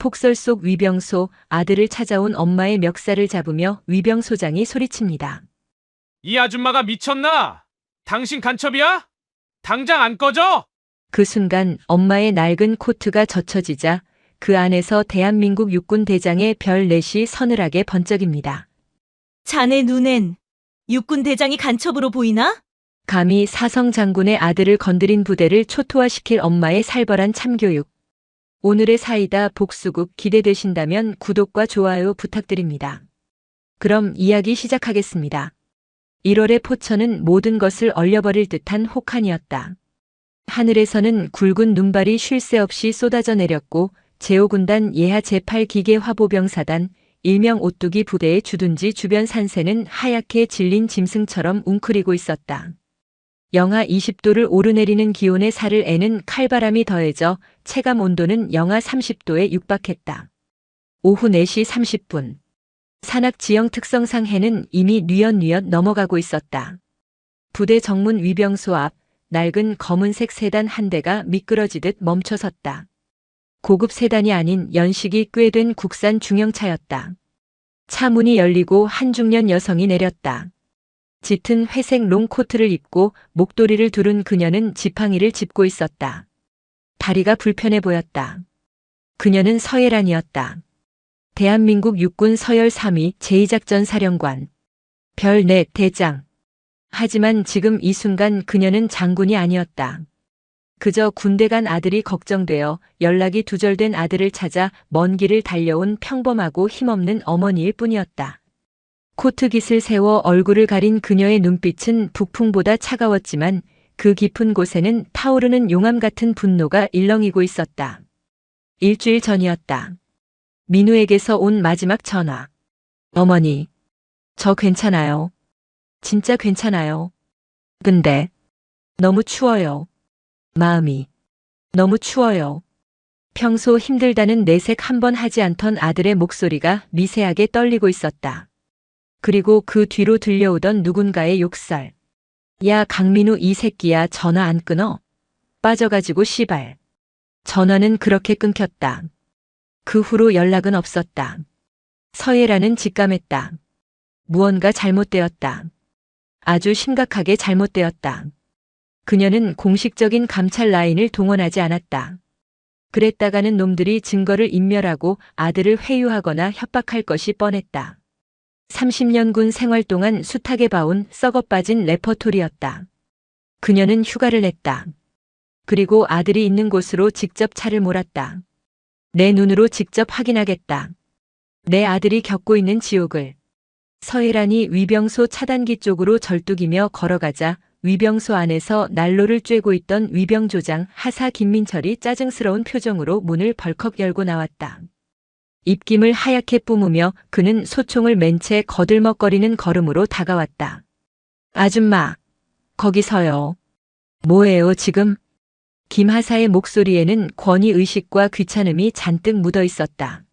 폭설 속 위병소, 아들을 찾아온 엄마의 멱살을 잡으며 위병소장이 소리칩니다. 이 아줌마가 미쳤나? 당신 간첩이야? 당장 안 꺼져! 그 순간 엄마의 낡은 코트가 젖혀지자 그 안에서 대한민국 육군 대장의 별 넷이 서늘하게 번쩍입니다. 자네 눈엔 육군 대장이 간첩으로 보이나? 감히 사성 장군의 아들을 건드린 부대를 초토화시킬 엄마의 살벌한 참교육. 오늘의 사이다 복수국 기대되신다면 구독과 좋아요 부탁드립니다. 그럼 이야기 시작하겠습니다. 1월의 포천은 모든 것을 얼려버릴 듯한 혹한이었다. 하늘에서는 굵은 눈발이 쉴 새 없이 쏟아져 내렸고 제5군단 예하 제8기계 화보병사단 일명 오뚜기 부대의 주둔지 주변 산세는 하얗게 질린 짐승처럼 웅크리고 있었다. 영하 20도를 오르내리는 기온에 살을 애는 칼바람이 더해져 체감 온도는 영하 30도에 육박했다. 오후 4시 30분. 산악 지형 특성상 해는 이미 뉘엿뉘엿 넘어가고 있었다. 부대 정문 위병소 앞 낡은 검은색 세단 한 대가 미끄러지듯 멈춰섰다. 고급 세단이 아닌 연식이 꽤 된 국산 중형차였다. 차 문이 열리고 한 중년 여성이 내렸다. 짙은 회색 롱코트를 입고 목도리를 두른 그녀는 지팡이를 짚고 있었다. 다리가 불편해 보였다. 그녀는 서예란이었다. 대한민국 육군 서열 3위 제2작전사령관. 별 4 대장. 하지만 지금 이 순간 그녀는 장군이 아니었다. 그저 군대 간 아들이 걱정되어 연락이 두절된 아들을 찾아 먼 길을 달려온 평범하고 힘없는 어머니일 뿐이었다. 코트깃을 세워 얼굴을 가린 그녀의 눈빛은 북풍보다 차가웠지만 그 깊은 곳에는 타오르는 용암 같은 분노가 일렁이고 있었다. 일주일 전이었다. 민우에게서 온 마지막 전화. 어머니, 저 괜찮아요. 진짜 괜찮아요. 근데 너무 추워요. 마음이 너무 추워요. 평소 힘들다는 내색 한 번 하지 않던 아들의 목소리가 미세하게 떨리고 있었다. 그리고 그 뒤로 들려오던 누군가의 욕설. 야, 강민우 이 새끼야, 전화 안 끊어? 빠져가지고 씨발. 전화는 그렇게 끊겼다. 그 후로 연락은 없었다. 서예라는 직감했다. 무언가 잘못되었다. 아주 심각하게 잘못되었다. 그녀는 공식적인 감찰 라인을 동원하지 않았다. 그랬다가는 놈들이 증거를 인멸하고 아들을 회유하거나 협박할 것이 뻔했다. 30년 군 생활 동안 숱하게 봐온 썩어빠진 레퍼토리였다. 그녀는 휴가를 냈다. 그리고 아들이 있는 곳으로 직접 차를 몰았다. 내 눈으로 직접 확인하겠다. 내 아들이 겪고 있는 지옥을. 서예란이 위병소 차단기 쪽으로 절뚝이며 걸어가자 위병소 안에서 난로를 쬐고 있던 위병조장 하사 김민철이 짜증스러운 표정으로 문을 벌컥 열고 나왔다. 입김을 하얗게 뿜으며 그는 소총을 맨 채 거들먹거리는 걸음으로 다가왔다. 아줌마, 거기서요. 뭐예요 지금? 김하사의 목소리에는 권위의식과 귀찮음이 잔뜩 묻어 있었다.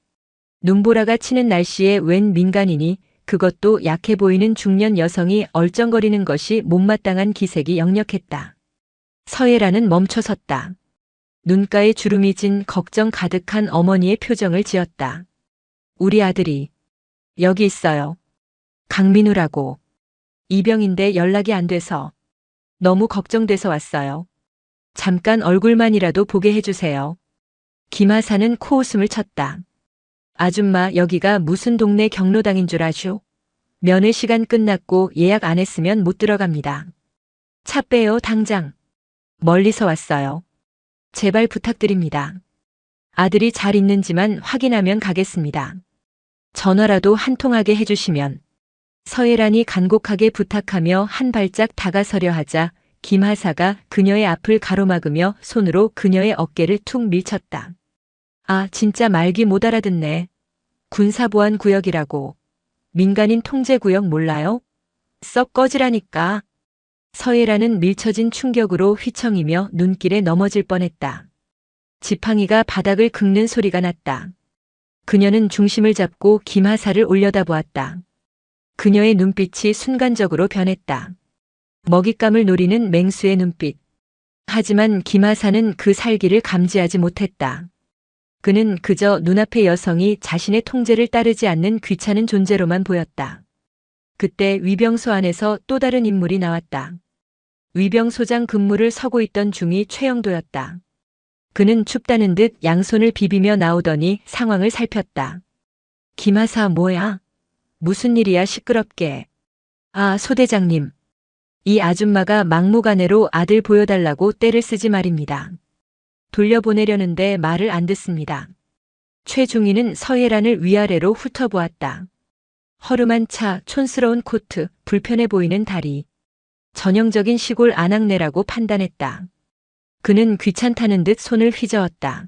눈보라가 치는 날씨에 웬 민간인이, 그것도 약해 보이는 중년 여성이 얼쩡거리는 것이 못마땅한 기색이 역력했다. 서예라는 멈춰섰다. 눈가에 주름이 진 걱정 가득한 어머니의 표정을 지었다. 우리 아들이 여기 있어요. 강민우라고. 이병인데 연락이 안 돼서 너무 걱정돼서 왔어요. 잠깐 얼굴만이라도 보게 해주세요. 김하사는 코웃음을 쳤다. 아줌마, 여기가 무슨 동네 경로당인 줄 아슈? 면회 시간 끝났고 예약 안 했으면 못 들어갑니다. 차 빼요 당장. 멀리서 왔어요. 제발 부탁드립니다. 아들이 잘 있는지만 확인하면 가겠습니다. 전화라도 한 통하게 해주시면. 서예란이 간곡하게 부탁하며 한 발짝 다가서려 하자 김하사가 그녀의 앞을 가로막으며 손으로 그녀의 어깨를 툭 밀쳤다. 아, 진짜 말귀 못 알아듣네. 군사보안구역이라고. 민간인 통제구역 몰라요? 썩 꺼지라니까. 서예라는 밀쳐진 충격으로 휘청이며 눈길에 넘어질 뻔했다. 지팡이가 바닥을 긁는 소리가 났다. 그녀는 중심을 잡고 김하사를 올려다보았다. 그녀의 눈빛이 순간적으로 변했다. 먹잇감을 노리는 맹수의 눈빛. 하지만 김하사는 그 살기를 감지하지 못했다. 그는 그저 눈앞의 여성이 자신의 통제를 따르지 않는 귀찮은 존재로만 보였다. 그때 위병소 안에서 또 다른 인물이 나왔다. 위병소장 근무를 서고 있던 중이 최영도였다. 그는 춥다는 듯 양손을 비비며 나오더니 상황을 살폈다. 김하사 뭐야? 무슨 일이야 시끄럽게. 아, 소대장님. 이 아줌마가 막무가내로 아들 보여달라고 떼를 쓰지 말입니다. 돌려보내려는데 말을 안 듣습니다. 최중희는 서예란을 위아래로 훑어보았다. 허름한 차, 촌스러운 코트, 불편해 보이는 다리. 전형적인 시골 아낙네라고 판단했다. 그는 귀찮다는 듯 손을 휘저었다.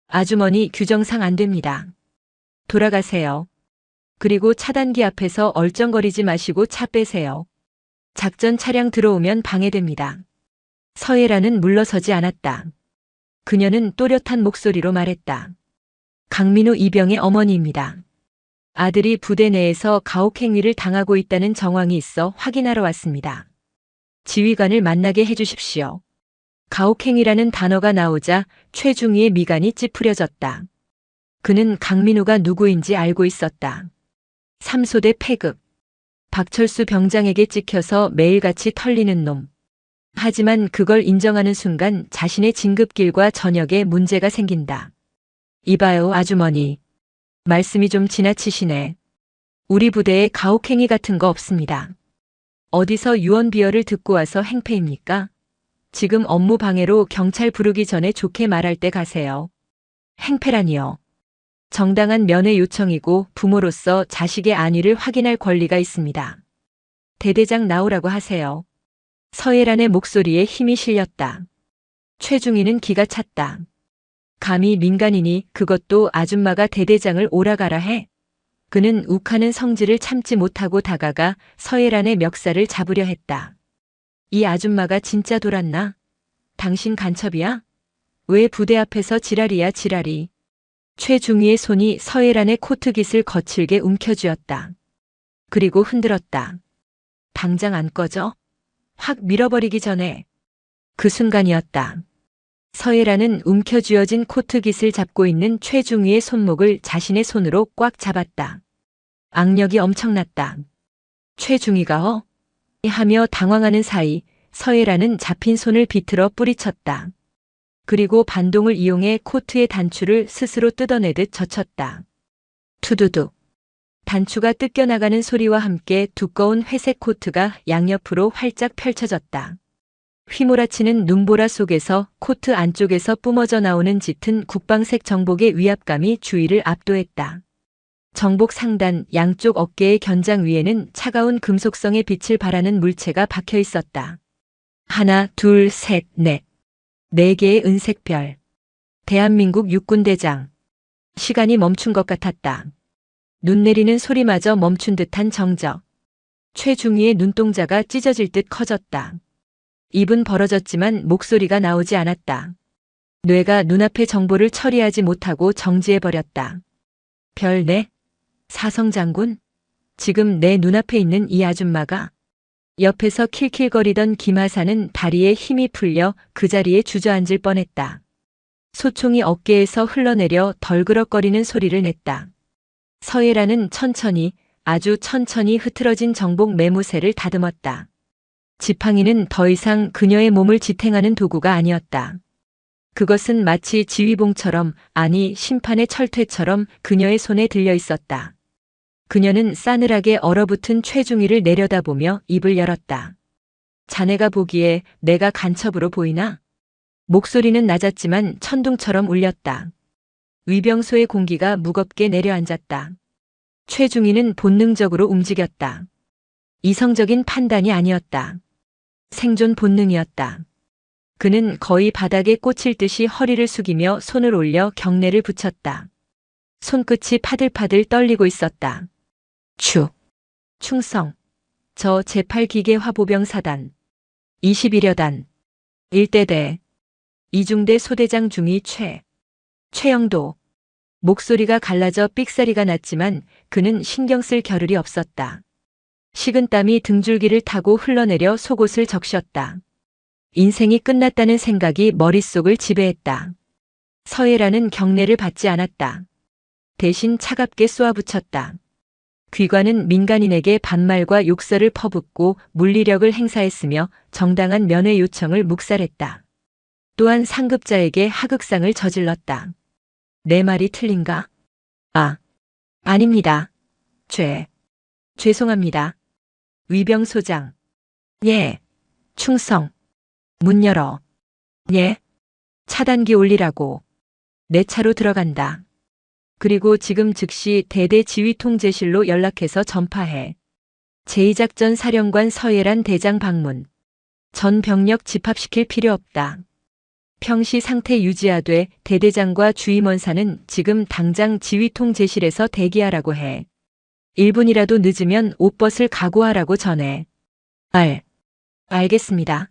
아주머니 규정상 안 됩니다. 돌아가세요. 그리고 차단기 앞에서 얼쩡거리지 마시고 차 빼세요. 작전 차량 들어오면 방해됩니다. 서예란은 물러서지 않았다. 그녀는 또렷한 목소리로 말했다. 강민우 이병의 어머니입니다. 아들이 부대 내에서 가혹행위를 당하고 있다는 정황이 있어 확인하러 왔습니다. 지휘관을 만나게 해주십시오. 가혹행위라는 단어가 나오자 최중희의 미간이 찌푸려졌다. 그는 강민우가 누구인지 알고 있었다. 3소대 패급. 박철수 병장에게 찍혀서 매일같이 털리는 놈. 하지만 그걸 인정하는 순간 자신의 진급길과 전역에 문제가 생긴다. 이봐요, 아주머니. 말씀이 좀 지나치시네. 우리 부대에 가혹행위 같은 거 없습니다. 어디서 유언비어를 듣고 와서 행패입니까? 지금 업무 방해로 경찰 부르기 전에 좋게 말할 때 가세요. 행패라니요. 정당한 면회 요청이고 부모로서 자식의 안위를 확인할 권리가 있습니다. 대대장 나오라고 하세요. 서예란의 목소리에 힘이 실렸다. 최중희는 기가 찼다. 감히 민간인이 그것도 아줌마가 대대장을 오라가라 해. 그는 욱하는 성질을 참지 못하고 다가가 서예란의 멱살을 잡으려 했다. 이 아줌마가 진짜 돌았나? 당신 간첩이야? 왜 부대 앞에서 지랄이야 지랄이. 최중희의 손이 서예란의 코트깃을 거칠게 움켜쥐었다. 그리고 흔들었다. 당장 안 꺼져? 확 밀어버리기 전에. 그 순간이었다. 서예란은 움켜쥐어진 코트깃을 잡고 있는 최중희의 손목을 자신의 손으로 꽉 잡았다. 악력이 엄청났다. 최중희가 하며 당황하는 사이 서예란은 잡힌 손을 비틀어 뿌리쳤다. 그리고 반동을 이용해 코트의 단추를 스스로 뜯어내듯 젖혔다. 투두둑. 단추가 뜯겨나가는 소리와 함께 두꺼운 회색 코트가 양옆으로 활짝 펼쳐졌다. 휘몰아치는 눈보라 속에서 코트 안쪽에서 뿜어져 나오는 짙은 국방색 정복의 위압감이 주위를 압도했다. 정복 상단 양쪽 어깨의 견장 위에는 차가운 금속성의 빛을 발하는 물체가 박혀 있었다. 하나, 둘, 셋, 넷. 4개의 은색별. 대한민국 육군대장. 시간이 멈춘 것 같았다. 눈 내리는 소리마저 멈춘 듯한 정적. 최중희의 눈동자가 찢어질 듯 커졌다. 입은 벌어졌지만 목소리가 나오지 않았다. 뇌가 눈앞의 정보를 처리하지 못하고 정지해버렸다. 별내? 사성장군? 지금 내 눈앞에 있는 이 아줌마가? 옆에서 킬킬거리던 김하사는 다리에 힘이 풀려 그 자리에 주저앉을 뻔했다. 소총이 어깨에서 흘러내려 덜그럭거리는 소리를 냈다. 서예란은 천천히, 아주 천천히 흐트러진 정복 매무새를 다듬었다. 지팡이는 더 이상 그녀의 몸을 지탱하는 도구가 아니었다. 그것은 마치 지휘봉처럼, 아니 심판의 철퇴처럼 그녀의 손에 들려 있었다. 그녀는 싸늘하게 얼어붙은 최중희를 내려다보며 입을 열었다. 자네가 보기에 내가 간첩으로 보이나? 목소리는 낮았지만 천둥처럼 울렸다. 위병소의 공기가 무겁게 내려앉았다. 최중희는 본능적으로 움직였다. 이성적인 판단이 아니었다. 생존 본능이었다. 그는 거의 바닥에 꽂힐 듯이 허리를 숙이며 손을 올려 경례를 붙였다. 손끝이 파들파들 떨리고 있었다. 충성. 저 제8기계 화보병 사단 21여 단 1대대 이중대 소대장 중위 최영도. 목소리가 갈라져 삑사리가 났지만 그는 신경 쓸 겨를이 없었다. 식은땀이 등줄기를 타고 흘러내려 속옷을 적셨다. 인생이 끝났다는 생각이 머릿속을 지배했다. 서예라는 경례를 받지 않았다. 대신 차갑게 쏘아붙였다. 귀관은 민간인에게 반말과 욕설을 퍼붓고 물리력을 행사했으며 정당한 면회 요청을 묵살했다. 또한 상급자에게 하극상을 저질렀다. 내 말이 틀린가? 아닙니다. 죄송합니다. 위병소장. 예. 충성. 문 열어. 예. 차단기 올리라고. 내 차로 들어간다. 그리고 지금 즉시 대대 지휘통제실로 연락해서 전파해. 제2작전 사령관 서예란 대장 방문. 전 병력 집합시킬 필요 없다. 평시 상태 유지하되 대대장과 주임원사는 지금 당장 지휘통제실에서 대기하라고 해. 1분이라도 늦으면 옷벗을 각오하라고 전해. 알겠습니다.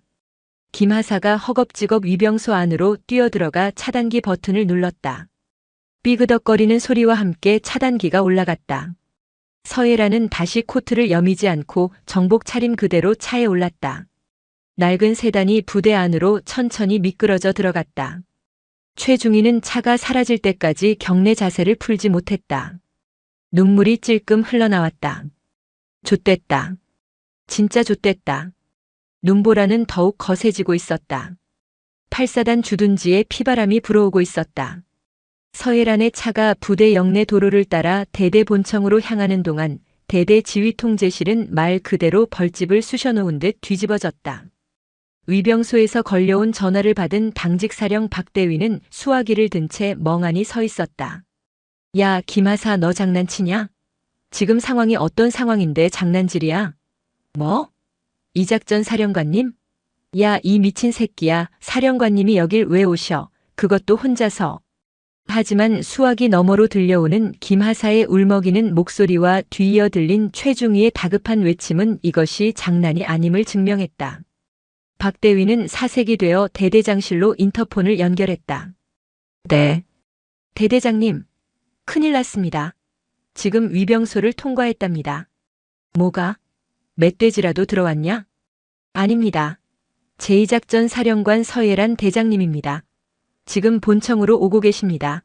김하사가 허겁지겁 위병소 안으로 뛰어들어가 차단기 버튼을 눌렀다. 삐그덕거리는 소리와 함께 차단기가 올라갔다. 서예라는 다시 코트를 여미지 않고 정복 차림 그대로 차에 올랐다. 낡은 세단이 부대 안으로 천천히 미끄러져 들어갔다. 최중희는 차가 사라질 때까지 경례 자세를 풀지 못했다. 눈물이 찔끔 흘러나왔다. 좆됐다. 진짜 좆됐다. 눈보라는 더욱 거세지고 있었다. 8사단 주둔지에 피바람이 불어오고 있었다. 서예란의 차가 부대 영내 도로를 따라 대대 본청으로 향하는 동안 대대 지휘통제실은 말 그대로 벌집을 쑤셔놓은 듯 뒤집어졌다. 위병소에서 걸려온 전화를 받은 당직사령 박대위는 수화기를 든 채 멍하니 서 있었다. 야, 김하사 너 장난치냐? 지금 상황이 어떤 상황인데 장난질이야? 뭐? 이작전 사령관님? 야, 이 미친 새끼야. 사령관님이 여길 왜 오셔? 그것도 혼자서. 하지만 수화기 너머로 들려오는 김하사의 울먹이는 목소리와 뒤이어 들린 최중희의 다급한 외침은 이것이 장난이 아님을 증명했다. 박대위는 사색이 되어 대대장실로 인터폰을 연결했다. 네. 대대장님, 큰일 났습니다. 지금 위병소를 통과했답니다. 뭐가? 멧돼지라도 들어왔냐? 아닙니다. 제2작전 사령관 서예란 대장님입니다. 지금 본청으로 오고 계십니다.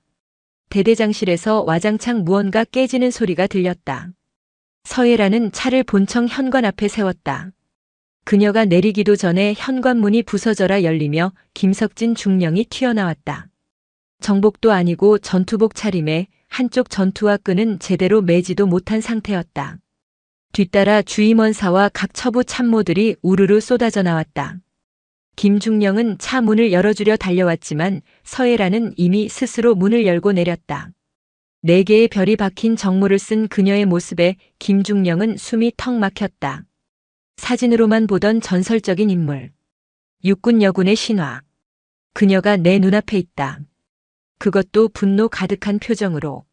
대대장실에서 와장창 무언가 깨지는 소리가 들렸다. 서예란은 차를 본청 현관 앞에 세웠다. 그녀가 내리기도 전에 현관문이 부서져라 열리며 김석진 중령이 튀어나왔다. 정복도 아니고 전투복 차림에 한쪽 전투화 끈은 제대로 매지도 못한 상태였다. 뒤따라 주임원사와 각 처부 참모들이 우르르 쏟아져 나왔다. 김중령은 차 문을 열어주려 달려왔지만 서예란은 이미 스스로 문을 열고 내렸다. 4개의 별이 박힌 정모를 쓴 그녀의 모습에 김중령은 숨이 턱 막혔다. 사진으로만 보던 전설적인 인물. 육군 여군의 신화. 그녀가 내 눈앞에 있다. 그것도 분노 가득한 표정으로.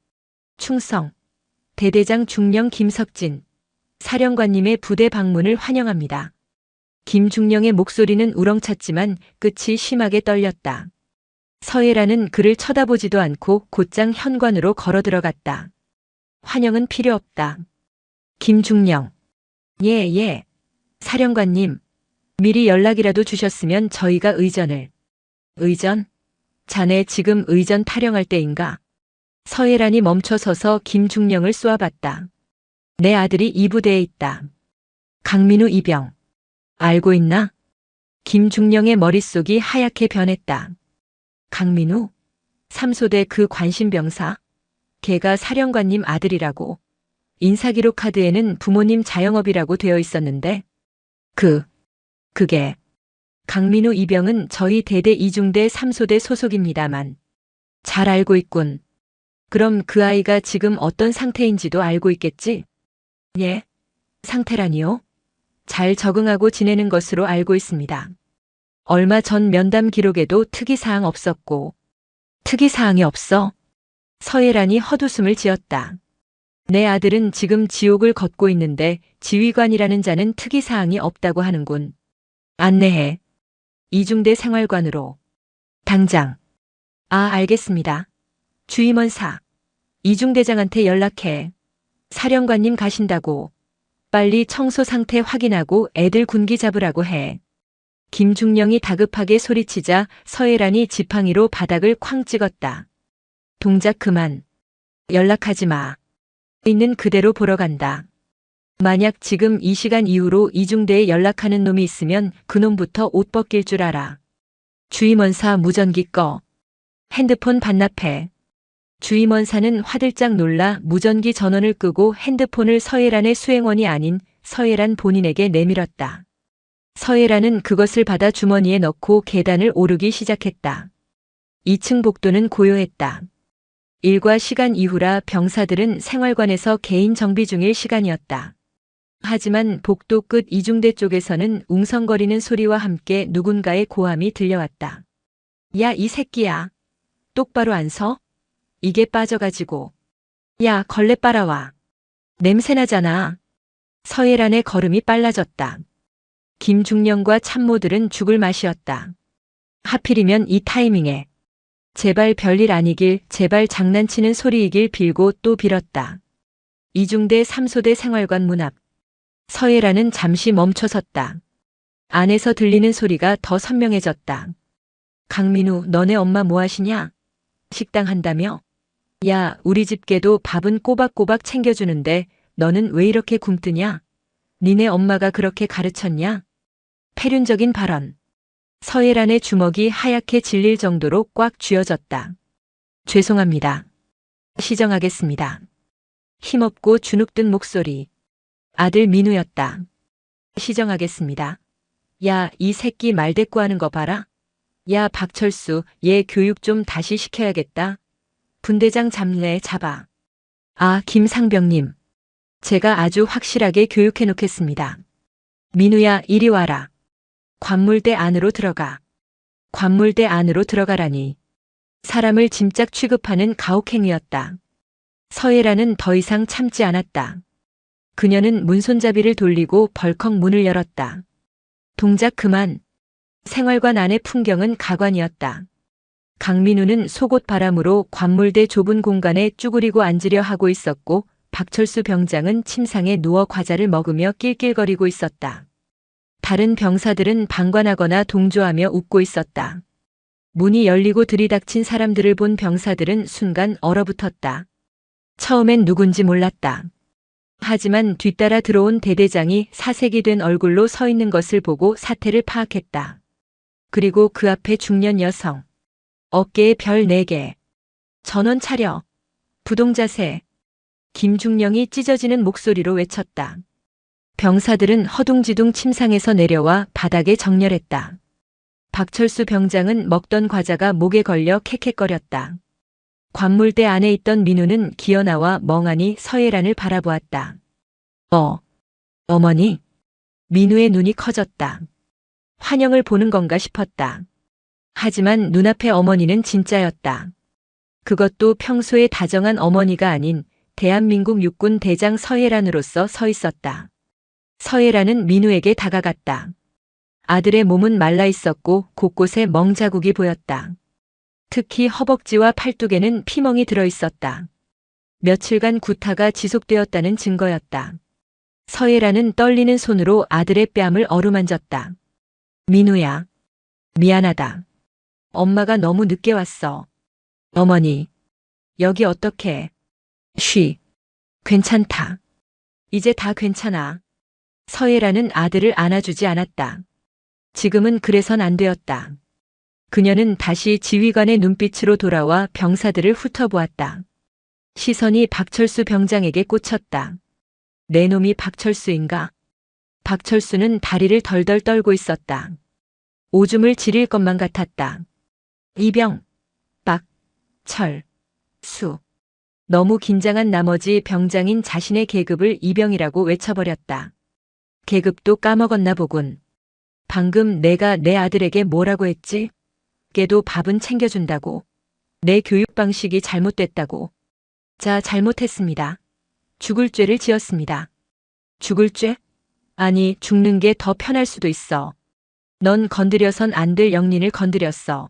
충성. 대대장 중령 김석진. 사령관님의 부대 방문을 환영합니다. 김중령의 목소리는 우렁찼지만 끝이 심하게 떨렸다. 서예란은 그를 쳐다보지도 않고 곧장 현관으로 걸어 들어갔다. 환영은 필요 없다. 김중령. 예. 사령관님, 미리 연락이라도 주셨으면 저희가 의전을. 의전? 자네 지금 의전 타령할 때인가? 서예란이 멈춰서서 김중령을 쏘아봤다. 내 아들이 이 부대에 있다. 강민우 이병. 알고 있나? 김중령의 머릿속이 하얗게 변했다. 강민우? 3소대 그 관심병사? 걔가 사령관님 아들이라고. 인사기록 카드에는 부모님 자영업이라고 되어 있었는데. 그게. 강민우 이병은 저희 대대 2중대 3소대 소속입니다만. 잘 알고 있군. 그럼 그 아이가 지금 어떤 상태인지도 알고 있겠지? 예. 상태라니요? 잘 적응하고 지내는 것으로 알고 있습니다. 얼마 전 면담 기록에도 특이사항 없었고. 특이사항이 없어? 서예란이 헛웃음을 지었다. 내 아들은 지금 지옥을 걷고 있는데 지휘관이라는 자는 특이사항이 없다고 하는군. 안내해. 이중대 생활관으로. 당장. 알겠습니다. 주임원사. 이중대장한테 연락해. 사령관님 가신다고. 빨리 청소 상태 확인하고 애들 군기 잡으라고 해. 김중령이 다급하게 소리치자 서예란이 지팡이로 바닥을 쾅 찍었다. 동작 그만. 연락하지 마. 있는 그대로 보러 간다. 만약 지금 이 시간 이후로 이중대에 연락하는 놈이 있으면 그놈부터 옷 벗길 줄 알아. 주임원사 무전기 꺼. 핸드폰 반납해. 주임원사는 화들짝 놀라 무전기 전원을 끄고 핸드폰을 서예란의 수행원이 아닌 서예란 본인에게 내밀었다. 서예란은 그것을 받아 주머니에 넣고 계단을 오르기 시작했다. 2층 복도는 고요했다. 일과 시간 이후라 병사들은 생활관에서 개인 정비 중일 시간이었다. 하지만 복도 끝 이중대 쪽에서는 웅성거리는 소리와 함께 누군가의 고함이 들려왔다. 야, 이 새끼야. 똑바로 안 서? 이게 빠져가지고. 야, 걸레 빨아와. 냄새나잖아. 서예란의 걸음이 빨라졌다. 김중령과 참모들은 죽을 맛이었다. 하필이면 이 타이밍에. 제발 별일 아니길, 제발 장난치는 소리이길 빌고 또 빌었다. 이중대 3소대 생활관 문 앞. 서예란은 잠시 멈춰섰다. 안에서 들리는 소리가 더 선명해졌다. 강민우, 너네 엄마 뭐 하시냐? 식당 한다며? 야, 우리 집 개도 밥은 꼬박꼬박 챙겨주는데 너는 왜 이렇게 굶뜨냐? 니네 엄마가 그렇게 가르쳤냐? 패륜적인 발언. 서예란의 주먹이 하얗게 질릴 정도로 꽉 쥐어졌다. 죄송합니다. 시정하겠습니다. 힘없고 주눅든 목소리. 아들 민우였다. 시정하겠습니다. 야, 이 새끼 말대꾸하는 거 봐라. 야, 박철수, 얘 교육 좀 다시 시켜야겠다. 분대장 잡아. 아, 김상병님. 제가 아주 확실하게 교육해 놓겠습니다. 민우야, 이리 와라. 관물대 안으로 들어가. 관물대 안으로 들어가라니. 사람을 짐짝 취급하는 가혹행위였다. 서예란은 더 이상 참지 않았다. 그녀는 문손잡이를 돌리고 벌컥 문을 열었다. 동작 그만. 생활관 안의 풍경은 가관이었다. 강민우는 속옷 바람으로 관물대 좁은 공간에 쭈그리고 앉으려 하고 있었고 박철수 병장은 침상에 누워 과자를 먹으며 낄낄거리고 있었다. 다른 병사들은 방관하거나 동조하며 웃고 있었다. 문이 열리고 들이닥친 사람들을 본 병사들은 순간 얼어붙었다. 처음엔 누군지 몰랐다. 하지만 뒤따라 들어온 대대장이 사색이 된 얼굴로 서 있는 것을 보고 사태를 파악했다. 그리고 그 앞에 중년 여성. 어깨에 별 4개. 전원 차려. 부동자세. 김중령이 찢어지는 목소리로 외쳤다. 병사들은 허둥지둥 침상에서 내려와 바닥에 정렬했다. 박철수 병장은 먹던 과자가 목에 걸려 캑캑거렸다. 관물대 안에 있던 민우는 기어나와 멍하니 서예란을 바라보았다. 어머니? 민우의 눈이 커졌다. 환영을 보는 건가 싶었다. 하지만 눈앞의 어머니는 진짜였다. 그것도 평소에 다정한 어머니가 아닌 대한민국 육군 대장 서예란으로서 서 있었다. 서예란은 민우에게 다가갔다. 아들의 몸은 말라 있었고 곳곳에 멍자국이 보였다. 특히 허벅지와 팔뚝에는 피멍이 들어 있었다. 며칠간 구타가 지속되었다는 증거였다. 서예란은 떨리는 손으로 아들의 뺨을 어루만졌다. 민우야. 미안하다. 엄마가 너무 늦게 왔어. 어머니. 여기 어떡해. 쉬. 괜찮다. 이제 다 괜찮아. 서예란은 아들을 안아주지 않았다. 지금은 그래선 안 되었다. 그녀는 다시 지휘관의 눈빛으로 돌아와 병사들을 훑어보았다. 시선이 박철수 병장에게 꽂혔다. 내 놈이 박철수인가? 박철수는 다리를 덜덜 떨고 있었다. 오줌을 지릴 것만 같았다. 이병, 박, 철, 수. 너무 긴장한 나머지 병장인 자신의 계급을 이병이라고 외쳐버렸다. 계급도 까먹었나 보군. 방금 내가 내 아들에게 뭐라고 했지? 걔도 밥은 챙겨준다고. 내 교육 방식이 잘못됐다고. 자, 잘못했습니다. 죽을 죄를 지었습니다. 죽을 죄? 아니, 죽는 게 더 편할 수도 있어. 넌 건드려선 안 될 영린을 건드렸어.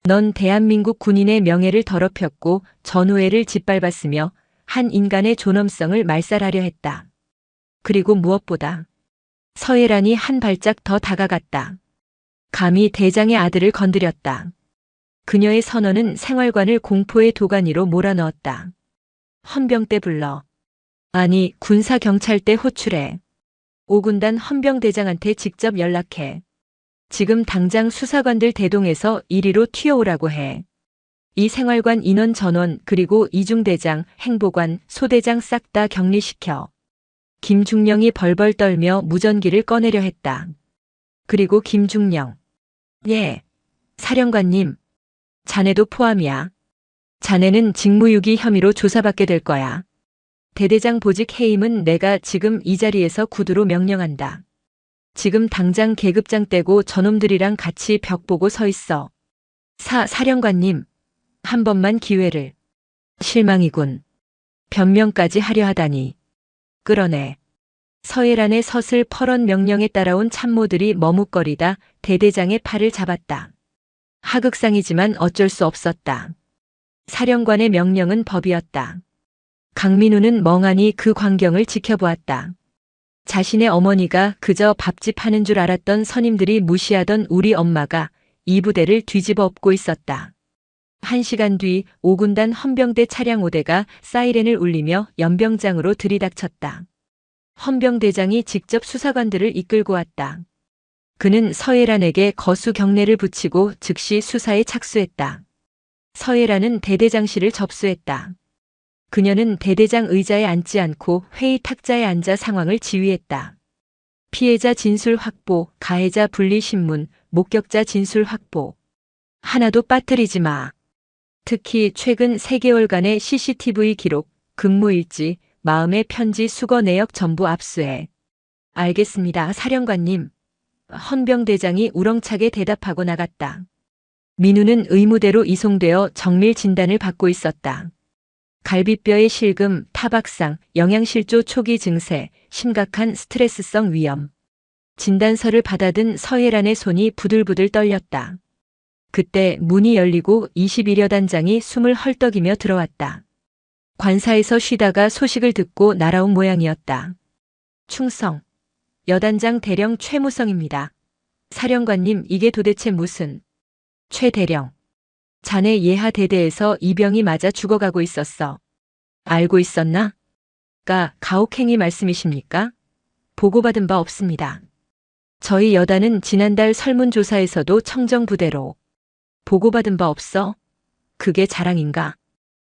넌 대한민국 군인의 명예를 더럽혔고 전우회를 짓밟았으며 한 인간의 존엄성을 말살하려 했다. 그리고 무엇보다 서예란이 한 발짝 더 다가갔다. 감히 대장의 아들을 건드렸다. 그녀의 선언은 생활관을 공포의 도가니로 몰아넣었다. 헌병대 불러. 아니, 군사경찰대 호출해. 5군단 헌병대장한테 직접 연락해. 지금 당장 수사관들 대동해서 이리로 튀어오라고 해. 이 생활관 인원 전원 그리고 이중대장, 행보관, 소대장 싹 다 격리시켜. 김중령이 벌벌 떨며 무전기를 꺼내려 했다. 그리고 김중령. 예. 사령관님. 자네도 포함이야. 자네는 직무유기 혐의로 조사받게 될 거야. 대대장 보직 해임은 내가 지금 이 자리에서 구두로 명령한다. 지금 당장 계급장 떼고 저놈들이랑 같이 벽 보고 서 있어. 사령관님. 한 번만 기회를. 실망이군. 변명까지 하려 하다니. 끌어내. 서해란의 서슬 퍼런 명령에 따라온 참모들이 머뭇거리다 대대장의 팔을 잡았다. 하극상이지만 어쩔 수 없었다. 사령관의 명령은 법이었다. 강민우는 멍하니 그 광경을 지켜보았다. 자신의 어머니가 그저 밥집 하는 줄 알았던 선임들이 무시하던 우리 엄마가 이 부대를 뒤집어 엎고 있었다. 1시간 뒤 5군단 헌병대 차량 5대가 사이렌을 울리며 연병장으로 들이닥쳤다. 헌병대장이 직접 수사관들을 이끌고 왔다. 그는 서예란에게 거수 경례를 붙이고 즉시 수사에 착수했다. 서예란은 대대장실을 접수했다. 그녀는 대대장 의자에 앉지 않고 회의 탁자에 앉아 상황을 지휘했다. 피해자 진술 확보, 가해자 분리 신문, 목격자 진술 확보. 하나도 빠뜨리지 마. 특히 최근 3개월간의 CCTV 기록, 근무일지, 마음의 편지 수거 내역 전부 압수해. 알겠습니다, 사령관님. 헌병대장이 우렁차게 대답하고 나갔다. 민우는 의무대로 이송되어 정밀 진단을 받고 있었다. 갈비뼈의 실금, 타박상, 영양실조 초기 증세, 심각한 스트레스성 위염. 진단서를 받아든 서예란의 손이 부들부들 떨렸다. 그때 문이 열리고 21여 단장이 숨을 헐떡이며 들어왔다. 관사에서 쉬다가 소식을 듣고 날아온 모양이었다. 충성. 여단장 대령 최무성입니다. 사령관님, 이게 도대체 무슨... 최 대령. 자네 예하 대대에서 이병이 맞아 죽어가고 있었어. 알고 있었나? 가혹행위 말씀이십니까? 보고받은 바 없습니다. 저희 여단은 지난달 설문조사에서도 청정부대로 보고받은 바 없어? 그게 자랑인가?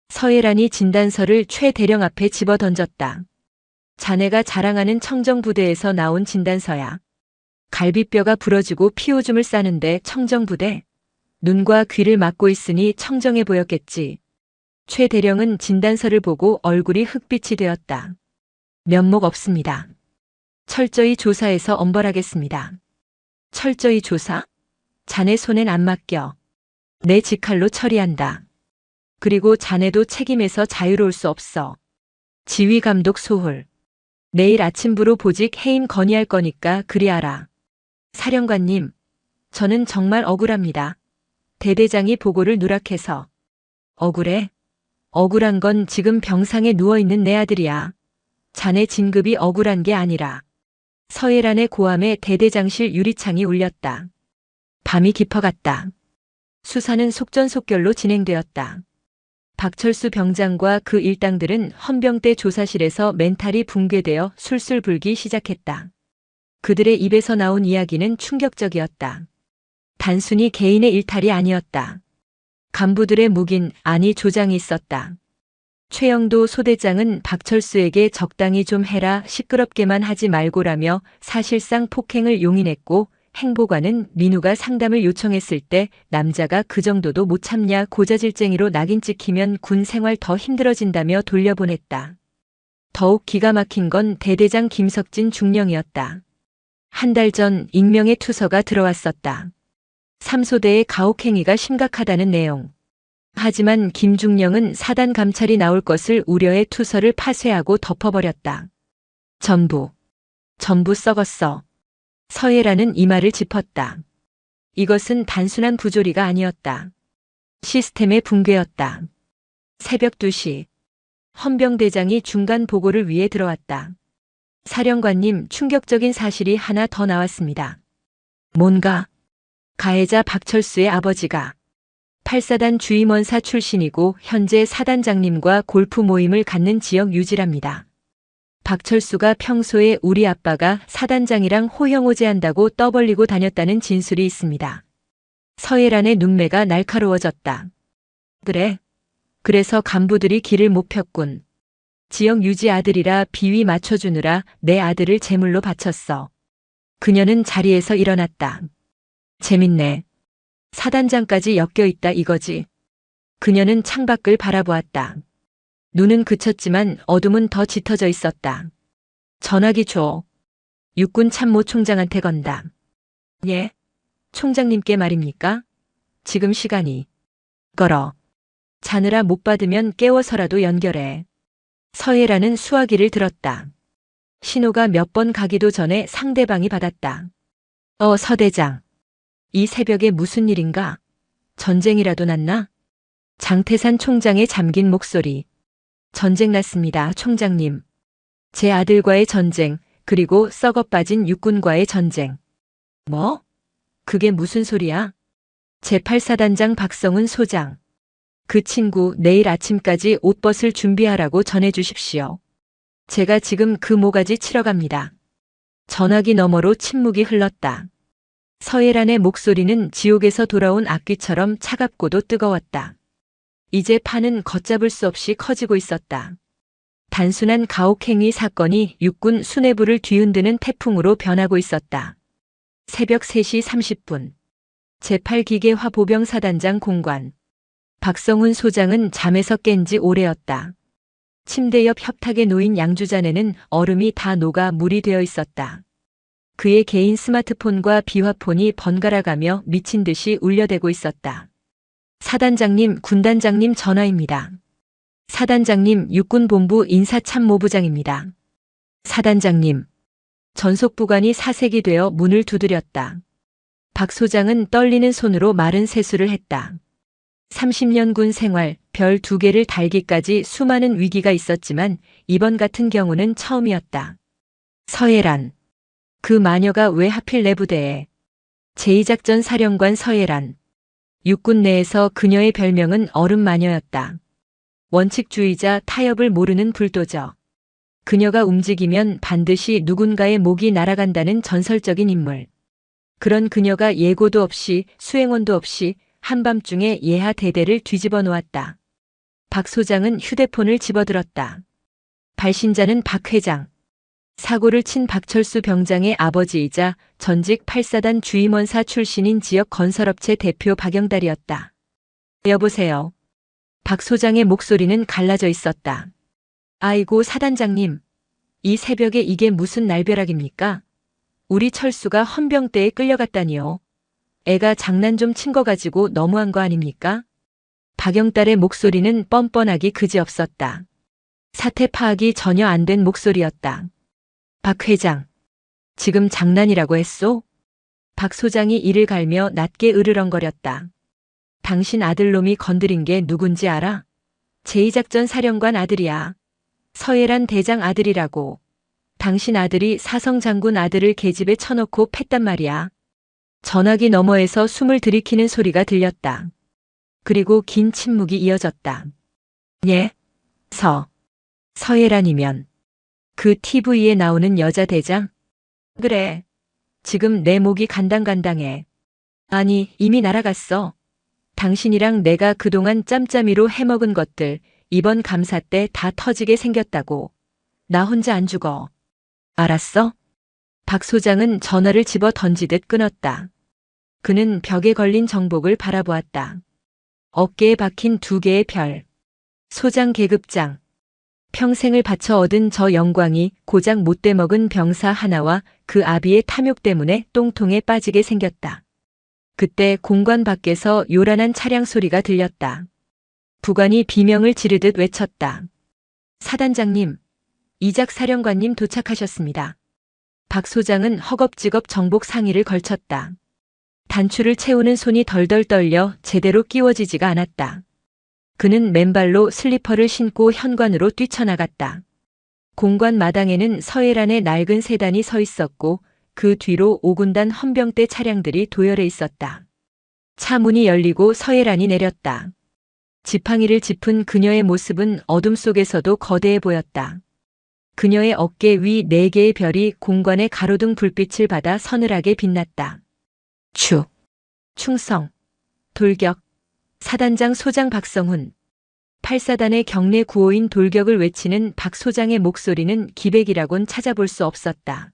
서예란이 진단서를 최 대령 앞에 집어 던졌다. 자네가 자랑하는 청정부대에서 나온 진단서야. 갈비뼈가 부러지고 피오줌을 싸는데 청정부대? 눈과 귀를 막고 있으니 청정해 보였겠지. 최 대령은 진단서를 보고 얼굴이 흑빛이 되었다. 면목 없습니다. 철저히 조사해서 엄벌하겠습니다. 철저히 조사? 자네 손엔 안 맡겨. 내 직할로 처리한다. 그리고 자네도 책임에서 자유로울 수 없어. 지휘감독 소홀. 내일 아침부로 보직 해임 건의할 거니까 그리 알아. 사령관님, 저는 정말 억울합니다. 대대장이 보고를 누락해서. 억울해? 억울한 건 지금 병상에 누워있는 내 아들이야. 자네 진급이 억울한 게 아니라. 서예란의 고함에 대대장실 유리창이 울렸다. 밤이 깊어갔다. 수사는 속전속결로 진행되었다. 박철수 병장과 그 일당들은 헌병대 조사실에서 멘탈이 붕괴되어 술술 불기 시작했다. 그들의 입에서 나온 이야기는 충격적이었다. 단순히 개인의 일탈이 아니었다. 간부들의 묵인, 아니 조장이 있었다. 최영도 소대장은 박철수에게 적당히 좀 해라, 시끄럽게만 하지 말고라며 사실상 폭행을 용인했고, 행보관은 민우가 상담을 요청했을 때 남자가 그 정도도 못 참냐, 고자질쟁이로 낙인 찍히면 군 생활 더 힘들어진다며 돌려보냈다. 더욱 기가 막힌 건 대대장 김석진 중령이었다. 한 달 전 익명의 투서가 들어왔었다. 3소대의 가혹행위가 심각하다는 내용. 하지만 김중령은 사단 감찰이 나올 것을 우려해 투서를 파쇄하고 덮어버렸다. 전부 썩었어. 서예란은 이 말을 짚었다. 이것은 단순한 부조리가 아니었다. 시스템의 붕괴였다. 새벽 2시. 헌병대장이 중간 보고를 위해 들어왔다. 사령관님, 충격적인 사실이 하나 더 나왔습니다. 뭔가? 가해자 박철수의 아버지가 8사단 주임원사 출신이고 현재 사단장님과 골프 모임을 갖는 지역 유지랍니다. 박철수가 평소에 우리 아빠가 사단장이랑 호형호제한다고 떠벌리고 다녔다는 진술이 있습니다. 서예란의 눈매가 날카로워졌다. 그래. 그래서 간부들이 길을 못 폈군. 지역 유지 아들이라 비위 맞춰주느라 내 아들을 제물로 바쳤어. 그녀는 자리에서 일어났다. 재밌네. 사단장까지 엮여있다 이거지. 그녀는 창밖을 바라보았다. 눈은 그쳤지만 어둠은 더 짙어져 있었다. 전화기 줘. 육군 참모 총장한테 건다. 예? 총장님께 말입니까? 지금 시간이. 걸어. 자느라 못 받으면 깨워서라도 연결해. 서예라는 수화기를 들었다. 신호가 몇 번 가기도 전에 상대방이 받았다. 서대장. 이 새벽에 무슨 일인가? 전쟁이라도 났나? 장태산 총장의 잠긴 목소리. 전쟁 났습니다, 총장님. 제 아들과의 전쟁, 그리고 썩어 빠진 육군과의 전쟁. 뭐? 그게 무슨 소리야? 제8사단장 박성은 소장. 그 친구 내일 아침까지 옷벗을 준비하라고 전해주십시오. 제가 지금 그 모가지 치러 갑니다. 전화기 너머로 침묵이 흘렀다. 서예란의 목소리는 지옥에서 돌아온 악귀처럼 차갑고도 뜨거웠다. 이제 판은 걷잡을 수 없이 커지고 있었다. 단순한 가혹행위 사건이 육군 수뇌부를 뒤흔드는 태풍으로 변하고 있었다. 새벽 3시 30분. 제8기계화 보병사단장 공관. 박성훈 소장은 잠에서 깬 지 오래였다. 침대 옆 협탁에 놓인 양주잔에는 얼음이 다 녹아 물이 되어 있었다. 그의 개인 스마트폰과 비화폰이 번갈아가며 미친 듯이 울려대고 있었다. 사단장님, 군단장님 전화입니다. 사단장님, 육군본부 인사참모부장입니다. 사단장님. 전속부관이 사색이 되어 문을 두드렸다. 박 소장은 떨리는 손으로 마른 세수를 했다. 30년 군 생활, 별 2개를 달기까지 수많은 위기가 있었지만 이번 같은 경우는 처음이었다. 서예란. 그 마녀가 왜 하필 내 부대에. 제2작전 사령관 서예란. 육군 내에서 그녀의 별명은 얼음마녀였다. 원칙주의자, 타협을 모르는 불도저. 그녀가 움직이면 반드시 누군가의 목이 날아간다는 전설적인 인물. 그런 그녀가 예고도 없이 수행원도 없이 한밤중에 예하 대대를 뒤집어 놓았다. 박 소장은 휴대폰을 집어들었다. 발신자는 박 회장. 사고를 친 박철수 병장의 아버지이자 전직 8사단 주임원사 출신인 지역 건설업체 대표 박영달이었다. 여보세요. 박 소장의 목소리는 갈라져 있었다. 아이고 사단장님. 이 새벽에 이게 무슨 날벼락입니까? 우리 철수가 헌병대에 끌려갔다니요. 애가 장난 좀 친 거 가지고 너무한 거 아닙니까? 박영달의 목소리는 뻔뻔하기 그지없었다. 사태 파악이 전혀 안 된 목소리였다. 박 회장. 지금 장난이라고 했소? 박 소장이 이를 갈며 낮게 으르렁거렸다. 당신 아들놈이 건드린 게 누군지 알아? 제2작전 사령관 아들이야. 서예란 대장 아들이라고. 당신 아들이 사성 장군 아들을 계집에 쳐놓고 팼단 말이야. 전화기 너머에서 숨을 들이키는 소리가 들렸다. 그리고 긴 침묵이 이어졌다. 예? 서예란이면 그 TV에 나오는 여자 대장? 그래. 지금 내 목이 간당간당해. 아니, 이미 날아갔어. 당신이랑 내가 그동안 짬짬이로 해먹은 것들 이번 감사 때 다 터지게 생겼다고. 나 혼자 안 죽어. 알았어? 박 소장은 전화를 집어 던지듯 끊었다. 그는 벽에 걸린 정복을 바라보았다. 어깨에 박힌 2개의 별. 소장 계급장. 평생을 바쳐 얻은 저 영광이 고작 못돼 먹은 병사 하나와 그 아비의 탐욕 때문에 똥통에 빠지게 생겼다. 그때 공관 밖에서 요란한 차량 소리가 들렸다. 부관이 비명을 지르듯 외쳤다. 사단장님, 이작 사령관님 도착하셨습니다. 박 소장은 허겁지겁 정복 상의를 걸쳤다. 단추를 채우는 손이 덜덜 떨려 제대로 끼워지지가 않았다. 그는 맨발로 슬리퍼를 신고 현관으로 뛰쳐나갔다. 공관 마당에는 서예란의 낡은 세단이 서 있었고 그 뒤로 5군단 헌병대 차량들이 도열해 있었다. 차 문이 열리고 서예란이 내렸다. 지팡이를 짚은 그녀의 모습은 어둠 속에서도 거대해 보였다. 그녀의 어깨 위 4개의 별이 공관의 가로등 불빛을 받아 서늘하게 빛났다. 충성, 돌격, 사단장 소장 박성훈. 8사단의 경례 구호인 돌격을 외치는 박 소장의 목소리는 기백이라곤 찾아볼 수 없었다.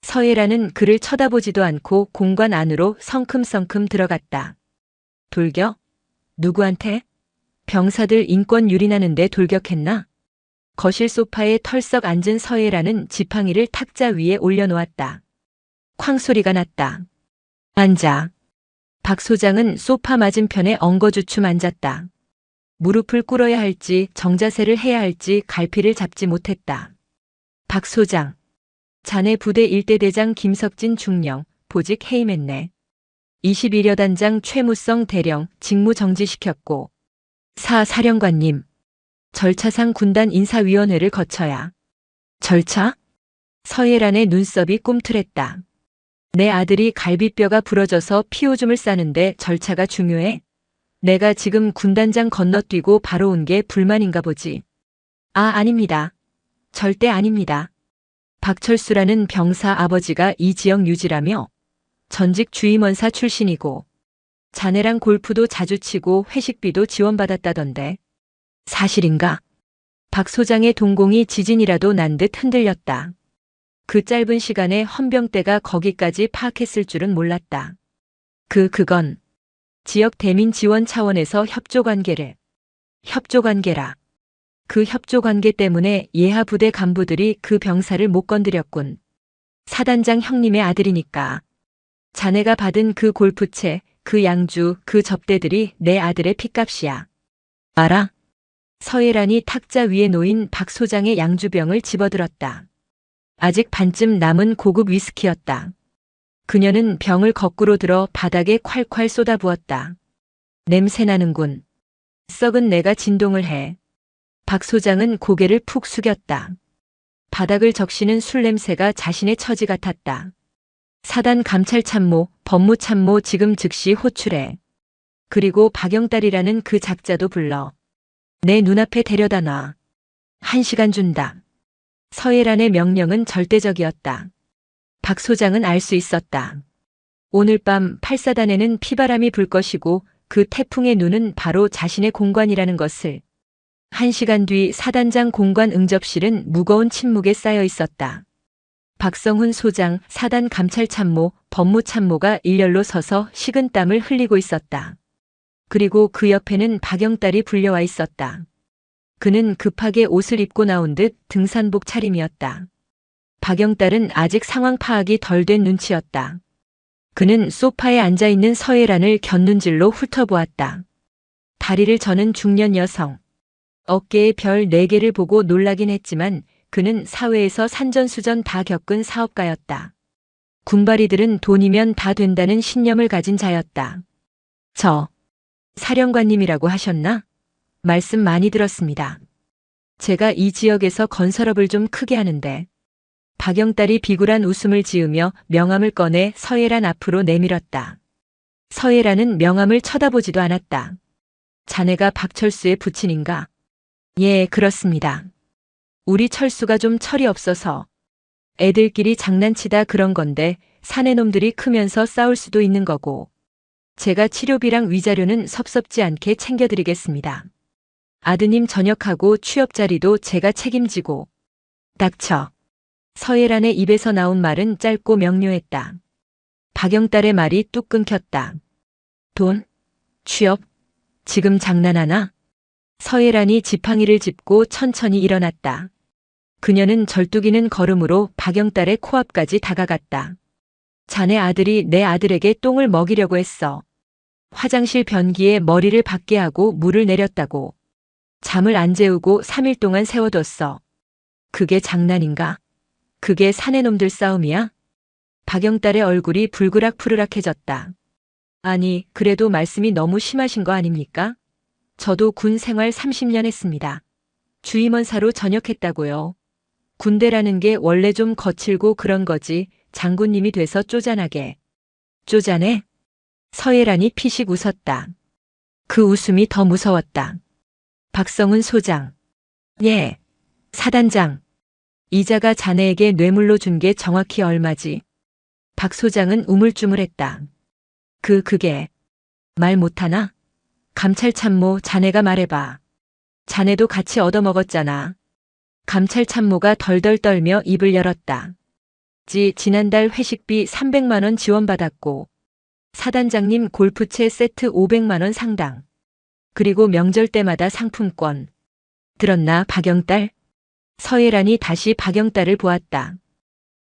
서예란은 그를 쳐다보지도 않고 공관 안으로 성큼성큼 들어갔다. 돌격? 누구한테? 병사들 인권 유린하는데 돌격했나? 거실 소파에 털썩 앉은 서예란은 지팡이를 탁자 위에 올려놓았다. 쾅 소리가 났다. 앉아. 박 소장은 소파 맞은편에 엉거주춤 앉았다. 무릎을 꿇어야 할지 정자세를 해야 할지 갈피를 잡지 못했다. 박 소장. 자네 부대 1대 대장 김석진 중령, 보직 해임했네. 21여 단장 최무성 대령 직무 정지시켰고. 사령관님. 절차상 군단 인사위원회를 거쳐야. 절차? 서예란의 눈썹이 꿈틀했다. 내 아들이 갈비뼈가 부러져서 피오줌을 싸는데 절차가 중요해? 내가 지금 군단장 건너뛰고 바로 온 게 불만인가 보지. 아닙니다. 절대 아닙니다. 박철수라는 병사 아버지가 이 지역 유지라며 전직 주임원사 출신이고 자네랑 골프도 자주 치고 회식비도 지원받았다던데. 사실인가? 박 소장의 동공이 지진이라도 난 듯 흔들렸다. 그 짧은 시간에 헌병대가 거기까지 파악했을 줄은 몰랐다. 그건 지역 대민 지원 차원에서 협조관계라. 그 협조관계 때문에 예하 부대 간부들이 그 병사를 못 건드렸군. 사단장 형님의 아들이니까. 자네가 받은 그 골프채, 그 양주, 그 접대들이 내 아들의 핏값이야. 알아? 서예란이 탁자 위에 놓인 박 소장의 양주병을 집어들었다. 아직 반쯤 남은 고급 위스키였다. 그녀는 병을 거꾸로 들어 바닥에 콸콸 쏟아부었다. 냄새나는군. 썩은 내가 진동을 해. 박 소장은 고개를 푹 숙였다. 바닥을 적시는 술 냄새가 자신의 처지 같았다. 사단 감찰참모, 법무참모 지금 즉시 호출해. 그리고 박영달이라는 그 작자도 불러. 내 눈앞에 데려다 놔. 1시간 준다. 서예란의 명령은 절대적이었다. 박 소장은 알 수 있었다. 오늘 밤 8사단에는 피바람이 불 것이고 그 태풍의 눈은 바로 자신의 공관이라는 것을. 1시간 뒤 사단장 공관 응접실은 무거운 침묵에 쌓여 있었다. 박성훈 소장, 사단 감찰참모, 법무참모가 일렬로 서서 식은땀을 흘리고 있었다. 그리고 그 옆에는 박영달이 불려와 있었다. 그는 급하게 옷을 입고 나온 듯 등산복 차림이었다. 박영달은 아직 상황 파악이 덜 된 눈치였다. 그는 소파에 앉아있는 서예란을 곁눈질로 훑어보았다. 다리를 저는 중년 여성. 어깨에 별 4개를 보고 놀라긴 했지만 그는 사회에서 산전수전 다 겪은 사업가였다. 군바리들은 돈이면 다 된다는 신념을 가진 자였다. 사령관님이라고 하셨나? 말씀 많이 들었습니다. 제가 이 지역에서 건설업을 좀 크게 하는데. 박영달이 비굴한 웃음을 지으며 명함을 꺼내 서예란 앞으로 내밀었다. 서예란은 명함을 쳐다보지도 않았다. 자네가 박철수의 부친인가? 예, 그렇습니다. 우리 철수가 좀 철이 없어서. 애들끼리 장난치다 그런 건데 사내놈들이 크면서 싸울 수도 있는 거고. 제가 치료비랑 위자료는 섭섭지 않게 챙겨드리겠습니다. 아드님 전역하고 취업 자리도 제가 책임지고. 닥쳐. 서예란의 입에서 나온 말은 짧고 명료했다. 박영달의 말이 뚝 끊겼다. 돈? 취업? 지금 장난하나? 서예란이 지팡이를 짚고 천천히 일어났다. 그녀는 절뚝이는 걸음으로 박영달의 코앞까지 다가갔다. 자네 아들이 내 아들에게 똥을 먹이려고 했어. 화장실 변기에 머리를 박게 하고 물을 내렸다고. 잠을 안 재우고 3일 동안 세워뒀어. 그게 장난인가? 그게 사내놈들 싸움이야? 박영달의 얼굴이 불그락푸르락해졌다. 아니, 그래도 말씀이 너무 심하신 거 아닙니까? 저도 군 생활 30년 했습니다. 주임원사로 전역했다고요. 군대라는 게 원래 좀 거칠고 그런 거지. 장군님이 돼서 쪼잔하게. 쪼잔해? 서예란이 피식 웃었다. 그 웃음이 더 무서웠다. 박성은 소장. 예. 사단장. 이자가 자네에게 뇌물로 준 게 정확히 얼마지? 박 소장은 우물쭈물했다. 그게. 말 못하나? 감찰참모 자네가 말해봐. 자네도 같이 얻어먹었잖아. 감찰참모가 덜덜 떨며 입을 열었다. 지난달 회식비 300만 원 지원받았고 사단장님 골프채 세트 500만 원 상당. 그리고 명절 때마다 상품권. 들었나 박영딸? 서예란이 다시 박영딸을 보았다.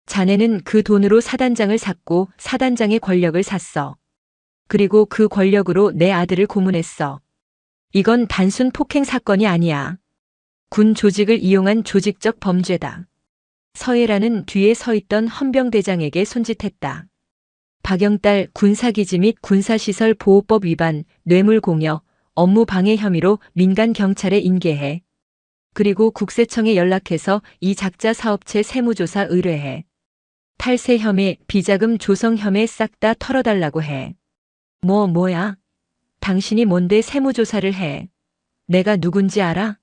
자네는 그 돈으로 사단장을 샀고 사단장의 권력을 샀어. 그리고 그 권력으로 내 아들을 고문했어. 이건 단순 폭행 사건이 아니야. 군 조직을 이용한 조직적 범죄다. 서예란은 뒤에 서 있던 헌병대장에게 손짓했다. 박영딸 군사기지 및 군사시설 보호법 위반, 뇌물공여, 업무방해 혐의로 민간경찰에 인계해. 그리고 국세청에 연락해서 이 작자 사업체 세무조사 의뢰해. 탈세 혐의, 비자금 조성 혐의 싹 다 털어달라고 해. 뭐야? 당신이 뭔데 세무조사를 해? 내가 누군지 알아?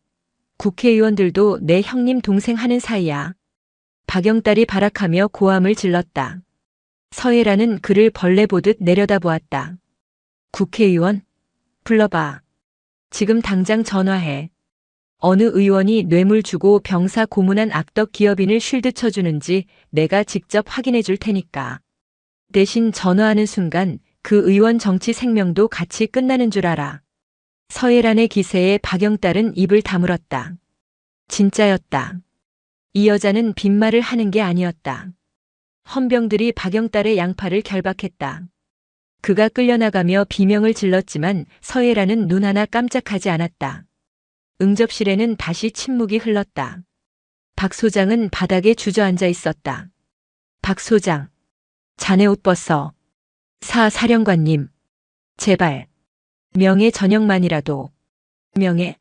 국회의원들도 내 형님 동생 하는 사이야. 박영딸이 발악하며 고함을 질렀다. 서예란은 그를 벌레 보듯 내려다보았다. 국회의원? 불러봐. 지금 당장 전화해. 어느 의원이 뇌물 주고 병사 고문한 악덕 기업인을 쉴드 쳐주는지 내가 직접 확인해 줄 테니까. 대신 전화하는 순간 그 의원 정치 생명도 같이 끝나는 줄 알아. 서예란의 기세에 박영딸은 입을 다물었다. 진짜였다. 이 여자는 빈말을 하는 게 아니었다. 헌병들이 박영딸의 양팔을 결박했다. 그가 끌려나가며 비명을 질렀지만 서예란은 눈 하나 깜짝하지 않았다. 응접실에는 다시 침묵이 흘렀다. 박 소장은 바닥에 주저앉아 있었다. 박 소장, 자네 옷 벗어. 사령관님, 제발. 명예 전역만이라도. 명예?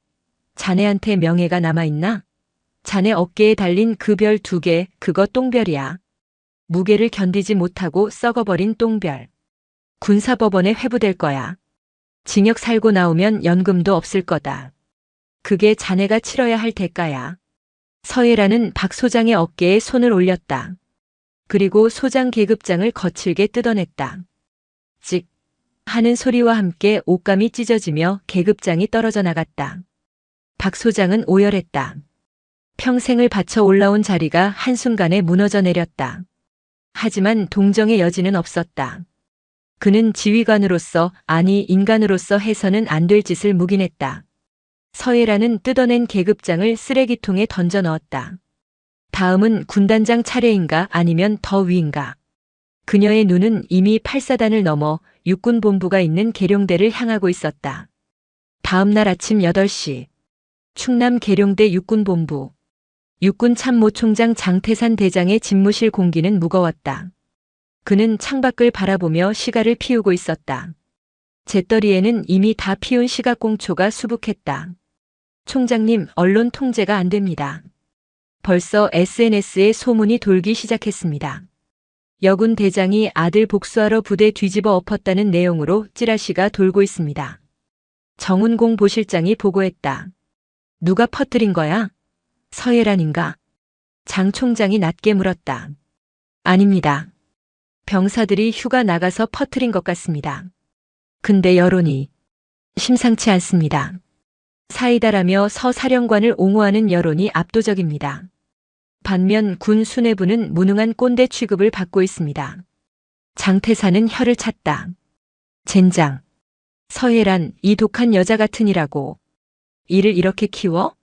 자네한테 명예가 남아있나? 자네 어깨에 달린 그 별 2개, 그거 똥별이야. 무게를 견디지 못하고 썩어버린 똥별. 군사법원에 회부될 거야. 징역 살고 나오면 연금도 없을 거다. 그게 자네가 치러야 할 대가야. 서예란은 박 소장의 어깨에 손을 올렸다. 그리고 소장 계급장을 거칠게 뜯어냈다. 찍 하는 소리와 함께 옷감이 찢어지며 계급장이 떨어져 나갔다. 박 소장은 오열했다. 평생을 바쳐 올라온 자리가 한순간에 무너져 내렸다. 하지만 동정의 여지는 없었다. 그는 지휘관으로서, 아니 인간으로서 해서는 안 될 짓을 묵인했다. 서예란은 뜯어낸 계급장을 쓰레기통에 던져 넣었다. 다음은 군단장 차례인가 아니면 더 위인가. 그녀의 눈은 이미 8사단을 넘어 육군본부가 있는 계룡대를 향하고 있었다. 다음 날 아침 8시. 충남 계룡대 육군본부. 육군참모총장 장태산 대장의 집무실 공기는 무거웠다. 그는 창밖을 바라보며 시가를 피우고 있었다. 재떨이에는 이미 다 피운 시각공초가 수북했다. 총장님, 언론 통제가 안 됩니다. 벌써 SNS에 소문이 돌기 시작했습니다. 여군 대장이 아들 복수하러 부대 뒤집어 엎었다는 내용으로 찌라시가 돌고 있습니다. 정은공 보실장이 보고했다. 누가 퍼뜨린 거야? 서예란인가? 장 총장이 낮게 물었다. 아닙니다. 병사들이 휴가 나가서 퍼뜨린 것 같습니다. 근데 여론이 심상치 않습니다. 사이다라며 서 사령관을 옹호하는 여론이 압도적입니다. 반면 군 수뇌부는 무능한 꼰대 취급을 받고 있습니다. 장태산은 혀를 찼다. 젠장. 서예란, 이 독한 여자 같으니라고. 이를 이렇게 키워?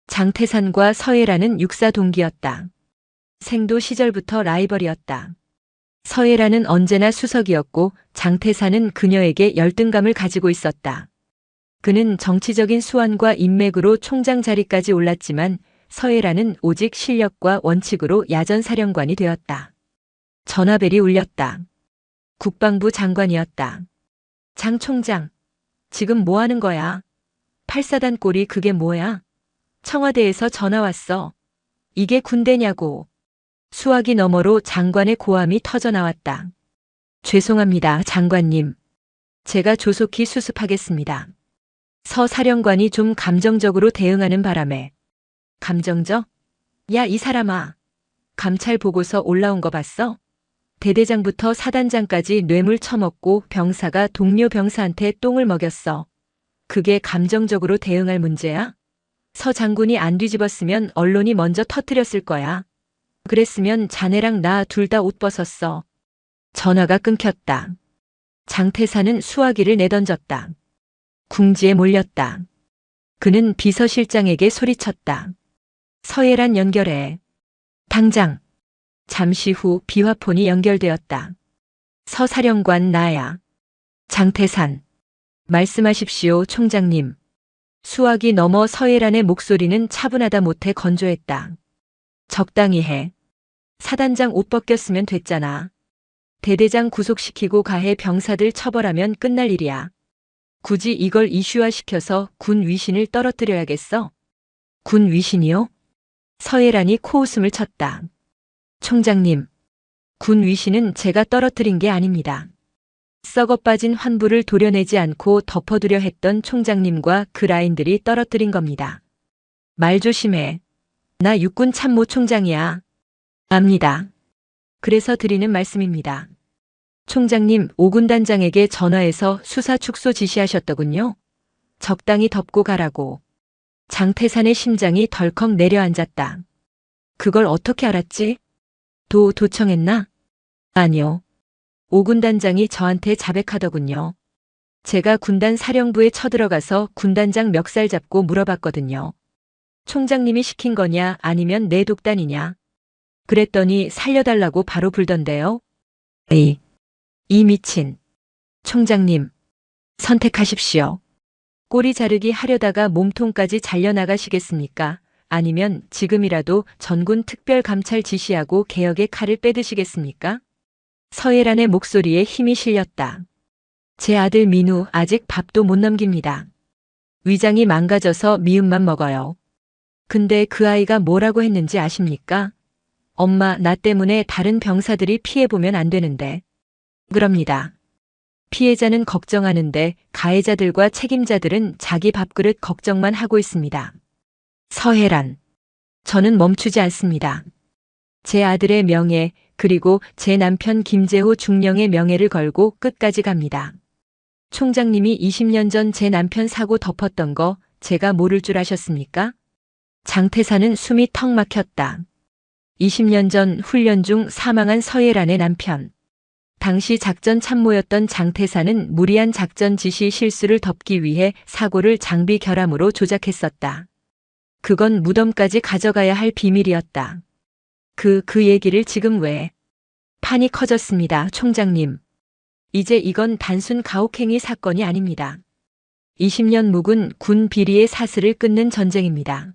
장태산과 서예란은 육사 동기였다. 생도 시절부터 라이벌이었다. 서예란은 언제나 수석이었고 장태산은 그녀에게 열등감을 가지고 있었다. 그는 정치적인 수완과 인맥으로 총장 자리까지 올랐지만 서예란은 오직 실력과 원칙으로 야전사령관이 되었다. 전화벨이 울렸다. 국방부 장관이었다. 장 총장, 지금 뭐 하는 거야? 8사단 꼴이 그게 뭐야? 청와대에서 전화 왔어. 이게 군대냐고. 수화기 너머로 장관의 고함이 터져 나왔다. 죄송합니다, 장관님. 제가 조속히 수습하겠습니다. 서 사령관이 좀 감정적으로 대응하는 바람에. 감정적? 야, 이 사람아. 감찰 보고서 올라온 거 봤어? 대대장부터 사단장까지 뇌물 처먹고 병사가 동료 병사한테 똥을 먹였어. 그게 감정적으로 대응할 문제야? 서 장군이 안 뒤집었으면 언론이 먼저 터뜨렸을 거야. 그랬으면 자네랑 나 둘 다 옷 벗었어. 전화가 끊겼다. 장태사는 수화기를 내던졌다. 궁지에 몰렸다. 그는 비서실장에게 소리쳤다. 서예란 연결해. 당장. 잠시 후 비화폰이 연결되었다. 서사령관 나야. 장태산. 말씀하십시오, 총장님. 수화기 넘어 서예란의 목소리는 차분하다 못해 건조했다. 적당히 해. 사단장 옷 벗겼으면 됐잖아. 대대장 구속시키고 가해 병사들 처벌하면 끝날 일이야. 굳이 이걸 이슈화시켜서 군 위신을 떨어뜨려야겠어? 군 위신이요? 서예란이 코웃음을 쳤다. 총장님, 군 위신은 제가 떨어뜨린 게 아닙니다. 썩어 빠진 환부를 도려내지 않고 덮어두려 했던 총장님과 그 라인들이 떨어뜨린 겁니다. 말 조심해. 나 육군 참모총장이야. 압니다. 그래서 드리는 말씀입니다. 총장님, 5군 단장에게 전화해서 수사 축소 지시하셨더군요. 적당히 덮고 가라고. 장태산의 심장이 덜컥 내려앉았다. 그걸 어떻게 알았지? 도청했나? 아니요. 5군 단장이 저한테 자백하더군요. 제가 군단 사령부에 쳐들어가서 군단장 멱살 잡고 물어봤거든요. 총장님이 시킨 거냐 아니면 내 독단이냐. 그랬더니 살려달라고 바로 불던데요. 에이, 이 미친. 총장님, 선택하십시오. 꼬리 자르기 하려다가 몸통까지 잘려나가시겠습니까? 아니면 지금이라도 전군 특별감찰 지시하고 개혁의 칼을 빼드시겠습니까? 서예란의 목소리에 힘이 실렸다. 제 아들 민우 아직 밥도 못 넘깁니다. 위장이 망가져서 미음만 먹어요. 근데 그 아이가 뭐라고 했는지 아십니까? 엄마, 나 때문에 다른 병사들이 피해보면 안 되는데. 그럽니다. 피해자는 걱정하는데 가해자들과 책임자들은 자기 밥그릇 걱정만 하고 있습니다. 서혜란, 저는 멈추지 않습니다. 제 아들의 명예, 그리고 제 남편 김재호 중령의 명예를 걸고 끝까지 갑니다. 총장님이 20년 전 제 남편 사고 덮었던 거 제가 모를 줄 아셨습니까? 장태사는 숨이 턱 막혔다. 20년 전 훈련 중 사망한 서예란의 남편. 당시 작전 참모였던 장태사는 무리한 작전 지시 실수를 덮기 위해 사고를 장비 결함으로 조작했었다. 그건 무덤까지 가져가야 할 비밀이었다. 그 얘기를 지금 왜? 판이 커졌습니다, 총장님. 이제 이건 단순 가혹행위 사건이 아닙니다. 20년 묵은 군 비리의 사슬을 끊는 전쟁입니다.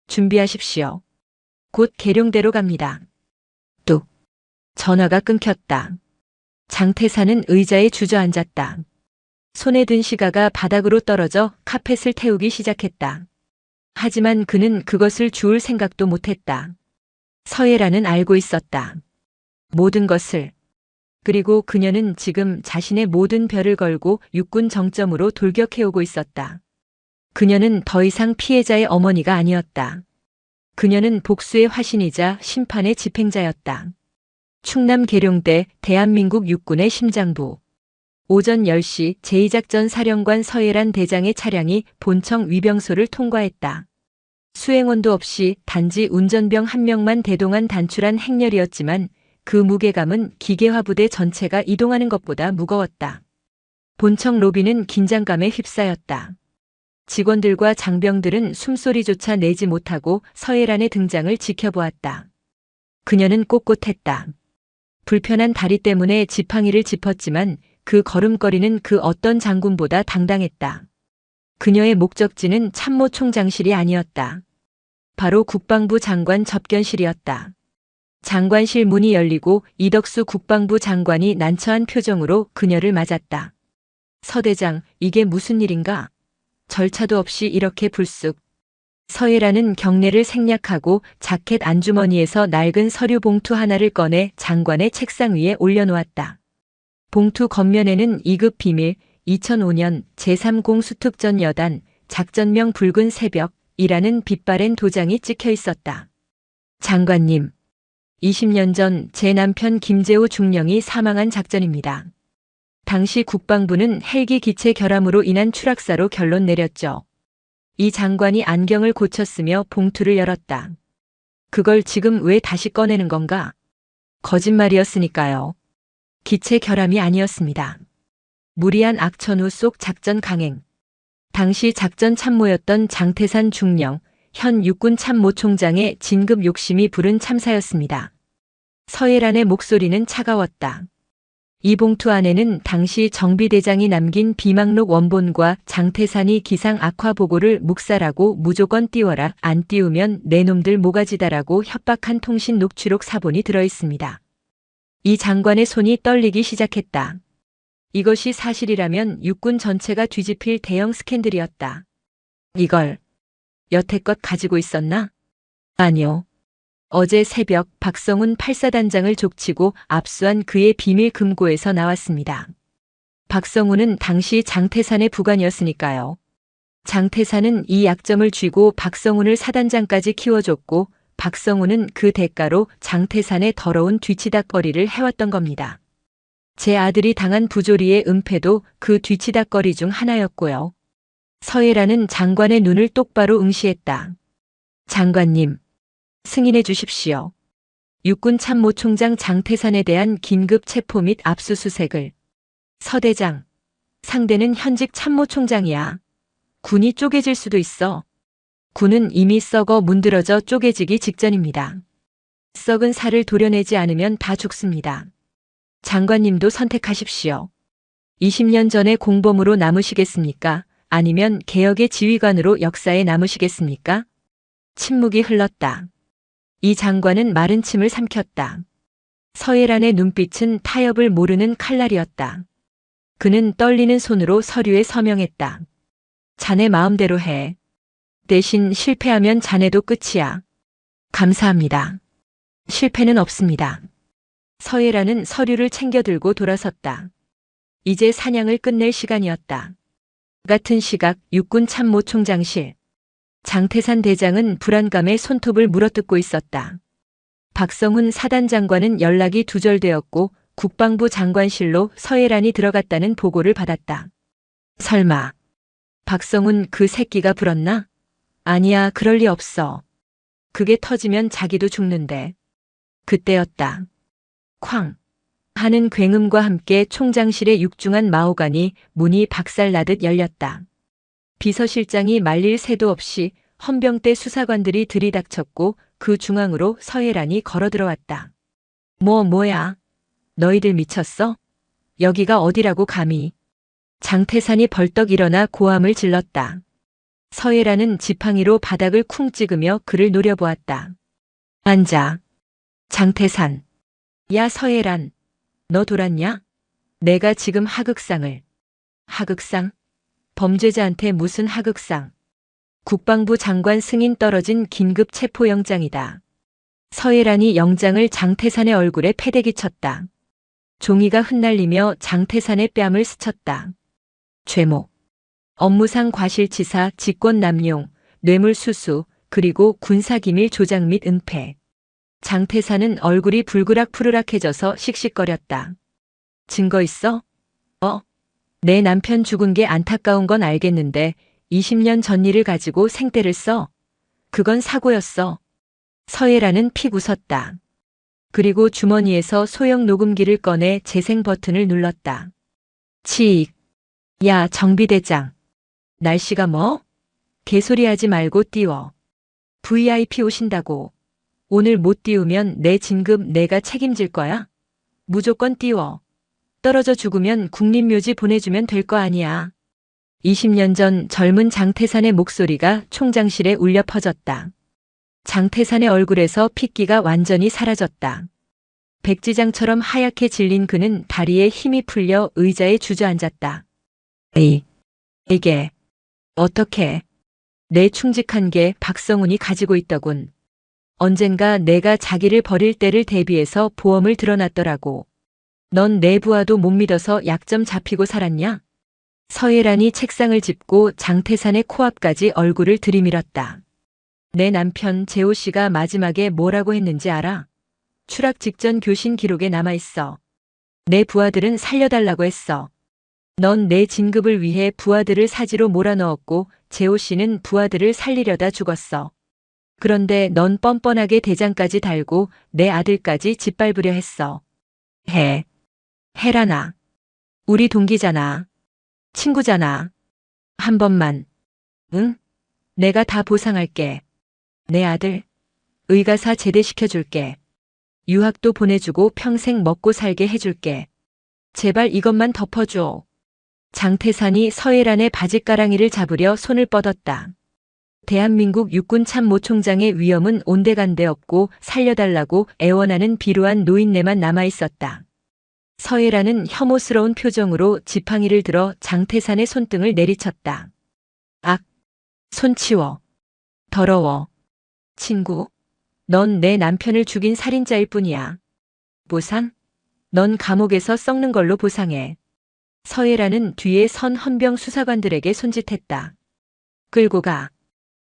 준비하십시오. 곧 계룡대로 갑니다. 뚝. 전화가 끊겼다. 장태사는 의자에 주저앉았다. 손에 든 시가가 바닥으로 떨어져 카펫을 태우기 시작했다. 하지만 그는 그것을 주울 생각도 못했다. 서예란은 알고 있었다. 모든 것을. 그리고 그녀는 지금 자신의 모든 별을 걸고 육군 정점으로 돌격해오고 있었다. 그녀는 더 이상 피해자의 어머니가 아니었다. 그녀는 복수의 화신이자 심판의 집행자였다. 충남 계룡대 대한민국 육군의 심장부. 오전 10시 제2작전 사령관 서예란 대장의 차량이 본청 위병소를 통과했다. 수행원도 없이 단지 운전병 한 명만 대동한 단출한 행렬이었지만 그 무게감은 기계화 부대 전체가 이동하는 것보다 무거웠다. 본청 로비는 긴장감에 휩싸였다. 직원들과 장병들은 숨소리조차 내지 못하고 서예란의 등장을 지켜보았다. 그녀는 꼿꼿했다. 불편한 다리 때문에 지팡이를 짚었지만 그 걸음걸이는 그 어떤 장군보다 당당했다. 그녀의 목적지는 참모총장실이 아니었다. 바로 국방부 장관 접견실이었다. 장관실 문이 열리고 이덕수 국방부 장관이 난처한 표정으로 그녀를 맞았다. 서 대장, 이게 무슨 일인가? 절차도 없이 이렇게 불쑥. 서예라는 경례를 생략하고 자켓 안주머니에서 낡은 서류 봉투 하나를 꺼내 장관의 책상 위에 올려놓았다. 봉투 겉면에는 2급 비밀 2005년 제3공수특전 여단 작전명 붉은 새벽이라는 빛바랜 도장이 찍혀 있었다. 장관님, 20년 전 제 남편 김재호 중령이 사망한 작전입니다. 당시 국방부는 헬기 기체 결함으로 인한 추락사로 결론 내렸죠. 이 장관이 안경을 고쳤으며 봉투를 열었다. 그걸 지금 왜 다시 꺼내는 건가? 거짓말이었으니까요. 기체 결함이 아니었습니다. 무리한 악천후 속 작전 강행. 당시 작전 참모였던 장태산 중령, 현 육군 참모총장의 진급 욕심이 부른 참사였습니다. 서예란의 목소리는 차가웠다. 이 봉투 안에는 당시 정비대장이 남긴 비망록 원본과 장태산이 기상 악화 보고를 묵살하고 무조건 띄워라, 안 띄우면 내 놈들 모가지다라고 협박한 통신 녹취록 사본이 들어있습니다. 이 장관의 손이 떨리기 시작했다. 이것이 사실이라면 육군 전체가 뒤집힐 대형 스캔들이었다. 이걸 여태껏 가지고 있었나? 아니요. 어제 새벽 박성훈 8사단장을 족치고 압수한 그의 비밀 금고에서 나왔습니다. 박성훈은 당시 장태산의 부관이었으니까요. 장태산은 이 약점을 쥐고 박성훈을 사단장까지 키워줬고 박성훈은 그 대가로 장태산의 더러운 뒤치다꺼리를 해왔던 겁니다. 제 아들이 당한 부조리의 은폐도 그 뒤치다꺼리 중 하나였고요. 서예라는 장관의 눈을 똑바로 응시했다. 장관님, 승인해 주십시오. 육군 참모총장 장태산에 대한 긴급 체포 및 압수수색을. 서대장, 상대는 현직 참모총장이야. 군이 쪼개질 수도 있어. 군은 이미 썩어 문드러져 쪼개지기 직전입니다. 썩은 살을 도려내지 않으면 다 죽습니다. 장관님도 선택하십시오. 20년 전의 공범으로 남으시겠습니까? 아니면 개혁의 지휘관으로 역사에 남으시겠습니까? 침묵이 흘렀다. 이 장관은 마른 침을 삼켰다. 서예란의 눈빛은 타협을 모르는 칼날이었다. 그는 떨리는 손으로 서류에 서명했다. 자네 마음대로 해. 대신 실패하면 자네도 끝이야. 감사합니다. 실패는 없습니다. 서예란은 서류를 챙겨 들고 돌아섰다. 이제 사냥을 끝낼 시간이었다. 같은 시각 육군 참모총장실. 장태산 대장은 불안감에 손톱을 물어뜯고 있었다. 박성훈 사단장과는 연락이 두절되었고 국방부 장관실로 서예란이 들어갔다는 보고를 받았다. 설마 박성훈 그 새끼가 불었나? 아니야, 그럴 리 없어. 그게 터지면 자기도 죽는데. 그때였다. 쾅 하는 굉음과 함께 총장실의 육중한 마호간이 문이 박살나듯 열렸다. 비서실장이 말릴 새도 없이 헌병대 수사관들이 들이닥쳤고 그 중앙으로 서예란이 걸어 들어왔다. 뭐야? 너희들 미쳤어? 여기가 어디라고 감히? 장태산이 벌떡 일어나 고함을 질렀다. 서예란은 지팡이로 바닥을 쿵 찍으며 그를 노려보았다. 앉아. 장태산. 야 서예란. 너 돌았냐? 내가 지금 하극상을. 하극상? 범죄자한테 무슨 하극상. 국방부 장관 승인 떨어진 긴급 체포영장이다. 서예란이 영장을 장태산의 얼굴에 패대기 쳤다. 종이가 흩날리며 장태산의 뺨을 스쳤다. 죄목. 업무상 과실치사, 직권남용, 뇌물수수, 그리고 군사기밀 조작 및 은폐. 장태산은 얼굴이 불그락푸르락해져서 씩씩거렸다. 증거 있어? 내 남편 죽은 게 안타까운 건 알겠는데 20년 전 일을 가지고 생떼를 써? 그건 사고였어. 서예란은 픽 웃었다. 그리고 주머니에서 소형 녹음기를 꺼내 재생 버튼을 눌렀다. 치익. 야 정비대장. 날씨가 뭐? 개소리하지 말고 띄워. VIP 오신다고. 오늘 못 띄우면 내 진급 내가 책임질 거야? 무조건 띄워. 떨어져 죽으면 국립묘지 보내주면 될 거 아니야. 20년 전 젊은 장태산의 목소리가 총장실에 울려 퍼졌다. 장태산의 얼굴에서 핏기가 완전히 사라졌다. 백지장처럼 하얗게 질린 그는 다리에 힘이 풀려 의자에 주저앉았다. 이게 어떻게? 내 충직한 게 박성훈이 가지고 있더군. 언젠가 내가 자기를 버릴 때를 대비해서 보험을 들어놨더라고. 넌 내 부하도 못 믿어서 약점 잡히고 살았냐? 서예란이 책상을 짚고 장태산의 코앞까지 얼굴을 들이밀었다. 내 남편 재호 씨가 마지막에 뭐라고 했는지 알아? 추락 직전 교신 기록에 남아있어. 내 부하들은 살려달라고 했어. 넌 내 진급을 위해 부하들을 사지로 몰아넣었고 재호 씨는 부하들을 살리려다 죽었어. 그런데 넌 뻔뻔하게 대장까지 달고 내 아들까지 짓밟으려 했어. 해라나. 우리 동기잖아. 친구잖아. 한 번만. 응? 내가 다 보상할게. 내 아들. 의가사 제대시켜줄게. 유학도 보내주고 평생 먹고 살게 해줄게. 제발 이것만 덮어줘. 장태산이 서예란의 바짓가랑이를 잡으려 손을 뻗었다. 대한민국 육군 참모총장의 위엄은 온데간데 없고 살려달라고 애원하는 비루한 노인네만 남아있었다. 서예란은 혐오스러운 표정으로 지팡이를 들어 장태산의 손등을 내리쳤다. 악! 손 치워. 더러워. 친구, 넌 내 남편을 죽인 살인자일 뿐이야. 보상? 넌 감옥에서 썩는 걸로 보상해. 서예란은 뒤에 선 헌병 수사관들에게 손짓했다. 끌고 가.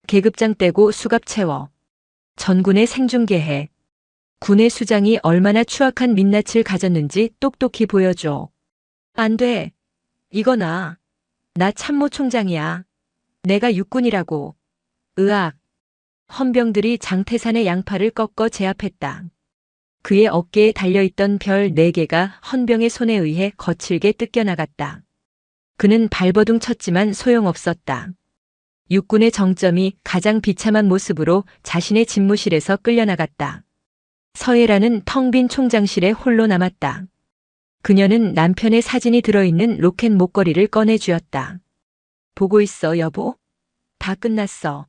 계급장 떼고 수갑 채워. 전군에 생중계해. 군의 수장이 얼마나 추악한 민낯을 가졌는지 똑똑히 보여줘. 안 돼. 이거 나 참모총장이야. 내가 육군이라고. 으악. 헌병들이 장태산의 양팔을 꺾어 제압했다. 그의 어깨에 달려있던 별 4개가 헌병의 손에 의해 거칠게 뜯겨나갔다. 그는 발버둥 쳤지만 소용없었다. 육군의 정점이 가장 비참한 모습으로 자신의 집무실에서 끌려나갔다. 서예란은 텅 빈 총장실에 홀로 남았다. 그녀는 남편의 사진이 들어있는 로켓 목걸이를 꺼내 쥐었다. 보고 있어, 여보? 다 끝났어.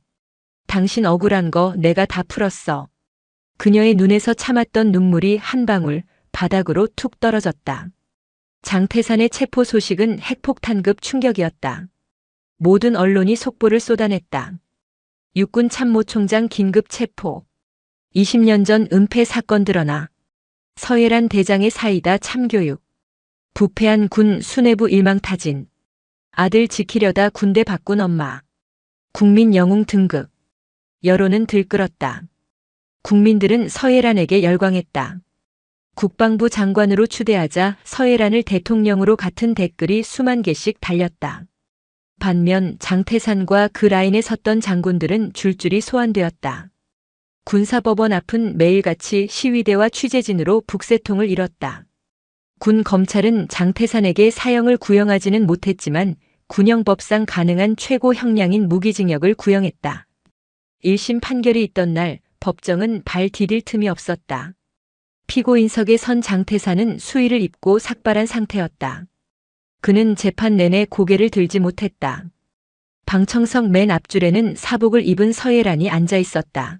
당신 억울한 거 내가 다 풀었어. 그녀의 눈에서 참았던 눈물이 한 방울 바닥으로 툭 떨어졌다. 장태산의 체포 소식은 핵폭탄급 충격이었다. 모든 언론이 속보를 쏟아냈다. 육군 참모총장 긴급 체포. 20년 전 은폐 사건 드러나. 서예란 대장의 사이다 참교육. 부패한 군 수뇌부 일망타진. 아들 지키려다 군대 바꾼 엄마. 국민 영웅 등극. 여론은 들끓었다. 국민들은 서예란에게 열광했다. 국방부 장관으로 추대하자 서예란을 대통령으로 같은 댓글이 수만 개씩 달렸다. 반면 장태산과 그 라인에 섰던 장군들은 줄줄이 소환되었다. 군사법원 앞은 매일같이 시위대와 취재진으로 북새통을 이뤘다. 군 검찰은 장태산에게 사형을 구형하지는 못했지만 군형법상 가능한 최고 형량인 무기징역을 구형했다. 1심 판결이 있던 날 법정은 발 디딜 틈이 없었다. 피고인석에 선 장태산은 수의를 입고 삭발한 상태였다. 그는 재판 내내 고개를 들지 못했다. 방청석 맨 앞줄에는 사복을 입은 서예란이 앉아 있었다.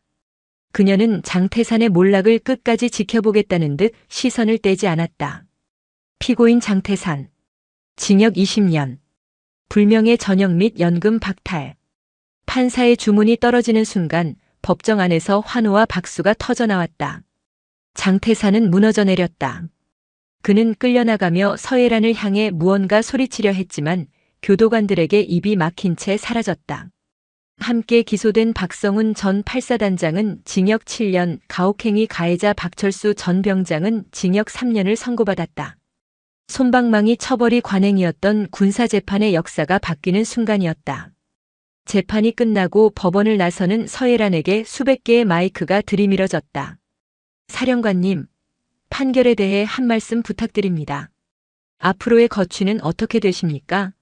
그녀는 장태산의 몰락을 끝까지 지켜보겠다는 듯 시선을 떼지 않았다. 피고인 장태산. 징역 20년. 불명예 전역 및 연금 박탈. 판사의 주문이 떨어지는 순간 법정 안에서 환호와 박수가 터져나왔다. 장태산은 무너져 내렸다. 그는 끌려나가며 서예란을 향해 무언가 소리치려 했지만 교도관들에게 입이 막힌 채 사라졌다. 함께 기소된 박성훈 전 8사단장은 징역 7년, 가혹행위 가해자 박철수 전 병장은 징역 3년을 선고받았다. 솜방망이 처벌이 관행이었던 군사재판의 역사가 바뀌는 순간이었다. 재판이 끝나고 법원을 나서는 서예란에게 수백 개의 마이크가 들이밀어졌다. 사령관님, 판결에 대해 한 말씀 부탁드립니다. 앞으로의 거취는 어떻게 되십니까?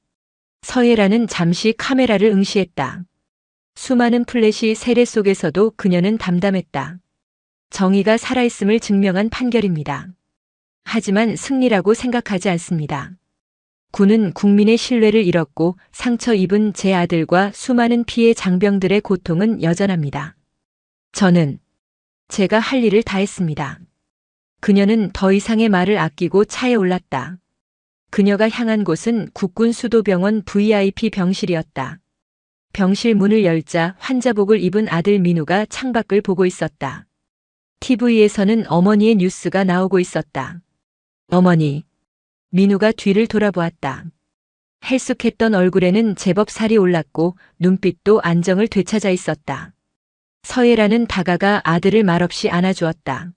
서예란은 잠시 카메라를 응시했다. 수많은 플래시 세례 속에서도 그녀는 담담했다. 정의가 살아있음을 증명한 판결입니다. 하지만 승리라고 생각하지 않습니다. 군은 국민의 신뢰를 잃었고 상처 입은 제 아들과 수많은 피해 장병들의 고통은 여전합니다. 저는 제가 할 일을 다 했습니다. 그녀는 더 이상의 말을 아끼고 차에 올랐다. 그녀가 향한 곳은 국군 수도병원 VIP 병실이었다. 병실 문을 열자 환자복을 입은 아들 민우가 창밖을 보고 있었다. TV에서는 어머니의 뉴스가 나오고 있었다. 어머니. 민우가 뒤를 돌아보았다. 헬쑥했던 얼굴에는 제법 살이 올랐고 눈빛도 안정을 되찾아 있었다. 서예라는 다가가 아들을 말없이 안아주었다.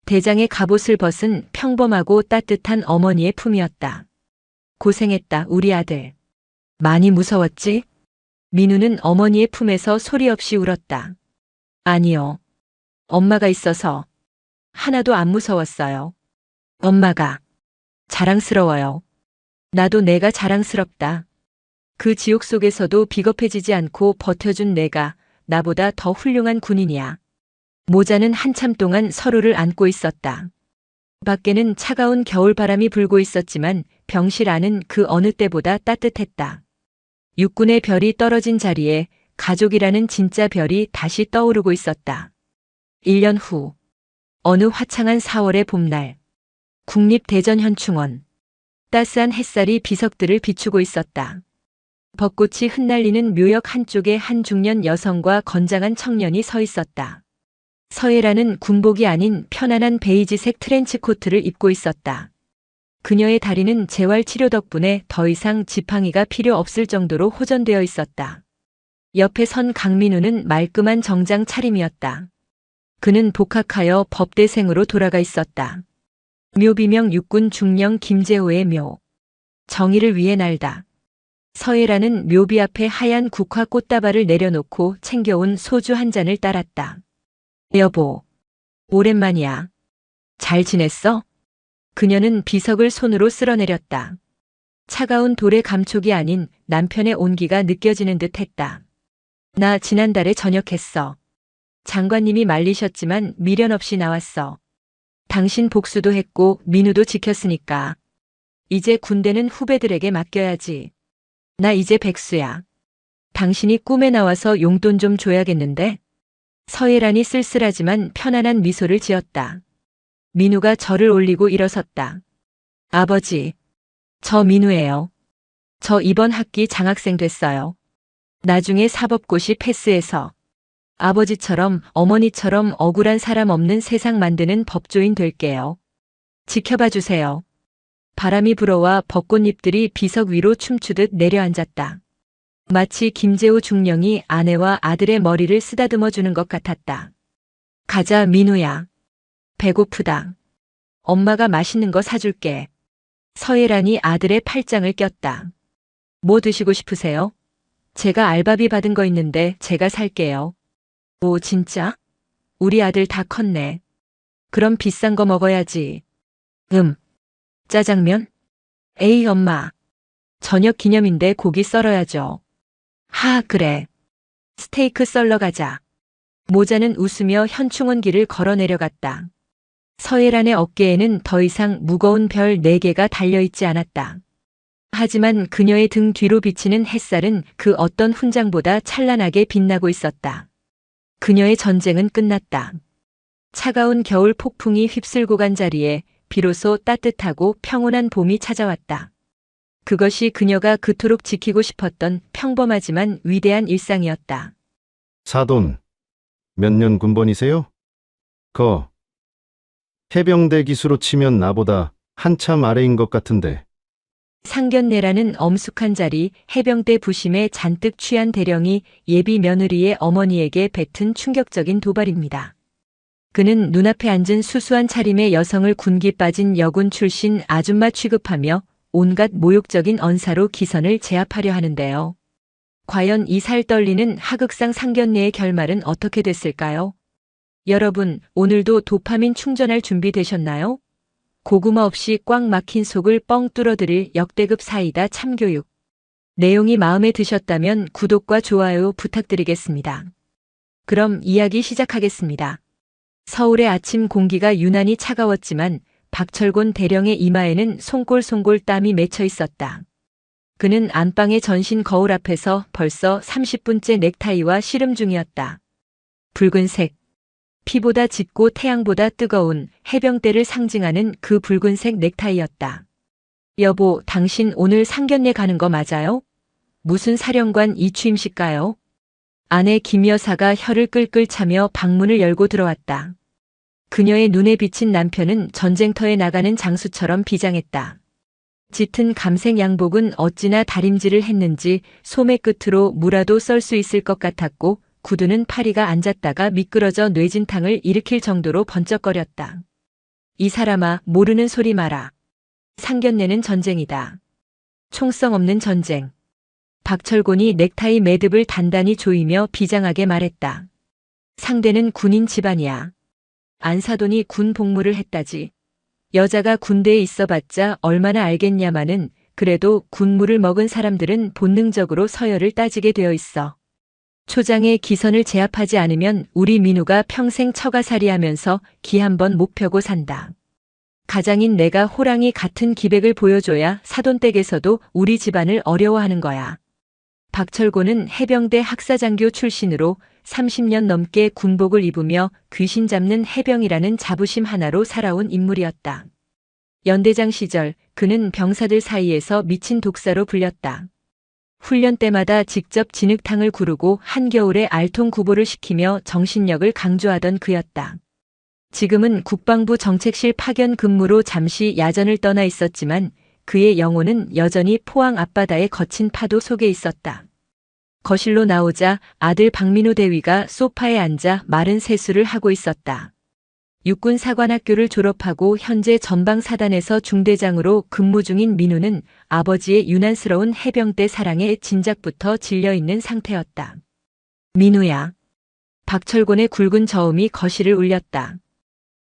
대장의 갑옷을 벗은 평범하고 따뜻한 어머니의 품이었다. 고생했다, 우리 아들. 많이 무서웠지? 민우는 어머니의 품에서 소리 없이 울었다. 아니요. 엄마가 있어서 하나도 안 무서웠어요. 엄마가 자랑스러워요. 나도 내가 자랑스럽다. 그 지옥 속에서도 비겁해지지 않고 버텨준 내가 나보다 더 훌륭한 군인이야. 모자는 한참 동안 서로를 안고 있었다. 밖에는 차가운 겨울바람이 불고 있었지만 병실 안은 그 어느 때보다 따뜻했다. 육군의 별이 떨어진 자리에 가족이라는 진짜 별이 다시 떠오르고 있었다. 1년 후, 어느 화창한 4월의 봄날, 국립대전현충원. 따스한 햇살이 비석들을 비추고 있었다. 벚꽃이 흩날리는 묘역 한쪽에 한 중년 여성과 건장한 청년이 서 있었다. 서예라는 군복이 아닌 편안한 베이지색 트렌치 코트를 입고 있었다. 그녀의 다리는 재활치료 덕분에 더 이상 지팡이가 필요 없을 정도로 호전되어 있었다. 옆에 선 강민우는 말끔한 정장 차림이었다. 그는 복학하여 법대생으로 돌아가 있었다. 묘비명 육군 중령 김재호의 묘. 정의를 위해 날다. 서예라는 묘비 앞에 하얀 국화 꽃다발을 내려놓고 챙겨온 소주 한 잔을 따랐다. 여보, 오랜만이야. 잘 지냈어? 그녀는 비석을 손으로 쓸어내렸다. 차가운 돌의 감촉이 아닌 남편의 온기가 느껴지는 듯 했다. 나 지난달에 전역했어. 장관님이 말리셨지만 미련 없이 나왔어. 당신 복수도 했고 민우도 지켰으니까. 이제 군대는 후배들에게 맡겨야지. 나 이제 백수야. 당신이 꿈에 나와서 용돈 좀 줘야겠는데? 서예란이 쓸쓸하지만 편안한 미소를 지었다. 민우가 절을 올리고 일어섰다. 아버지, 저 민우예요. 저 이번 학기 장학생 됐어요. 나중에 사법고시 패스해서 아버지처럼 어머니처럼 억울한 사람 없는 세상 만드는 법조인 될게요. 지켜봐 주세요. 바람이 불어와 벚꽃잎들이 비석 위로 춤추듯 내려앉았다. 마치 김재호 중령이 아내와 아들의 머리를 쓰다듬어 주는 것 같았다. 가자, 민우야. 배고프다. 엄마가 맛있는 거 사줄게. 서예란이 아들의 팔짱을 꼈다. 뭐 드시고 싶으세요? 제가 알바비 받은 거 있는데 제가 살게요. 오, 진짜? 우리 아들 다 컸네. 그럼 비싼 거 먹어야지. 짜장면? 에이, 엄마. 저녁 기념인데 고기 썰어야죠. 하, 그래. 스테이크 썰러 가자. 모자는 웃으며 현충원 길을 걸어 내려갔다. 서예란의 어깨에는 더 이상 무거운 별 4개가 달려있지 않았다. 하지만 그녀의 등 뒤로 비치는 햇살은 그 어떤 훈장보다 찬란하게 빛나고 있었다. 그녀의 전쟁은 끝났다. 차가운 겨울 폭풍이 휩쓸고 간 자리에 비로소 따뜻하고 평온한 봄이 찾아왔다. 그것이 그녀가 그토록 지키고 싶었던 평범하지만 위대한 일상이었다. 사돈, 몇 년 군번이세요? 해병대 기수로 치면 나보다 한참 아래인 것 같은데. 상견례라는 엄숙한 자리, 해병대 부심에 잔뜩 취한 대령이 예비 며느리의 어머니에게 뱉은 충격적인 도발입니다. 그는 눈앞에 앉은 수수한 차림의 여성을 군기 빠진 여군 출신 아줌마 취급하며 온갖 모욕적인 언사로 기선을 제압하려 하는데요. 과연 이 살 떨리는 하극상 상견례의 결말은 어떻게 됐을까요? 여러분, 오늘도 도파민 충전할 준비 되셨나요? 고구마 없이 꽉 막힌 속을 뻥 뚫어드릴 역대급 사이다 참교육. 내용이 마음에 드셨다면 구독과 좋아요 부탁드리겠습니다. 그럼 이야기 시작하겠습니다. 서울의 아침 공기가 유난히 차가웠지만 박철곤 대령의 이마에는 송골송골 땀이 맺혀 있었다. 그는 안방의 전신 거울 앞에서 벌써 30분째 넥타이와 씨름 중이었다. 붉은색, 피보다 짙고 태양보다 뜨거운 해병대를 상징하는 그 붉은색 넥타이였다. 여보, 당신 오늘 상견례 가는 거 맞아요? 무슨 사령관 이 취임식가요? 아내 김 여사가 혀를 끌끌 차며 방문을 열고 들어왔다. 그녀의 눈에 비친 남편은 전쟁터에 나가는 장수처럼 비장했다. 짙은 감색 양복은 어찌나 다림질을 했는지 소매 끝으로 무라도 썰 수 있을 것 같았고 구두는 파리가 앉았다가 미끄러져 뇌진탕을 일으킬 정도로 번쩍거렸다. 이 사람아, 모르는 소리 마라. 상견례는 전쟁이다. 총성 없는 전쟁. 박철곤이 넥타이 매듭을 단단히 조이며 비장하게 말했다. 상대는 군인 집안이야. 안사돈이 군 복무를 했다지. 여자가 군대에 있어봤자 얼마나 알겠냐마는 그래도 군무를 먹은 사람들은 본능적으로 서열을 따지게 되어 있어. 초장의 기선을 제압하지 않으면 우리 민우가 평생 처가살이하면서 기 한 번 못 펴고 산다. 가장인 내가 호랑이 같은 기백을 보여줘야 사돈댁에서도 우리 집안을 어려워하는 거야. 박철곤은 해병대 학사장교 출신으로 30년 넘게 군복을 입으며 귀신 잡는 해병이라는 자부심 하나로 살아온 인물이었다. 연대장 시절 그는 병사들 사이에서 미친 독사로 불렸다. 훈련 때마다 직접 진흙탕을 구르고 한겨울에 알통구보를 시키며 정신력을 강조하던 그였다. 지금은 국방부 정책실 파견 근무로 잠시 야전을 떠나 있었지만 그의 영혼은 여전히 포항 앞바다의 거친 파도 속에 있었다. 거실로 나오자 아들 박민우 대위가 소파에 앉아 마른 세수를 하고 있었다. 육군사관학교를 졸업하고 현재 전방사단에서 중대장으로 근무 중인 민우는 아버지의 유난스러운 해병대 사랑에 진작부터 질려있는 상태였다. 민우야. 박철곤의 굵은 저음이 거실을 울렸다.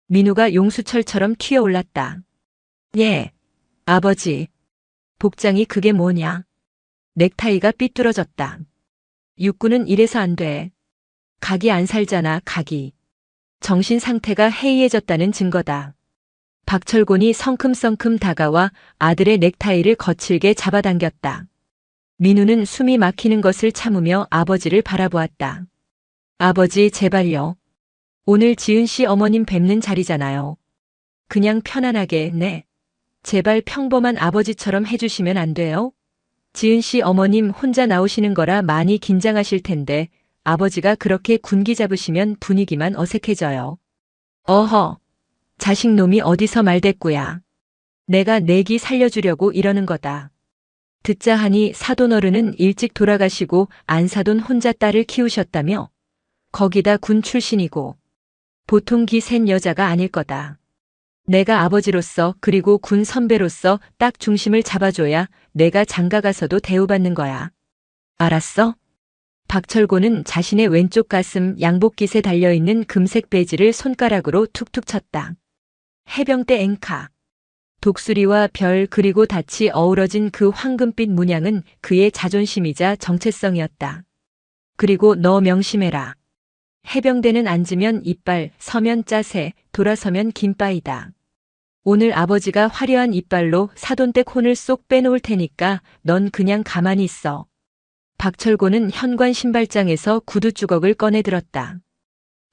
민우가 용수철처럼 튀어올랐다. 예, 아버지. 복장이 그게 뭐냐? 넥타이가 삐뚤어졌다. 육군은 이래서 안 돼. 각이 안 살잖아, 각이. 정신 상태가 해이해졌다는 증거다. 박철곤이 성큼성큼 다가와 아들의 넥타이를 거칠게 잡아당겼다. 민우는 숨이 막히는 것을 참으며 아버지를 바라보았다. 아버지, 제발요. 오늘 지은 씨 어머님 뵙는 자리잖아요. 그냥 편안하게, 네. 제발 평범한 아버지처럼 해주시면 안 돼요? 지은 씨 어머님 혼자 나오시는 거라 많이 긴장하실 텐데 아버지가 그렇게 군기 잡으시면 분위기만 어색해져요. 어허, 자식놈이 어디서 말대꾸야. 내가 내기 살려주려고 이러는 거다. 듣자 하니 사돈어른은 일찍 돌아가시고 안사돈 혼자 딸을 키우셨다며? 거기다 군 출신이고 보통 기 센 여자가 아닐 거다. 내가 아버지로서 그리고 군 선배로서 딱 중심을 잡아줘야 내가 장가가서도 대우받는 거야. 알았어? 박철곤은 자신의 왼쪽 가슴 양복깃에 달려있는 금색 배지를 손가락으로 툭툭 쳤다. 해병대 앵카. 독수리와 별 그리고 닻이 어우러진 그 황금빛 문양은 그의 자존심이자 정체성이었다. 그리고 너 명심해라. 해병대는 앉으면 이빨, 서면 짜세, 돌아서면 긴빠이다. 오늘 아버지가 화려한 이빨로 사돈댁 혼을 쏙 빼놓을 테니까 넌 그냥 가만히 있어. 박철곤은 현관 신발장에서 구두 주걱을 꺼내 들었다.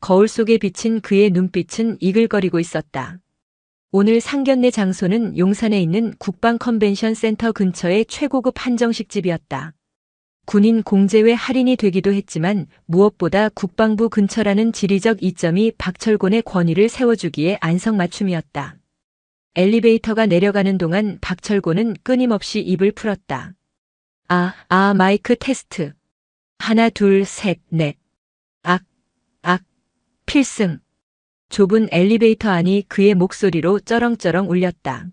거울 속에 비친 그의 눈빛은 이글거리고 있었다. 오늘 상견례 장소는 용산에 있는 국방컨벤션 센터 근처의 최고급 한정식집이었다. 군인 공제회 할인이 되기도 했지만 무엇보다 국방부 근처라는 지리적 이점이 박철곤의 권위를 세워주기에 안성맞춤이었다. 엘리베이터가 내려가는 동안 박철곤은 끊임없이 입을 풀었다. 마이크 테스트. 하나, 둘, 셋, 넷. 필승. 좁은 엘리베이터 안이 그의 목소리로 쩌렁쩌렁 울렸다.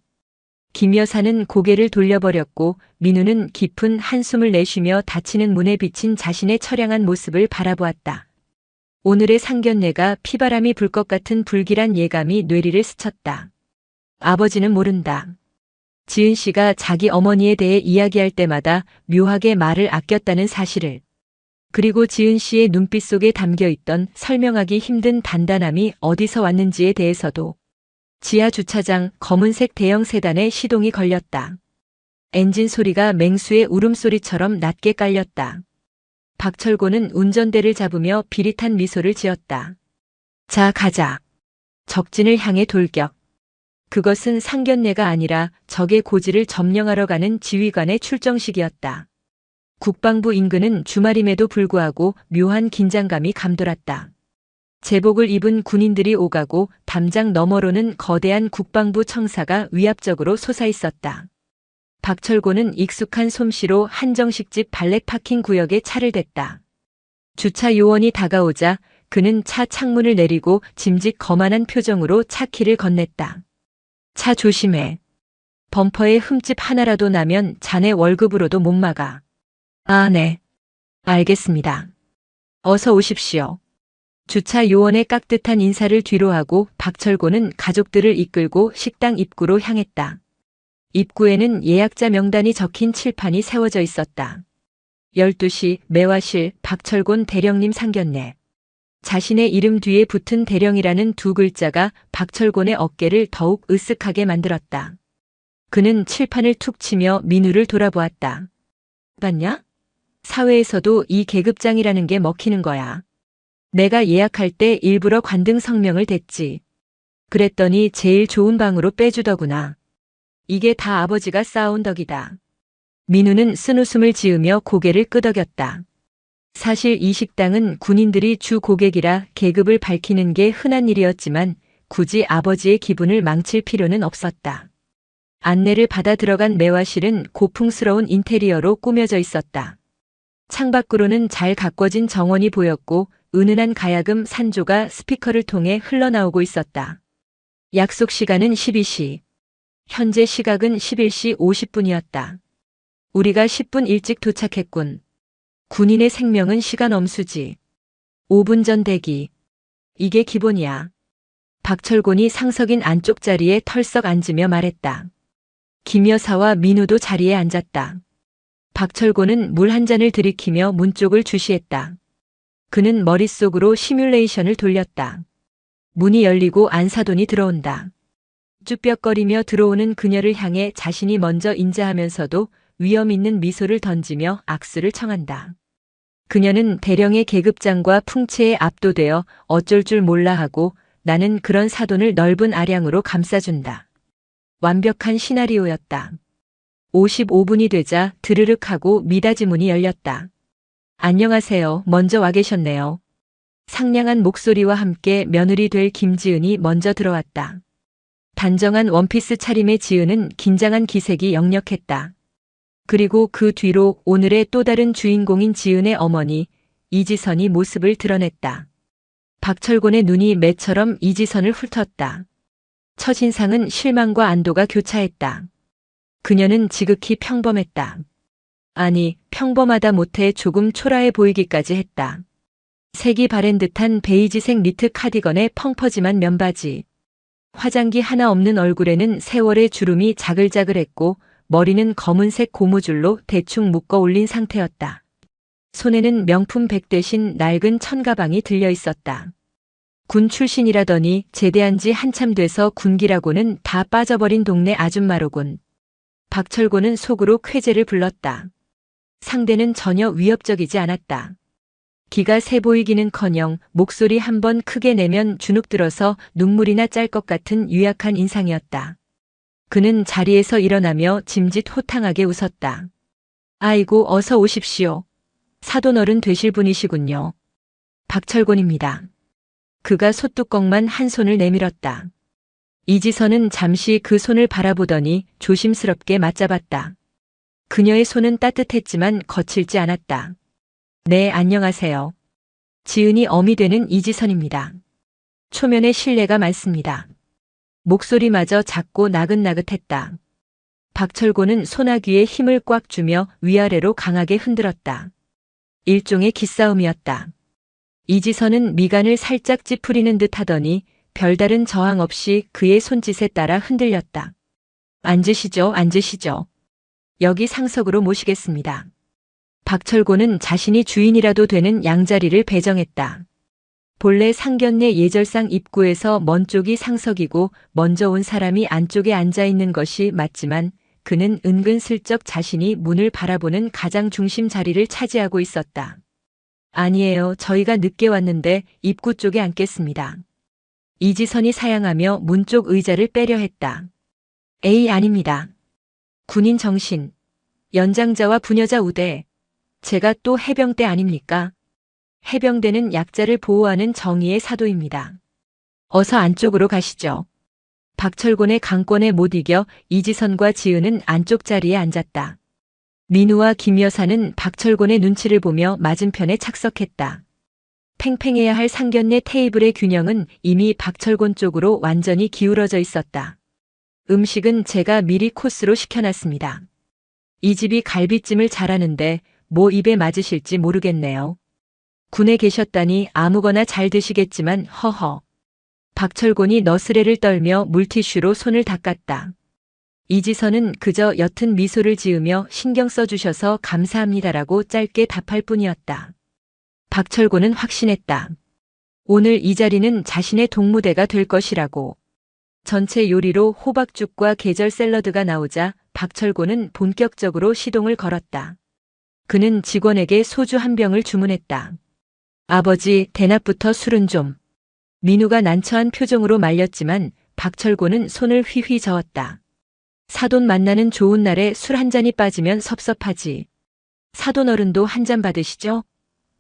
김 여사는 고개를 돌려버렸고 민우는 깊은 한숨을 내쉬며 닫히는 문에 비친 자신의 처량한 모습을 바라보았다. 오늘의 상견례가 피바람이 불 것 같은 불길한 예감이 뇌리를 스쳤다. 아버지는 모른다. 지은 씨가 자기 어머니에 대해 이야기할 때마다 묘하게 말을 아꼈다는 사실을. 그리고 지은 씨의 눈빛 속에 담겨있던 설명하기 힘든 단단함이 어디서 왔는지에 대해서도. 지하 주차장 검은색 대형 세단에 시동이 걸렸다. 엔진 소리가 맹수의 울음소리처럼 낮게 깔렸다. 박철곤은 운전대를 잡으며 비릿한 미소를 지었다. 자, 가자. 적진을 향해 돌격. 그것은 상견례가 아니라 적의 고지를 점령하러 가는 지휘관의 출정식이었다. 국방부 인근은 주말임에도 불구하고 묘한 긴장감이 감돌았다. 제복을 입은 군인들이 오가고 담장 너머로는 거대한 국방부 청사가 위압적으로 솟아있었다. 박철곤은 익숙한 솜씨로 한정식집 발렛 파킹 구역에 차를 댔다. 주차 요원이 다가오자 그는 차 창문을 내리고 짐짓 거만한 표정으로 차 키를 건넸다. 차 조심해. 범퍼에 흠집 하나라도 나면 자네 월급으로도 못 막아. 아, 네. 알겠습니다. 어서 오십시오. 주차 요원의 깍듯한 인사를 뒤로하고 박철곤은 가족들을 이끌고 식당 입구로 향했다. 입구에는 예약자 명단이 적힌 칠판이 세워져 있었다. 12시 매화실 박철곤 대령님 상견례. 자신의 이름 뒤에 붙은 대령이라는 두 글자가 박철곤의 어깨를 더욱 으쓱하게 만들었다. 그는 칠판을 툭 치며 민우를 돌아보았다. 봤냐? 사회에서도 이 계급장이라는 게 먹히는 거야. 내가 예약할 때 일부러 관등 성명을 댔지. 그랬더니 제일 좋은 방으로 빼주더구나. 이게 다 아버지가 쌓아온 덕이다. 민우는 쓴웃음을 지으며 고개를 끄덕였다. 사실 이 식당은 군인들이 주 고객이라 계급을 밝히는 게 흔한 일이었지만 굳이 아버지의 기분을 망칠 필요는 없었다. 안내를 받아 들어간 매화실은 고풍스러운 인테리어로 꾸며져 있었다. 창밖으로는 잘 가꿔진 정원이 보였고 은은한 가야금 산조가 스피커를 통해 흘러나오고 있었다. 약속 시간은 12시. 현재 시각은 11시 50분이었다. 우리가 10분 일찍 도착했군. 군인의 생명은 시간 엄수지. 5분 전 대기. 이게 기본이야. 박철곤이 상석인 안쪽 자리에 털썩 앉으며 말했다. 김 여사와 민우도 자리에 앉았다. 박철곤은 물 한 잔을 들이키며 문 쪽을 주시했다. 그는 머릿속으로 시뮬레이션을 돌렸다. 문이 열리고 안사돈이 들어온다. 쭈뼛거리며 들어오는 그녀를 향해 자신이 먼저 인자하면서도 위험 있는 미소를 던지며 악수를 청한다. 그녀는 대령의 계급장과 풍채에 압도되어 어쩔 줄 몰라 하고 나는 그런 사돈을 넓은 아량으로 감싸준다. 완벽한 시나리오였다. 55분이 되자 드르륵 하고 미닫이 문이 열렸다. 안녕하세요. 먼저 와 계셨네요. 상냥한 목소리와 함께 며느리 될 김지은이 먼저 들어왔다. 단정한 원피스 차림의 지은은 긴장한 기색이 역력했다. 그리고 그 뒤로 오늘의 또 다른 주인공인 지은의 어머니 이지선이 모습을 드러냈다. 박철곤의 눈이 매처럼 이지선을 훑었다. 첫인상은 실망과 안도가 교차했다. 그녀는 지극히 평범했다. 아니, 평범하다 못해 조금 초라해 보이기까지 했다. 색이 바랜 듯한 베이지색 니트 카디건에 펑퍼짐한 면바지. 화장기 하나 없는 얼굴에는 세월의 주름이 자글자글했고 머리는 검은색 고무줄로 대충 묶어 올린 상태였다. 손에는 명품 백 대신 낡은 천가방이 들려 있었다. 군 출신이라더니 제대한 지 한참 돼서 군기라고는 다 빠져버린 동네 아줌마로군. 박철곤은 속으로 쾌재를 불렀다. 상대는 전혀 위협적이지 않았다. 기가 새 보이기는커녕 목소리 한번 크게 내면 주눅 들어서 눈물이나 짤 것 같은 유약한 인상이었다. 그는 자리에서 일어나며 짐짓 호탕하게 웃었다. 아이고 어서 오십시오. 사돈 어른 되실 분이시군요. 박철곤입니다. 그가 솥뚜껑만 한 손을 내밀었다. 이지선은 잠시 그 손을 바라보더니 조심스럽게 맞잡았다. 그녀의 손은 따뜻했지만 거칠지 않았다. 네, 안녕하세요. 지은이 어미 되는 이지선입니다. 초면에 신뢰가 많습니다. 목소리마저 작고 나긋나긋했다. 박철곤은 소나귀에 힘을 꽉 주며 위아래로 강하게 흔들었다. 일종의 기싸움이었다. 이지선은 미간을 살짝 찌푸리는 듯 하더니 별다른 저항 없이 그의 손짓에 따라 흔들렸다. 앉으시죠, 앉으시죠. 여기 상석으로 모시겠습니다. 박철곤은 자신이 주인이라도 되는 양자리를 배정했다. 본래 상견례 예절상 입구에서 먼 쪽이 상석이고 먼저 온 사람이 안쪽에 앉아 있는 것이 맞지만 그는 은근슬쩍 자신이 문을 바라보는 가장 중심 자리를 차지하고 있었다. 아니에요. 저희가 늦게 왔는데 입구 쪽에 앉겠습니다. 이지선이 사양하며 문 쪽 의자를 빼려 했다. 에이, 아닙니다. 군인 정신, 연장자와 부녀자 우대, 제가 또 해병대 아닙니까? 해병대는 약자를 보호하는 정의의 사도입니다. 어서 안쪽으로 가시죠. 박철곤의 강권에 못 이겨 이지선과 지은은 안쪽 자리에 앉았다. 민우와 김 여사는 박철곤의 눈치를 보며 맞은편에 착석했다. 팽팽해야 할 상견례 테이블의 균형은 이미 박철곤 쪽으로 완전히 기울어져 있었다. 음식은 제가 미리 코스로 시켜놨습니다. 이 집이 갈비찜을 잘하는데 뭐 입에 맞으실지 모르겠네요. 군에 계셨다니 아무거나 잘 드시겠지만 허허. 박철곤이 너스레를 떨며 물티슈로 손을 닦았다. 이지선은 그저 옅은 미소를 지으며 신경 써주셔서 감사합니다라고 짧게 답할 뿐이었다. 박철곤은 확신했다. 오늘 이 자리는 자신의 동무대가 될 것이라고. 전체 요리로 호박죽과 계절 샐러드가 나오자 박철곤은 본격적으로 시동을 걸었다. 그는 직원에게 소주 한 병을 주문했다. 아버지, 대낮부터 술은 좀. 민우가 난처한 표정으로 말렸지만 박철곤은 손을 휘휘 저었다. 사돈 만나는 좋은 날에 술 한 잔이 빠지면 섭섭하지. 사돈 어른도 한 잔 받으시죠?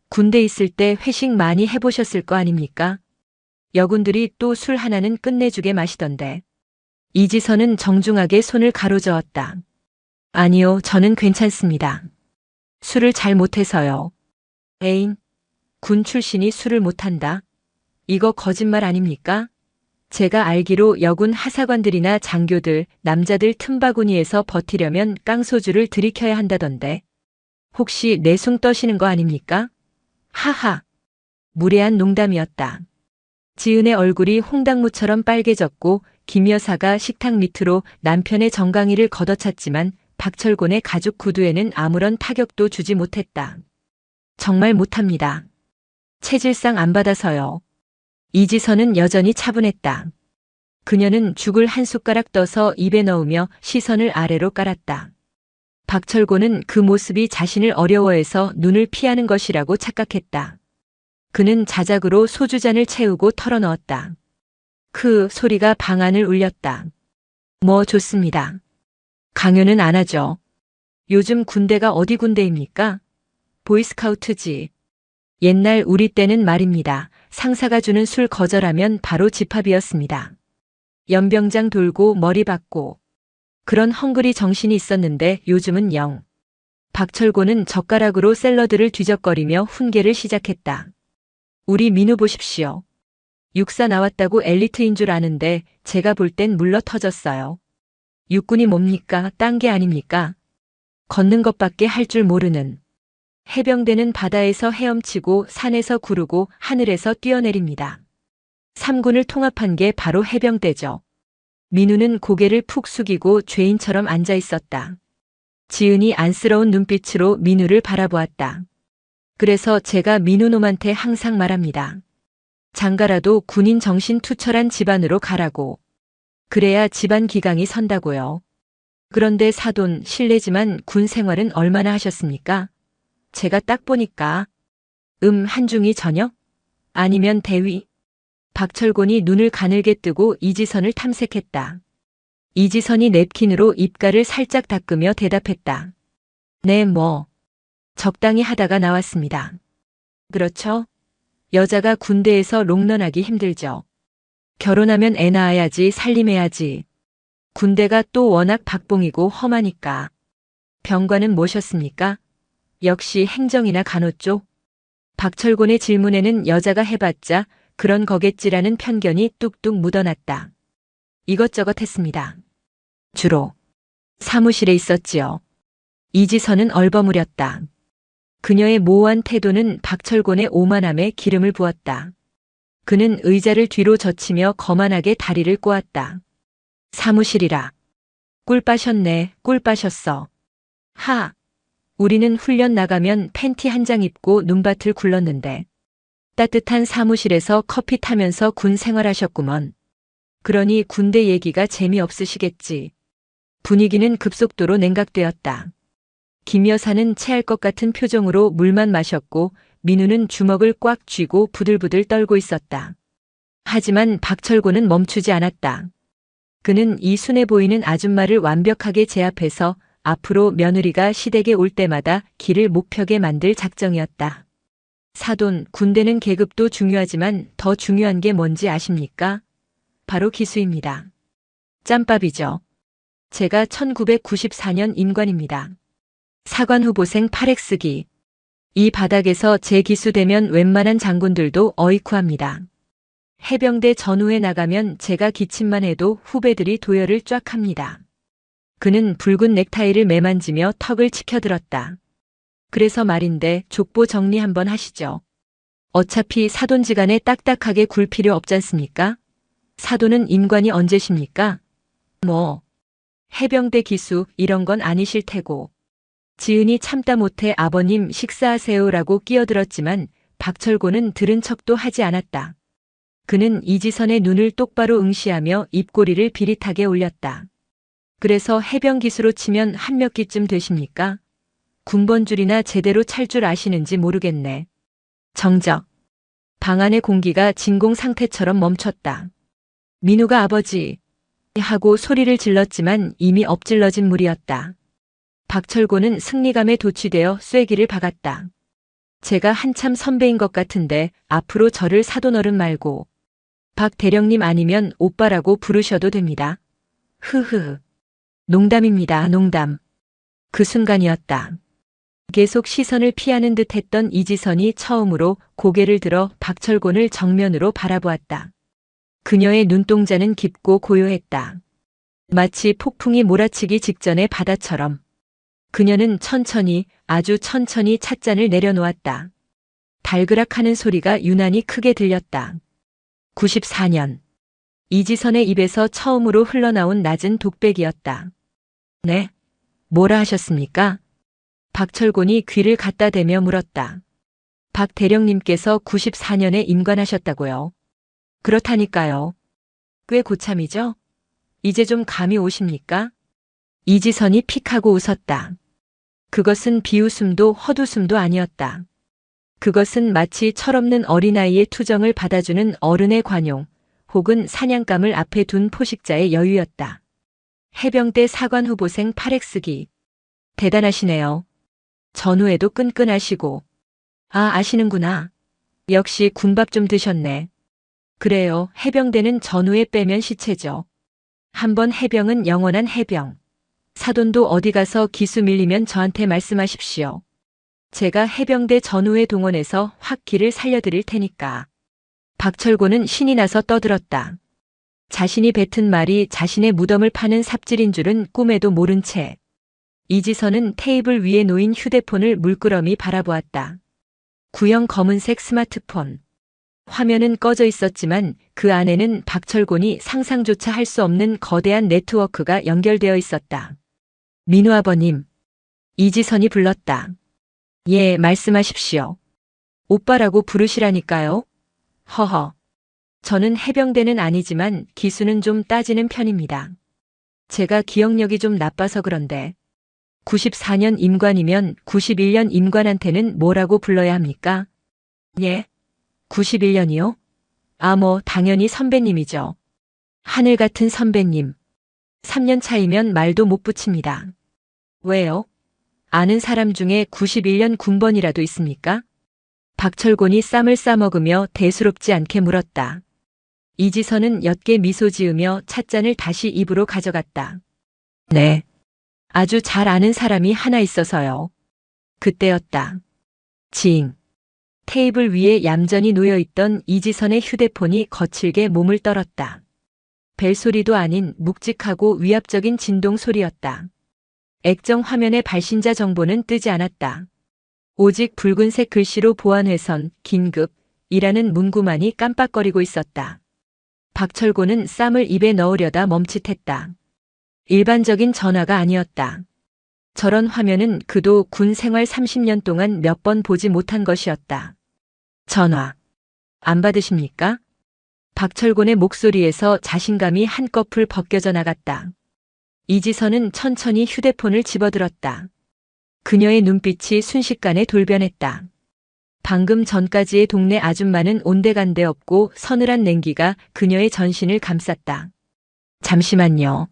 군대 있을 때 회식 많이 해보셨을 거 아닙니까? 여군들이 또 술 하나는 끝내주게 마시던데. 이지선은 정중하게 손을 가로저었다. 아니요, 저는 괜찮습니다. 술을 잘 못해서요. 에잉, 군 출신이 술을 못한다. 이거 거짓말 아닙니까? 제가 알기로 여군 하사관들이나 장교들, 남자들 틈바구니에서 버티려면 깡소주를 들이켜야 한다던데. 혹시 내숭 떠시는 거 아닙니까? 하하. 무례한 농담이었다. 지은의 얼굴이 홍당무처럼 빨개졌고 김 여사가 식탁 밑으로 남편의 정강이를 걷어찼지만 박철곤의 가죽 구두에는 아무런 타격도 주지 못했다. 정말 못합니다. 체질상 안 받아서요. 이지선은 여전히 차분했다. 그녀는 죽을 한 숟가락 떠서 입에 넣으며 시선을 아래로 깔았다. 박철곤은 그 모습이 자신을 어려워해서 눈을 피하는 것이라고 착각했다. 그는 자작으로 소주잔을 채우고 털어넣었다. 그 소리가 방 안을 울렸다. 뭐 좋습니다. 강요는 안 하죠. 요즘 군대가 어디 군대입니까? 보이스카우트지. 옛날 우리 때는 말입니다. 상사가 주는 술 거절하면 바로 집합이었습니다. 연병장 돌고 머리 박고. 그런 헝그리 정신이 있었는데 요즘은 영. 박철곤은 젓가락으로 샐러드를 뒤적거리며 훈계를 시작했다. 우리 민우 보십시오. 육사 나왔다고 엘리트인 줄 아는데 제가 볼 땐 물러 터졌어요. 육군이 뭡니까? 딴 게 아닙니까? 걷는 것밖에 할 줄 모르는. 해병대는 바다에서 헤엄치고 산에서 구르고 하늘에서 뛰어내립니다. 3군을 통합한 게 바로 해병대죠. 민우는 고개를 푹 숙이고 죄인처럼 앉아 있었다. 지은이 안쓰러운 눈빛으로 민우를 바라보았다. 그래서 제가 민우놈한테 항상 말합니다. 장가라도 군인 정신 투철한 집안으로 가라고. 그래야 집안 기강이 선다고요. 그런데 사돈, 실례지만 군 생활은 얼마나 하셨습니까? 제가 딱 보니까 한중이 전역? 아니면 대위? 박철곤이 눈을 가늘게 뜨고 이지선을 탐색했다. 이지선이 냅킨으로 입가를 살짝 닦으며 대답했다. 네, 뭐. 적당히 하다가 나왔습니다. 그렇죠? 여자가 군대에서 롱런하기 힘들죠. 결혼하면 애 낳아야지 살림해야지. 군대가 또 워낙 박봉이고 험하니까. 병관은 뭐셨습니까? 역시 행정이나 간호 쪽? 박철곤의 질문에는 여자가 해봤자 그런 거겠지라는 편견이 뚝뚝 묻어났다. 이것저것 했습니다. 주로 사무실에 있었지요. 이지선은 얼버무렸다. 그녀의 모호한 태도는 박철곤의 오만함에 기름을 부었다. 그는 의자를 뒤로 젖히며 거만하게 다리를 꼬았다. 사무실이라. 꿀 빠셨네, 꿀 빠셨어. 하. 우리는 훈련 나가면 팬티 한 장 입고 눈밭을 굴렀는데 따뜻한 사무실에서 커피 타면서 군 생활하셨구먼. 그러니 군대 얘기가 재미없으시겠지. 분위기는 급속도로 냉각되었다. 김 여사는 체할 것 같은 표정으로 물만 마셨고 민우는 주먹을 꽉 쥐고 부들부들 떨고 있었다. 하지만 박철곤은 멈추지 않았다. 그는 이 순해 보이는 아줌마를 완벽하게 제압해서 앞으로 며느리가 시댁에 올 때마다 길을 못 펴게 만들 작정이었다. 사돈, 군대는 계급도 중요하지만 더 중요한 게 뭔지 아십니까? 바로 기수입니다. 짬밥이죠. 제가 1994년 임관입니다. 사관 후보생 8X기. 이 바닥에서 제 기수되면 웬만한 장군들도 어이쿠합니다. 해병대 전후에 나가면 제가 기침만 해도 후배들이 도열을 쫙 합니다. 그는 붉은 넥타이를 매만지며 턱을 치켜들었다. 그래서 말인데 족보 정리 한번 하시죠. 어차피 사돈지간에 딱딱하게 굴 필요 없잖습니까? 사돈은 임관이 언제십니까? 해병대 기수 이런 건 아니실 테고. 지은이 참다 못해 아버님 식사하세요라고 끼어들었지만 박철곤은 들은 척도 하지 않았다. 그는 이지선의 눈을 똑바로 응시하며 입꼬리를 비릿하게 올렸다. 그래서 해병 기수로 치면 한 몇 기쯤 되십니까? 군번줄이나 제대로 찰 줄 아시는지 모르겠네. 정적. 방 안의 공기가 진공 상태처럼 멈췄다. 민우가 아버지 하고 소리를 질렀지만 이미 엎질러진 물이었다. 박철곤은 승리감에 도취되어 쐐기를 박았다. 제가 한참 선배인 것 같은데 앞으로 저를 사돈어른 말고 박 대령님 아니면 오빠라고 부르셔도 됩니다. 흐흐. 농담입니다. 농담. 그 순간이었다. 계속 시선을 피하는 듯 했던 이지선이 처음으로 고개를 들어 박철곤을 정면으로 바라보았다. 그녀의 눈동자는 깊고 고요했다. 마치 폭풍이 몰아치기 직전의 바다처럼. 그녀는 천천히, 아주 천천히 찻잔을 내려놓았다. 달그락하는 소리가 유난히 크게 들렸다. 94년. 이지선의 입에서 처음으로 흘러나온 낮은 독백이었다. 네? 뭐라 하셨습니까? 박철곤이 귀를 갖다 대며 물었다. 박 대령님께서 94년에 임관하셨다고요. 그렇다니까요. 꽤 고참이죠? 이제 좀 감이 오십니까? 이지선이 픽하고 웃었다. 그것은 비웃음도 헛웃음도 아니었다. 그것은 마치 철없는 어린아이의 투정을 받아주는 어른의 관용, 혹은 사냥감을 앞에 둔 포식자의 여유였다. 해병대 사관 후보생 8X기. 대단하시네요. 전후에도 끈끈하시고. 아시는구나. 역시 군밥 좀 드셨네. 그래요. 해병대는 전후에 빼면 시체죠. 한번 해병은 영원한 해병. 사돈도 어디 가서 기수 밀리면 저한테 말씀하십시오. 제가 해병대 전후에 동원해서 확 길을 살려드릴 테니까. 박철곤은 신이 나서 떠들었다. 자신이 뱉은 말이 자신의 무덤을 파는 삽질인 줄은 꿈에도 모른 채. 이지선은 테이블 위에 놓인 휴대폰을 물끄러미 바라보았다. 구형 검은색 스마트폰. 화면은 꺼져 있었지만 그 안에는 박철곤이 상상조차 할 수 없는 거대한 네트워크가 연결되어 있었다. 민우 아버님. 이지선이 불렀다. 예, 말씀하십시오. 오빠라고 부르시라니까요. 허허. 저는 해병대는 아니지만 기수는 좀 따지는 편입니다. 제가 기억력이 좀 나빠서 그런데 94년 임관이면 91년 임관한테는 뭐라고 불러야 합니까? 예? 91년이요? 당연히 선배님이죠. 하늘 같은 선배님. 3년 차이면 말도 못 붙입니다. 왜요? 아는 사람 중에 91년 군번이라도 있습니까? 박철곤이 쌈을 싸먹으며 대수롭지 않게 물었다. 이지선은 옅게 미소 지으며 찻잔을 다시 입으로 가져갔다. 네. 아주 잘 아는 사람이 하나 있어서요. 그때였다. 징. 테이블 위에 얌전히 놓여있던 이지선의 휴대폰이 거칠게 몸을 떨었다. 벨소리도 아닌 묵직하고 위압적인 진동 소리였다. 액정 화면의 발신자 정보는 뜨지 않았다. 오직 붉은색 글씨로 보안회선, 긴급이라는 문구만이 깜빡거리고 있었다. 박철곤은 쌈을 입에 넣으려다 멈칫했다. 일반적인 전화가 아니었다. 저런 화면은 그도 군 생활 30년 동안 몇 번 보지 못한 것이었다. 전화. 안 받으십니까? 박철곤의 목소리에서 자신감이 한꺼풀 벗겨져 나갔다. 이지선은 천천히 휴대폰을 집어들었다. 그녀의 눈빛이 순식간에 돌변했다. 방금 전까지의 동네 아줌마는 온데간데 없고 서늘한 냉기가 그녀의 전신을 감쌌다. 잠시만요.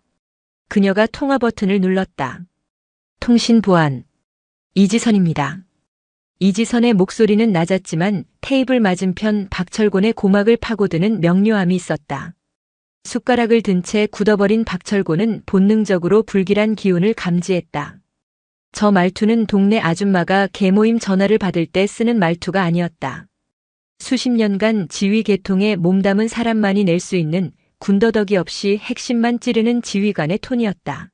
그녀가 통화 버튼을 눌렀다. 통신보안. 이지선입니다. 이지선의 목소리는 낮았지만 테이블 맞은편 박철곤의 고막을 파고드는 명료함이 있었다. 숟가락을 든 채 굳어버린 박철곤은 본능적으로 불길한 기운을 감지했다. 저 말투는 동네 아줌마가 개모임 전화를 받을 때 쓰는 말투가 아니었다. 수십 년간 지휘 계통에 몸담은 사람만이 낼 수 있는 군더더기 없이 핵심만 찌르는 지휘관의 톤이었다.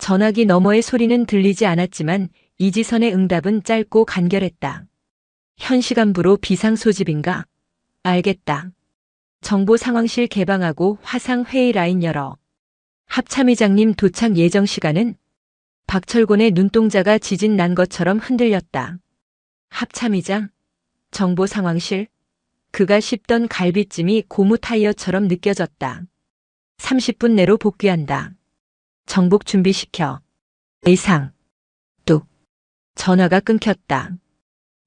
전화기 너머의 소리는 들리지 않았지만 이지선의 응답은 짧고 간결했다. 현 시간부로 비상소집인가? 알겠다. 정보 상황실 개방하고 화상 회의 라인 열어. 합참의장님 도착 예정 시간은? 박철곤의 눈동자가 지진 난 것처럼 흔들렸다. 합참의장? 정보 상황실? 그가 씹던 갈비찜이 고무 타이어처럼 느껴졌다. 30분 내로 복귀한다. 정복 준비시켜. 의상. 뚝. 전화가 끊겼다.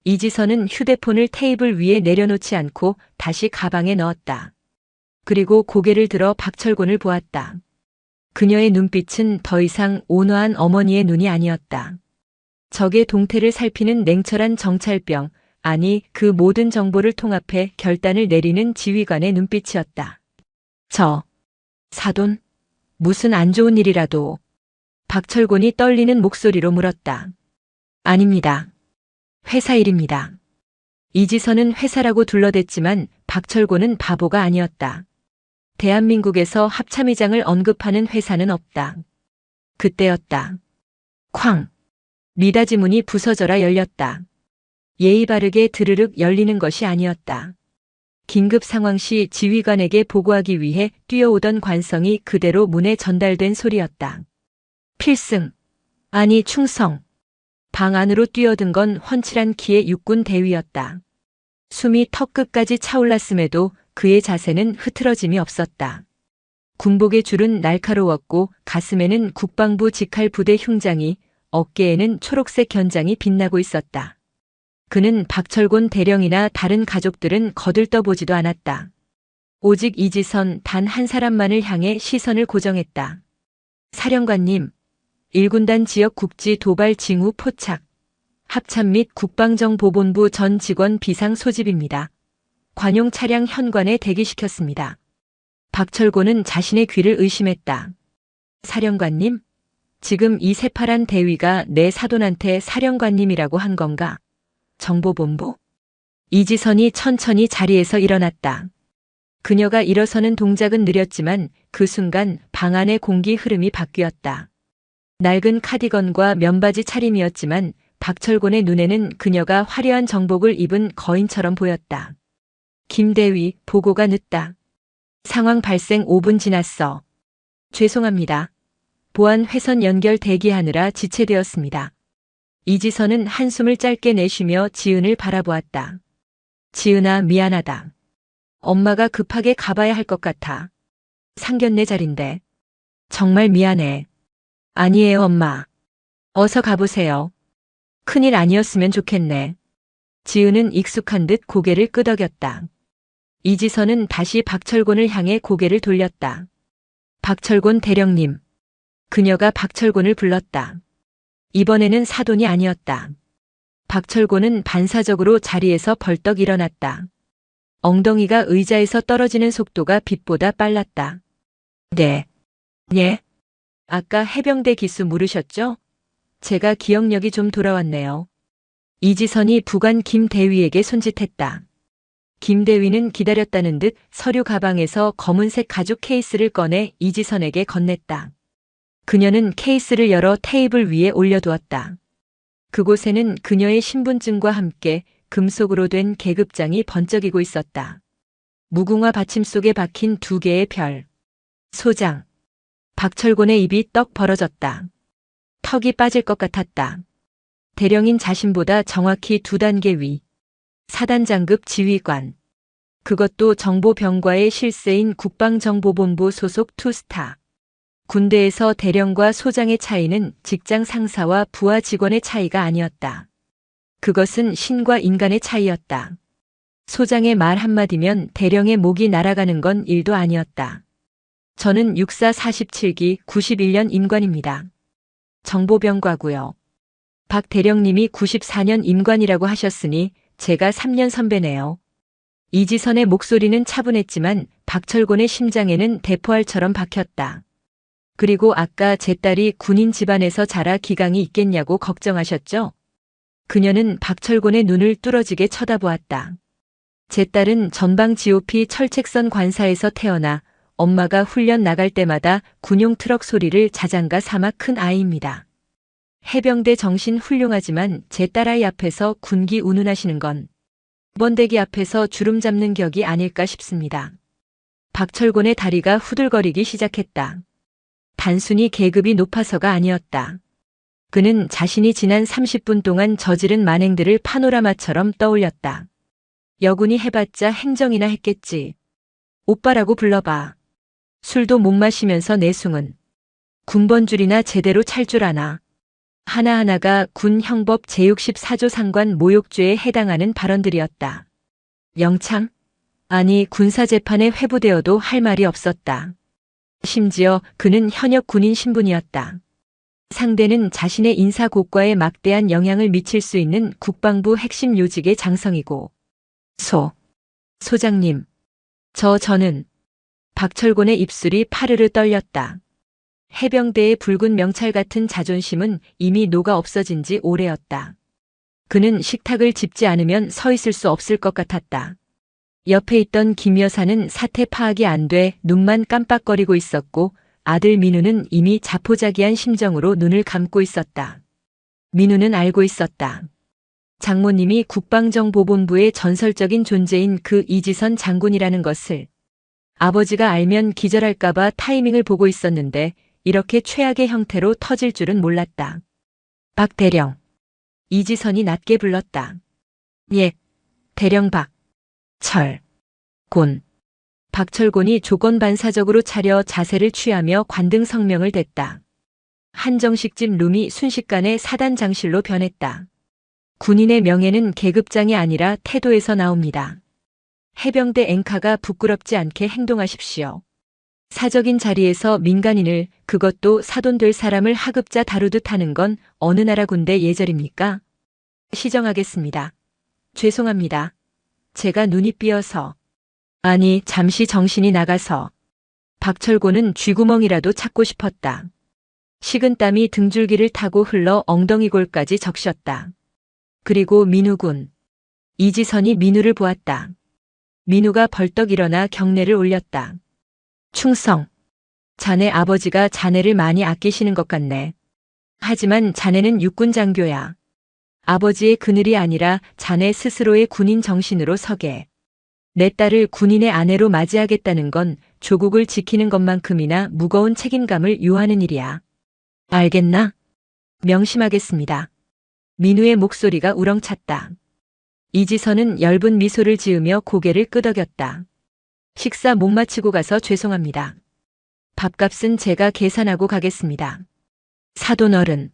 이지선은 휴대폰을 테이블 위에 내려놓지 않고 다시 가방에 넣었다. 그리고 고개를 들어 박철곤을 보았다. 그녀의 눈빛은 더 이상 온화한 어머니의 눈이 아니었다. 적의 동태를 살피는 냉철한 정찰병, 아니 그 모든 정보를 통합해 결단을 내리는 지휘관의 눈빛이었다. 사돈? 무슨 안 좋은 일이라도? 박철곤이 떨리는 목소리로 물었다. 아닙니다. 회사 일입니다. 이지선은 회사라고 둘러댔지만 박철곤은 바보가 아니었다. 대한민국에서 합참의장을 언급하는 회사는 없다. 그때였다. 쾅! 미닫이 문이 부서져라 열렸다. 예의 바르게 드르륵 열리는 것이 아니었다. 긴급 상황 시 지휘관에게 보고하기 위해 뛰어오던 관성이 그대로 문에 전달된 소리였다. 필승! 아니 충성! 방 안으로 뛰어든 건 훤칠한 키의 육군 대위였다. 숨이 턱끝까지 차올랐음에도 그의 자세는 흐트러짐이 없었다. 군복의 줄은 날카로웠고 가슴에는 국방부 직할 부대 흉장이, 어깨에는 초록색 견장이 빛나고 있었다. 그는 박철곤 대령이나 다른 가족들은 거들떠보지도 않았다. 오직 이지선 단 한 사람만을 향해 시선을 고정했다. 사령관님, 1군단 지역 국지 도발 징후 포착. 합참 및 국방정보본부 전 직원 비상 소집입니다. 관용 차량 현관에 대기시켰습니다. 박철곤은 자신의 귀를 의심했다. 사령관님? 지금 이 새파란 대위가 내 사돈한테 사령관님이라고 한 건가? 정보본부? 이지선이 천천히 자리에서 일어났다. 그녀가 일어서는 동작은 느렸지만 그 순간 방 안의 공기 흐름이 바뀌었다. 낡은 카디건과 면바지 차림이었지만 박철곤의 눈에는 그녀가 화려한 정복을 입은 거인처럼 보였다. 김대위, 보고가 늦다. 상황 발생 5분 지났어. 죄송합니다. 보안 회선 연결 대기하느라 지체되었습니다. 이지선은 한숨을 짧게 내쉬며 지은을 바라보았다. 지은아, 미안하다. 엄마가 급하게 가봐야 할 것 같아. 상견례 자리인데. 정말 미안해. 아니에요, 엄마. 어서 가보세요. 큰일 아니었으면 좋겠네. 지은은 익숙한 듯 고개를 끄덕였다. 이지선은 다시 박철곤을 향해 고개를 돌렸다. 박철곤 대령님. 그녀가 박철곤을 불렀다. 이번에는 사돈이 아니었다. 박철곤은 반사적으로 자리에서 벌떡 일어났다. 엉덩이가 의자에서 떨어지는 속도가 빛보다 빨랐다. 네. 예? 아까 해병대 기수 물으셨죠? 제가 기억력이 좀 돌아왔네요. 이지선이 부관 김 대위에게 손짓했다. 김 대위는 기다렸다는 듯 서류 가방에서 검은색 가죽 케이스를 꺼내 이지선에게 건넸다. 그녀는 케이스를 열어 테이블 위에 올려두었다. 그곳에는 그녀의 신분증과 함께 금속으로 된 계급장이 번쩍이고 있었다. 무궁화 받침 속에 박힌 2개의 별. 소장. 박철곤의 입이 떡 벌어졌다. 턱이 빠질 것 같았다. 대령인 자신보다 정확히 2단계 위. 사단장급 지휘관. 그것도 정보병과의 실세인 국방정보본부 소속 2스타. 군대에서 대령과 소장의 차이는 직장 상사와 부하 직원의 차이가 아니었다. 그것은 신과 인간의 차이였다. 소장의 말 한마디면 대령의 목이 날아가는 건 일도 아니었다. 저는 육사 47기 91년 임관입니다. 정보병과고요. 박 대령님이 94년 임관이라고 하셨으니 제가 3년 선배네요. 이지선의 목소리는 차분했지만 박철곤의 심장에는 대포알처럼 박혔다. 그리고 아까 제 딸이 군인 집안에서 자라 기강이 있겠냐고 걱정하셨죠? 그녀는 박철곤의 눈을 뚫어지게 쳐다보았다. 제 딸은 전방 GOP 철책선 관사에서 태어나 엄마가 훈련 나갈 때마다 군용 트럭 소리를 자장가 삼아 큰 아이입니다. 해병대 정신 훌륭하지만 제 딸아이 앞에서 군기 운운하시는 건 번데기 앞에서 주름 잡는 격이 아닐까 싶습니다. 박철곤의 다리가 후들거리기 시작했다. 단순히 계급이 높아서가 아니었다. 그는 자신이 지난 30분 동안 저지른 만행들을 파노라마처럼 떠올렸다. 여군이 해봤자 행정이나 했겠지. 오빠라고 불러봐. 술도 못 마시면서 내숭은. 군번줄이나 제대로 찰 줄 아나. 하나하나가 군 형법 제64조 상관 모욕죄에 해당하는 발언들이었다. 영창? 아니 군사재판에 회부되어도 할 말이 없었다. 심지어 그는 현역 군인 신분이었다. 상대는 자신의 인사고과에 막대한 영향을 미칠 수 있는 국방부 핵심 요직의 장성이고 소장님. 저는 박철곤의 입술이 파르르 떨렸다. 해병대의 붉은 명찰 같은 자존심은 이미 녹아 없어진 지 오래였다. 그는 식탁을 짚지 않으면 서 있을 수 없을 것 같았다. 옆에 있던 김 여사는 사태 파악이 안 돼 눈만 깜빡거리고 있었고 아들 민우는 이미 자포자기한 심정으로 눈을 감고 있었다. 민우는 알고 있었다. 장모님이 국방정보본부의 전설적인 존재인 그 이지선 장군이라는 것을. 아버지가 알면 기절할까봐 타이밍을 보고 있었는데 이렇게 최악의 형태로 터질 줄은 몰랐다. 박 대령. 이지선이 낮게 불렀다. 예, 대령 곤. 박철곤이 조건반사적으로 차려 자세를 취하며 관등 성명을 댔다. 한정식집 룸이 순식간에 사단장실로 변했다. 군인의 명예는 계급장이 아니라 태도에서 나옵니다. 해병대 앵카가 부끄럽지 않게 행동하십시오. 사적인 자리에서 민간인을, 그것도 사돈될 사람을 하급자 다루듯 하는 건 어느 나라 군대 예절입니까? 시정하겠습니다. 죄송합니다. 제가 눈이 삐어서. 아니, 잠시 정신이 나가서. 박철곤은 쥐구멍이라도 찾고 싶었다. 식은땀이 등줄기를 타고 흘러 엉덩이골까지 적셨다. 그리고 민우군. 이지선이 민우를 보았다. 민우가 벌떡 일어나 경례를 올렸다. 충성. 자네 아버지가 자네를 많이 아끼시는 것 같네. 하지만 자네는 육군 장교야. 아버지의 그늘이 아니라 자네 스스로의 군인 정신으로 서게. 내 딸을 군인의 아내로 맞이하겠다는 건 조국을 지키는 것만큼이나 무거운 책임감을 요하는 일이야. 알겠나? 명심하겠습니다. 민우의 목소리가 우렁찼다. 이지선은 엷은 미소를 지으며 고개를 끄덕였다. 식사 못 마치고 가서 죄송합니다. 밥값은 제가 계산하고 가겠습니다. 사돈 어른.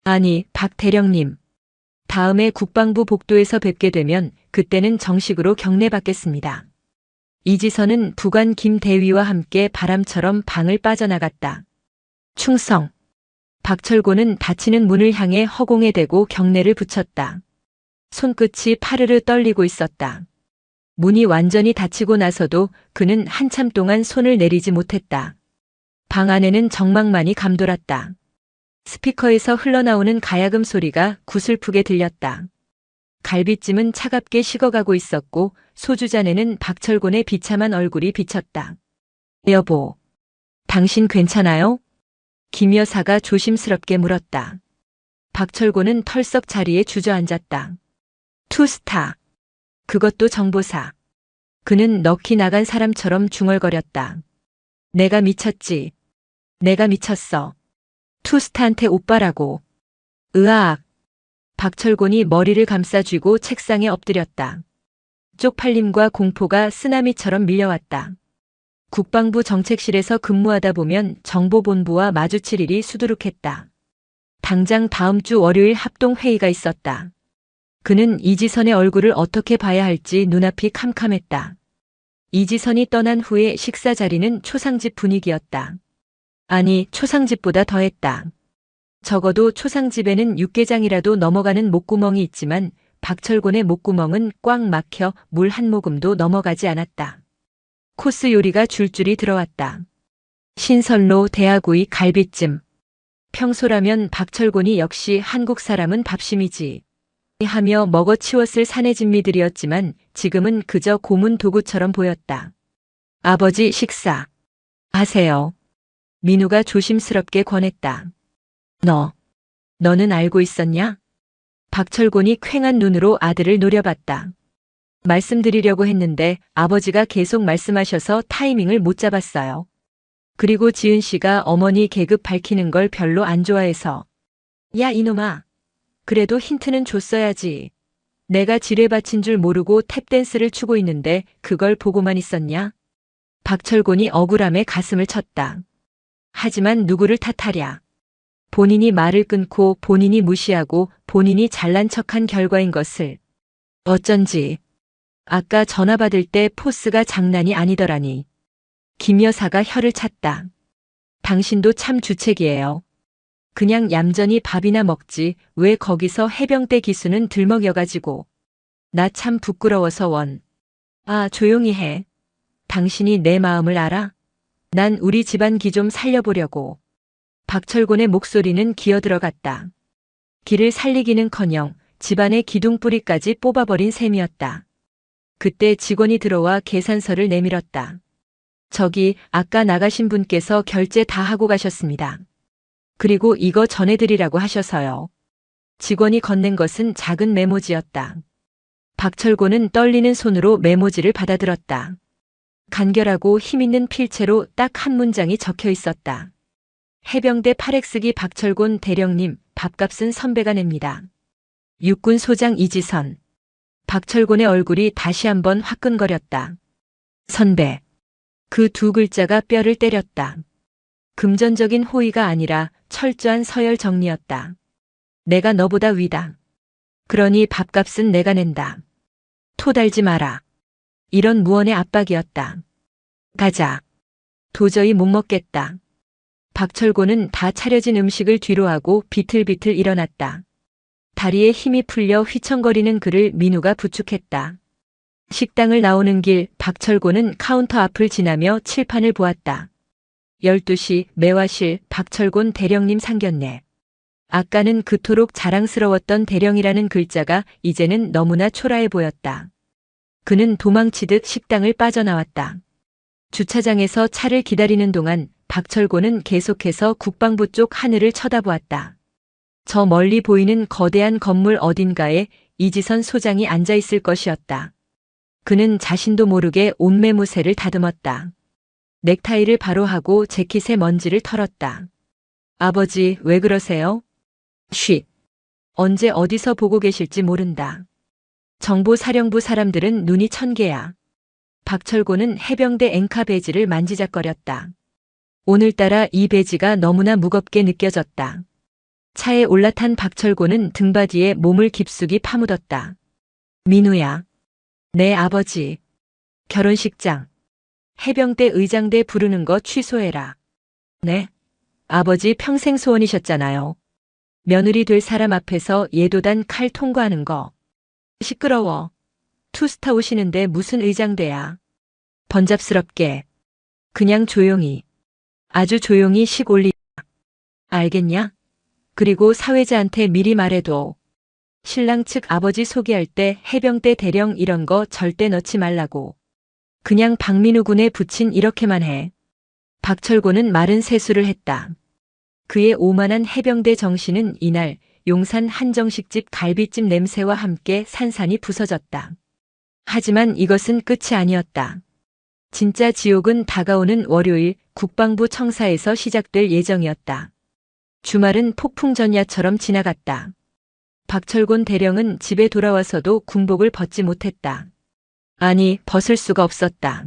아니, 박 대령님. 다음에 국방부 복도에서 뵙게 되면 그때는 정식으로 경례받겠습니다. 이지선은 부관 김 대위와 함께 바람처럼 방을 빠져나갔다. 충성. 박철곤은 닫히는 문을 향해 허공에 대고 경례를 붙였다. 손끝이 파르르 떨리고 있었다. 문이 완전히 닫히고 나서도 그는 한참 동안 손을 내리지 못했다. 방 안에는 정막만이 감돌았다. 스피커에서 흘러나오는 가야금 소리가 구슬프게 들렸다. 갈비찜은 차갑게 식어가고 있었고 소주잔에는 박철곤의 비참한 얼굴이 비쳤다. 여보, 당신 괜찮아요? 김 여사가 조심스럽게 물었다. 박철곤은 털썩 자리에 주저앉았다. 투스타. 그것도 정보사. 그는 넋이 나간 사람처럼 중얼거렸다. 내가 미쳤지. 내가 미쳤어. 투스타한테 오빠라고. 으악. 박철곤이 머리를 감싸쥐고 책상에 엎드렸다. 쪽팔림과 공포가 쓰나미처럼 밀려왔다. 국방부 정책실에서 근무하다 보면 정보본부와 마주칠 일이 수두룩했다. 당장 다음 주 월요일 합동회의가 있었다. 그는 이지선의 얼굴을 어떻게 봐야 할지 눈앞이 캄캄했다. 이지선이 떠난 후에 식사 자리는 초상집 분위기였다. 아니, 초상집보다 더했다. 적어도 초상집에는 육개장이라도 넘어가는 목구멍이 있지만 박철곤의 목구멍은 꽉 막혀 물 한 모금도 넘어가지 않았다. 코스 요리가 줄줄이 들어왔다. 신선로, 대하구이, 갈비찜. 평소라면 박철곤이 역시 한국 사람은 밥심이지 하며 먹어치웠을 사내진미들이었지만 지금은 그저 고문 도구처럼 보였다. 아버지 식사 하세요. 민우가 조심스럽게 권했다. 너는 알고 있었냐? 박철곤이 퀭한 눈으로 아들을 노려봤다. 말씀드리려고 했는데 아버지가 계속 말씀하셔서 타이밍을 못 잡았어요. 그리고 지은 씨가 어머니 계급 밝히는 걸 별로 안 좋아해서. 야 이놈아. 그래도 힌트는 줬어야지. 내가 지뢰밭인 줄 모르고 탭댄스를 추고 있는데 그걸 보고만 있었냐? 박철곤이 억울함에 가슴을 쳤다. 하지만 누구를 탓하랴. 본인이 말을 끊고 본인이 무시하고 본인이 잘난 척한 결과인 것을. 어쩐지. 아까 전화 받을 때 포스가 장난이 아니더라니. 김 여사가 혀를 찼다. 당신도 참 주책이에요. 그냥 얌전히 밥이나 먹지 왜 거기서 해병대 기수는 들먹여가지고. 나 참 부끄러워서 원. 아 조용히 해. 당신이 내 마음을 알아? 난 우리 집안 기 좀 살려보려고. 박철곤의 목소리는 기어들어갔다. 기를 살리기는커녕 집안의 기둥뿌리까지 뽑아버린 셈이었다. 그때 직원이 들어와 계산서를 내밀었다. 저기 아까 나가신 분께서 결제 다 하고 가셨습니다. 그리고 이거 전해드리라고 하셔서요. 직원이 건넨 것은 작은 메모지였다. 박철곤은 떨리는 손으로 메모지를 받아들었다. 간결하고 힘있는 필체로 딱 한 문장이 적혀 있었다. 해병대 8X기 박철곤 대령님, 밥값은 선배가 냅니다. 육군 소장 이지선. 박철곤의 얼굴이 다시 한번 화끈거렸다. 선배. 그 두 글자가 뼈를 때렸다. 금전적인 호의가 아니라 철저한 서열 정리였다. 내가 너보다 위다. 그러니 밥값은 내가 낸다. 토 달지 마라. 이런 무언의 압박이었다. 가자. 도저히 못 먹겠다. 박철곤은 다 차려진 음식을 뒤로하고 비틀비틀 일어났다. 다리에 힘이 풀려 휘청거리는 그를 민우가 부축했다. 식당을 나오는 길 박철곤은 카운터 앞을 지나며 칠판을 보았다. 12시 매화실 박철곤 대령님 상견례. 아까는 그토록 자랑스러웠던 대령이라는 글자가 이제는 너무나 초라해 보였다. 그는 도망치듯 식당을 빠져나왔다. 주차장에서 차를 기다리는 동안 박철곤은 계속해서 국방부 쪽 하늘을 쳐다보았다. 저 멀리 보이는 거대한 건물 어딘가에 이지선 소장이 앉아 있을 것이었다. 그는 자신도 모르게 옷매무새를 다듬었다. 넥타이를 바로 하고 재킷의 먼지를 털었다. 아버지, 왜 그러세요? 쉿. 언제 어디서 보고 계실지 모른다. 정보사령부 사람들은 눈이 천개야. 박철곤은 해병대 앵카 배지를 만지작거렸다. 오늘따라 이 배지가 너무나 무겁게 느껴졌다. 차에 올라탄 박철곤은 등받이에 몸을 깊숙이 파묻었다. 민우야. 내 아버지. 결혼식장. 해병대 의장대 부르는 거 취소해라. 네? 아버지 평생 소원이셨잖아요. 며느리 될 사람 앞에서 예도단 칼 통과하는 거. 시끄러워. 투스타 오시는데 무슨 의장대야. 번잡스럽게. 그냥 조용히. 아주 조용히 식 올리자. 알겠냐? 그리고 사회자한테 미리 말해도. 신랑 측 아버지 소개할 때 해병대 대령 이런 거 절대 넣지 말라고. 그냥 박민우 군에 붙인 이렇게만 해. 박철곤은 마른 세수를 했다. 그의 오만한 해병대 정신은 이날 용산 한정식집 갈비찜 냄새와 함께 산산이 부서졌다. 하지만 이것은 끝이 아니었다. 진짜 지옥은 다가오는 월요일 국방부 청사에서 시작될 예정이었다. 주말은 폭풍전야처럼 지나갔다. 박철곤 대령은 집에 돌아와서도 군복을 벗지 못했다. 아니, 벗을 수가 없었다.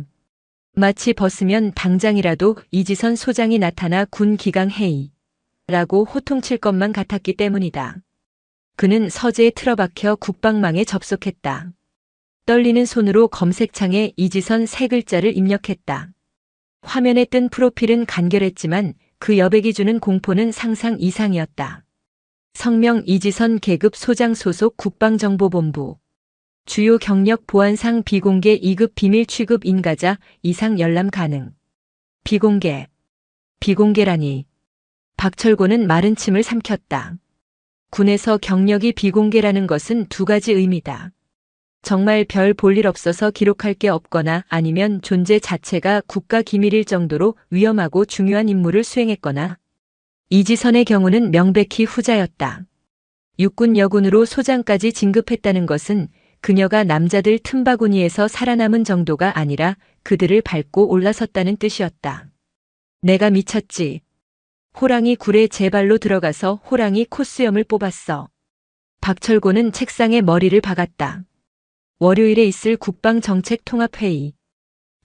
마치 벗으면 당장이라도 이지선 소장이 나타나 군 기강 회의라고 호통칠 것만 같았기 때문이다. 그는 서재에 틀어박혀 국방망에 접속했다. 떨리는 손으로 검색창에 이지선 세 글자를 입력했다. 화면에 뜬 프로필은 간결했지만 그 여백이 주는 공포는 상상 이상이었다. 성명 이지선 계급 소장 소속 국방정보본부. 주요 경력 보안상 비공개 2급 비밀 취급 인가자 이상 열람 가능. 비공개. 비공개라니. 박철곤은 마른 침을 삼켰다. 군에서 경력이 비공개라는 것은 두 가지 의미다. 정말 별 볼 일 없어서 기록할 게 없거나 아니면 존재 자체가 국가 기밀일 정도로 위험하고 중요한 임무를 수행했거나. 이지선의 경우는 명백히 후자였다. 육군 여군으로 소장까지 진급했다는 것은 그녀가 남자들 틈바구니에서 살아남은 정도가 아니라 그들을 밟고 올라섰다는 뜻이었다. 내가 미쳤지. 호랑이 굴에 제 발로 들어가서 호랑이 코수염을 뽑았어. 박철곤은 책상에 머리를 박았다. 월요일에 있을 국방정책통합회의.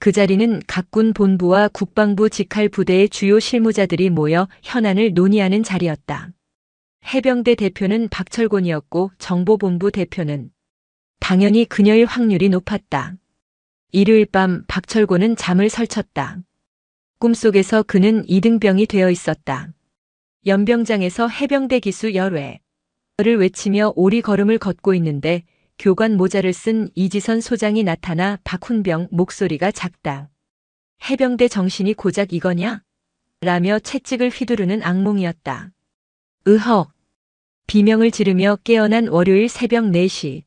그 자리는 각군 본부와 국방부 직할 부대의 주요 실무자들이 모여 현안을 논의하는 자리였다. 해병대 대표는 박철곤이었고 정보본부 대표는 당연히 그녀일 확률이 높았다. 일요일 밤 박철곤은 잠을 설쳤다. 꿈속에서 그는 이등병이 되어 있었다. 연병장에서 해병대 기수 열외를 외치며 오리걸음을 걷고 있는데 교관 모자를 쓴 이지선 소장이 나타나 박훈병 목소리가 작다. 해병대 정신이 고작 이거냐? 라며 채찍을 휘두르는 악몽이었다. 으헉. 비명을 지르며 깨어난 월요일 새벽 4시.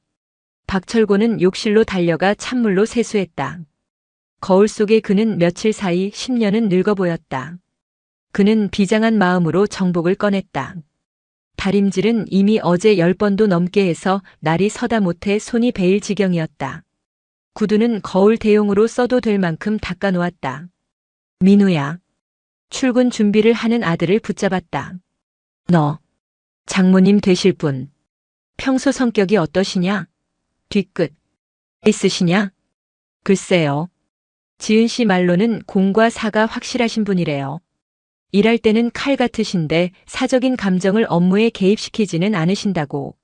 박철곤은 욕실로 달려가 찬물로 세수했다. 거울 속에 그는 며칠 사이 10년은 늙어 보였다. 그는 비장한 마음으로 정복을 꺼냈다. 다림질은 이미 어제 10번도 넘게 해서 날이 서다 못해 손이 베일 지경이었다. 구두는 거울 대용으로 써도 될 만큼 닦아놓았다. 민우야. 출근 준비를 하는 아들을 붙잡았다. 너, 장모님 되실 분. 평소 성격이 어떠시냐? 뒤끝. 있으시냐? 글쎄요. 지은 씨 말로는 공과 사가 확실하신 분이래요. 일할 때는 칼 같으신데 사적인 감정을 업무에 개입시키지는 않으신다고.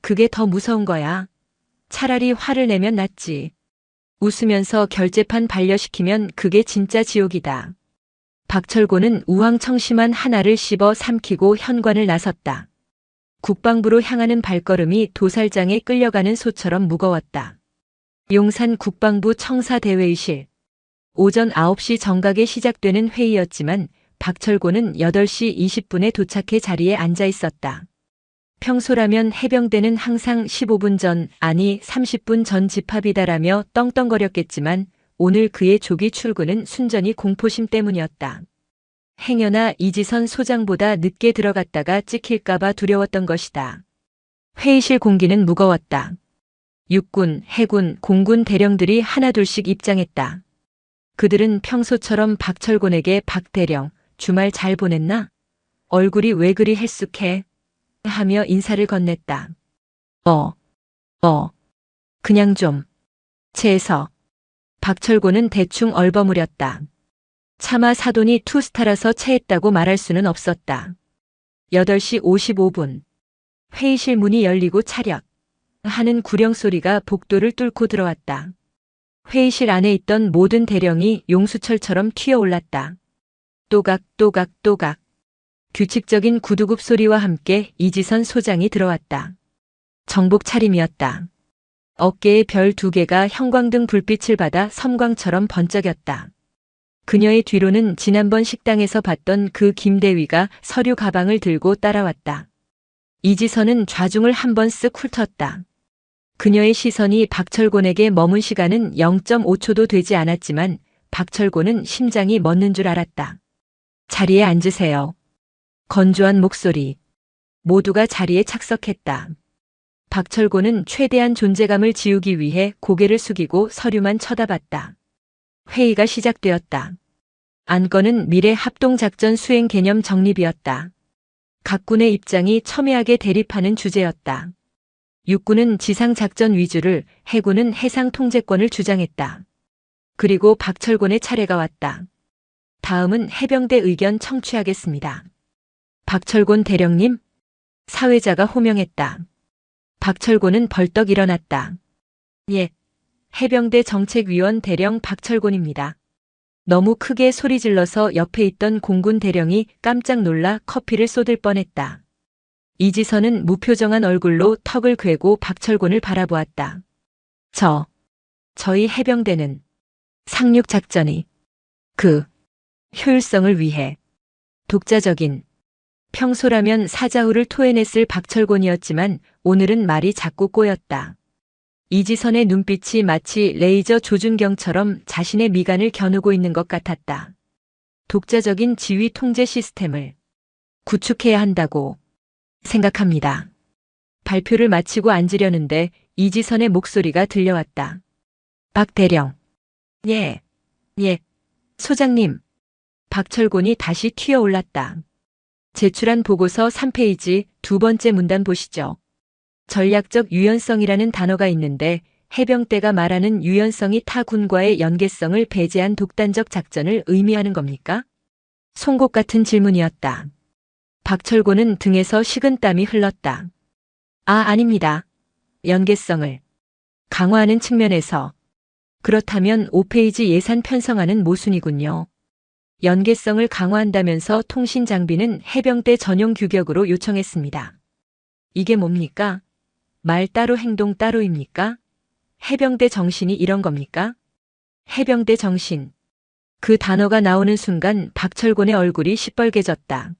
그게 더 무서운 거야. 차라리 화를 내면 낫지. 웃으면서 결재판 반려시키면 그게 진짜 지옥이다. 박철곤은 우황청심한 하나를 씹어 삼키고 현관을 나섰다. 국방부로 향하는 발걸음이 도살장에 끌려가는 소처럼 무거웠다. 용산 국방부 청사대회의실. 오전 9시 정각에 시작되는 회의였지만 박철곤은 8시 20분에 도착해 자리에 앉아 있었다. 평소라면 해병대는 항상 15분 전, 아니 30분 전 집합이다라며 떵떵거렸겠지만 오늘 그의 조기 출근은 순전히 공포심 때문이었다. 행여나 이지선 소장보다 늦게 들어갔다가 찍힐까봐 두려웠던 것이다. 회의실 공기는 무거웠다. 육군, 해군, 공군 대령들이 하나둘씩 입장했다. 그들은 평소처럼 박철곤에게 박 대령, 주말 잘 보냈나? 얼굴이 왜 그리 헬쑥해? 하며 인사를 건넸다. 그냥 좀. 채에서. 박철곤은 대충 얼버무렸다. 차마 사돈이 투스타라서 체했다고 말할 수는 없었다. 8시 55분. 회의실 문이 열리고 차렷. 하는 구령 소리가 복도를 뚫고 들어왔다. 회의실 안에 있던 모든 대령이 용수철처럼 튀어올랐다. 또각. 규칙적인 구두굽 소리와 함께 이지선 소장이 들어왔다. 정복 차림이었다. 어깨에 별 2개가 형광등 불빛을 받아 섬광처럼 번쩍였다. 그녀의 뒤로는 지난번 식당에서 봤던 그 김대위가 서류 가방을 들고 따라왔다. 이지선은 좌중을 한번 쓱 훑었다. 그녀의 시선이 박철곤에게 머문 시간은 0.5초도 되지 않았지만 박철곤은 심장이 멎는 줄 알았다. 자리에 앉으세요. 건조한 목소리. 모두가 자리에 착석했다. 박철곤은 최대한 존재감을 지우기 위해 고개를 숙이고 서류만 쳐다봤다. 회의가 시작되었다. 안건은 미래 합동작전 수행 개념 정립이었다. 각 군의 입장이 첨예하게 대립하는 주제였다. 육군은 지상작전 위주를, 해군은 해상 통제권을 주장했다. 그리고 박철곤의 차례가 왔다. 다음은 해병대 의견 청취하겠습니다. 박철곤 대령님? 사회자가 호명했다. 박철곤은 벌떡 일어났다. 예. 해병대 정책위원 대령 박철곤입니다. 너무 크게 소리 질러서 옆에 있던 공군 대령이 깜짝 놀라 커피를 쏟을 뻔했다. 이지선은 무표정한 얼굴로 턱을 괴고 박철곤을 바라보았다. 저희 해병대는 상륙 작전이 그 효율성을 위해 독자적인 평소라면 사자후를 토해냈을 박철곤이었지만 오늘은 말이 자꾸 꼬였다. 이지선의 눈빛이 마치 레이저 조준경처럼 자신의 미간을 겨누고 있는 것 같았다. 독자적인 지휘 통제 시스템을 구축해야 한다고 생각합니다. 발표를 마치고 앉으려는데 이지선의 목소리가 들려왔다. 박 대령. 예, 소장님. 박철곤이 다시 튀어올랐다. 제출한 보고서 3페이지 두 번째 문단 보시죠. 전략적 유연성이라는 단어가 있는데 해병대가 말하는 유연성이 타 군과의 연계성을 배제한 독단적 작전을 의미하는 겁니까? 송곳 같은 질문이었다. 박철곤은 등에서 식은땀이 흘렀다. 아닙니다. 연계성을 강화하는 측면에서. 그렇다면 5페이지 예산 편성안은 모순이군요. 연계성을 강화한다면서 통신 장비는 해병대 전용 규격으로 요청했습니다. 이게 뭡니까? 말 따로 행동 따로입니까? 해병대 정신이 이런 겁니까? 해병대 정신. 그 단어가 나오는 순간 박철곤의 얼굴이 시뻘개졌다.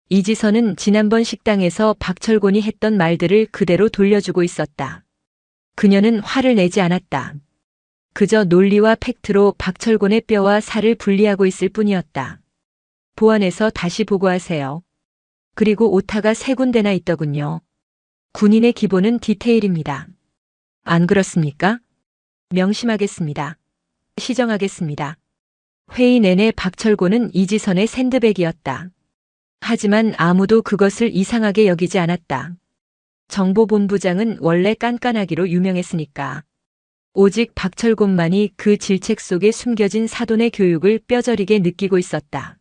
이지선은 지난번 식당에서 박철곤이 했던 말들을 그대로 돌려주고 있었다. 그녀는 화를 내지 않았다. 그저 논리와 팩트로 박철곤의 뼈와 살을 분리하고 있을 뿐이었다. 보안에서 다시 보고하세요. 그리고 오타가 3군데나 있더군요. 군인의 기본은 디테일입니다. 안 그렇습니까? 명심하겠습니다. 시정하겠습니다. 회의 내내 박철곤은 이지선의 샌드백이었다. 하지만 아무도 그것을 이상하게 여기지 않았다. 정보본부장은 원래 깐깐하기로 유명했으니까. 오직 박철곤만이 그 질책 속에 숨겨진 사돈의 교육을 뼈저리게 느끼고 있었다.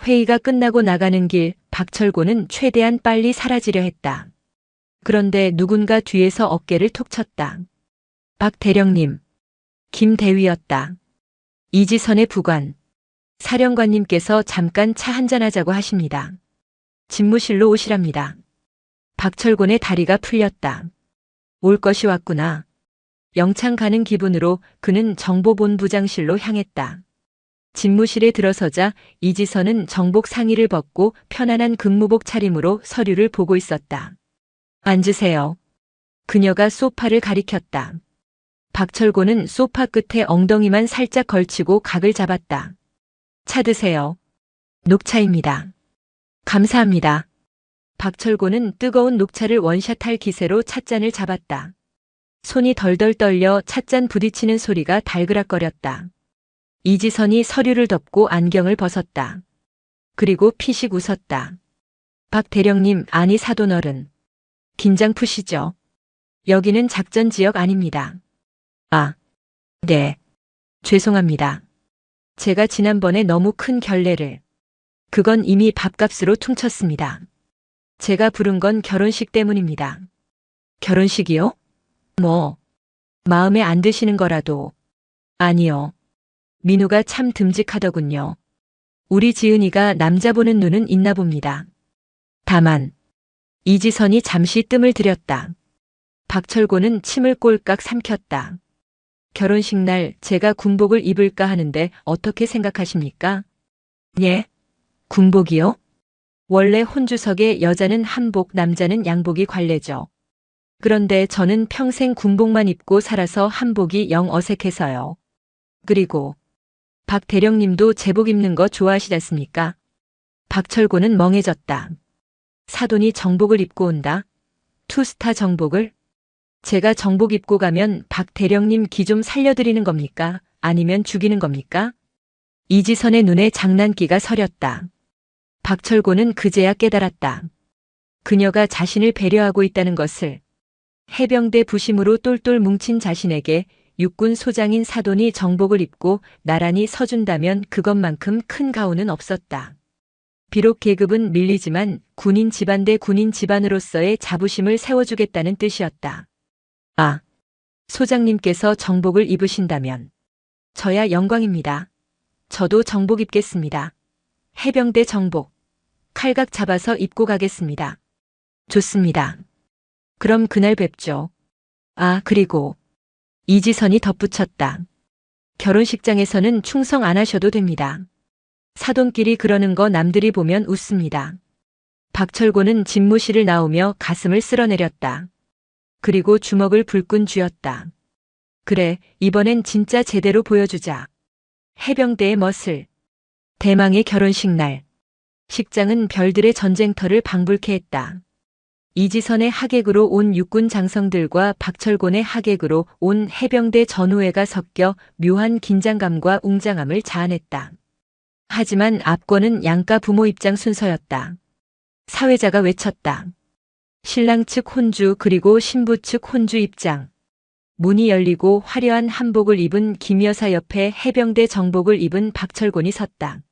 회의가 끝나고 나가는 길 박철곤은 최대한 빨리 사라지려 했다. 그런데 누군가 뒤에서 어깨를 톡 쳤다. 박 대령님. 김 대위였다. 이지선의 부관. 사령관님께서 잠깐 차 한잔하자고 하십니다. 집무실로 오시랍니다. 박철곤의 다리가 풀렸다. 올 것이 왔구나. 영창 가는 기분으로 그는 정보본부장실로 향했다. 집무실에 들어서자 이지선은 정복 상의를 벗고 편안한 근무복 차림으로 서류를 보고 있었다. 앉으세요. 그녀가 소파를 가리켰다. 박철곤은 소파 끝에 엉덩이만 살짝 걸치고 각을 잡았다. 차 드세요. 녹차입니다. 감사합니다. 박철곤은 뜨거운 녹차를 원샷할 기세로 찻잔을 잡았다. 손이 덜덜 떨려 찻잔 부딪히는 소리가 달그락거렸다. 이지선이 서류를 덮고 안경을 벗었다. 그리고 피식 웃었다. 박 대령님, 아니 사돈어른. 긴장 푸시죠. 여기는 작전 지역 아닙니다. 네. 죄송합니다. 제가 지난번에 너무 큰 결례를. 그건 이미 밥값으로 퉁쳤습니다. 제가 부른 건 결혼식 때문입니다. 결혼식이요? 마음에 안 드시는 거라도. 아니요. 민우가 참 듬직하더군요. 우리 지은이가 남자 보는 눈은 있나 봅니다. 다만 이지선이 잠시 뜸을 들였다. 박철곤은 침을 꼴깍 삼켰다. 결혼식 날 제가 군복을 입을까 하는데 어떻게 생각하십니까? 예? 군복이요? 원래 혼주석에 여자는 한복, 남자는 양복이 관례죠. 그런데 저는 평생 군복만 입고 살아서 한복이 영 어색해서요. 그리고 박 대령님도 제복 입는 거 좋아하시지 않습니까? 박철곤은 멍해졌다. 사돈이 정복을 입고 온다? 투스타 정복을? 제가 정복 입고 가면 박 대령님 기 좀 살려드리는 겁니까? 아니면 죽이는 겁니까? 이지선의 눈에 장난기가 서렸다. 박철곤은 그제야 깨달았다. 그녀가 자신을 배려하고 있다는 것을. 해병대 부심으로 똘똘 뭉친 자신에게 육군 소장인 사돈이 정복을 입고 나란히 서준다면 그것만큼 큰 가오는 없었다. 비록 계급은 밀리지만 군인 집안 대 군인 집안으로서의 자부심을 세워주겠다는 뜻이었다. 소장님께서 정복을 입으신다면 저야 영광입니다. 저도 정복 입겠습니다. 해병대 정복. 칼각 잡아서 입고 가겠습니다. 좋습니다. 그럼 그날 뵙죠. 아, 그리고 이지선이 덧붙였다. 결혼식장에서는 충성 안 하셔도 됩니다. 사돈끼리 그러는 거 남들이 보면 웃습니다. 박철곤은 집무실을 나오며 가슴을 쓸어내렸다. 그리고 주먹을 불끈 쥐었다. 그래, 이번엔 진짜 제대로 보여주자. 해병대의 멋을. 대망의 결혼식 날. 식장은 별들의 전쟁터를 방불케 했다. 이지선의 하객으로 온 육군 장성들과 박철곤의 하객으로 온 해병대 전우회가 섞여 묘한 긴장감과 웅장함을 자아냈다. 하지만 압권은 양가 부모 입장 순서였다. 사회자가 외쳤다. 신랑 측 혼주 그리고 신부 측 혼주 입장. 문이 열리고 화려한 한복을 입은 김여사 옆에 해병대 정복을 입은 박철곤이 섰다.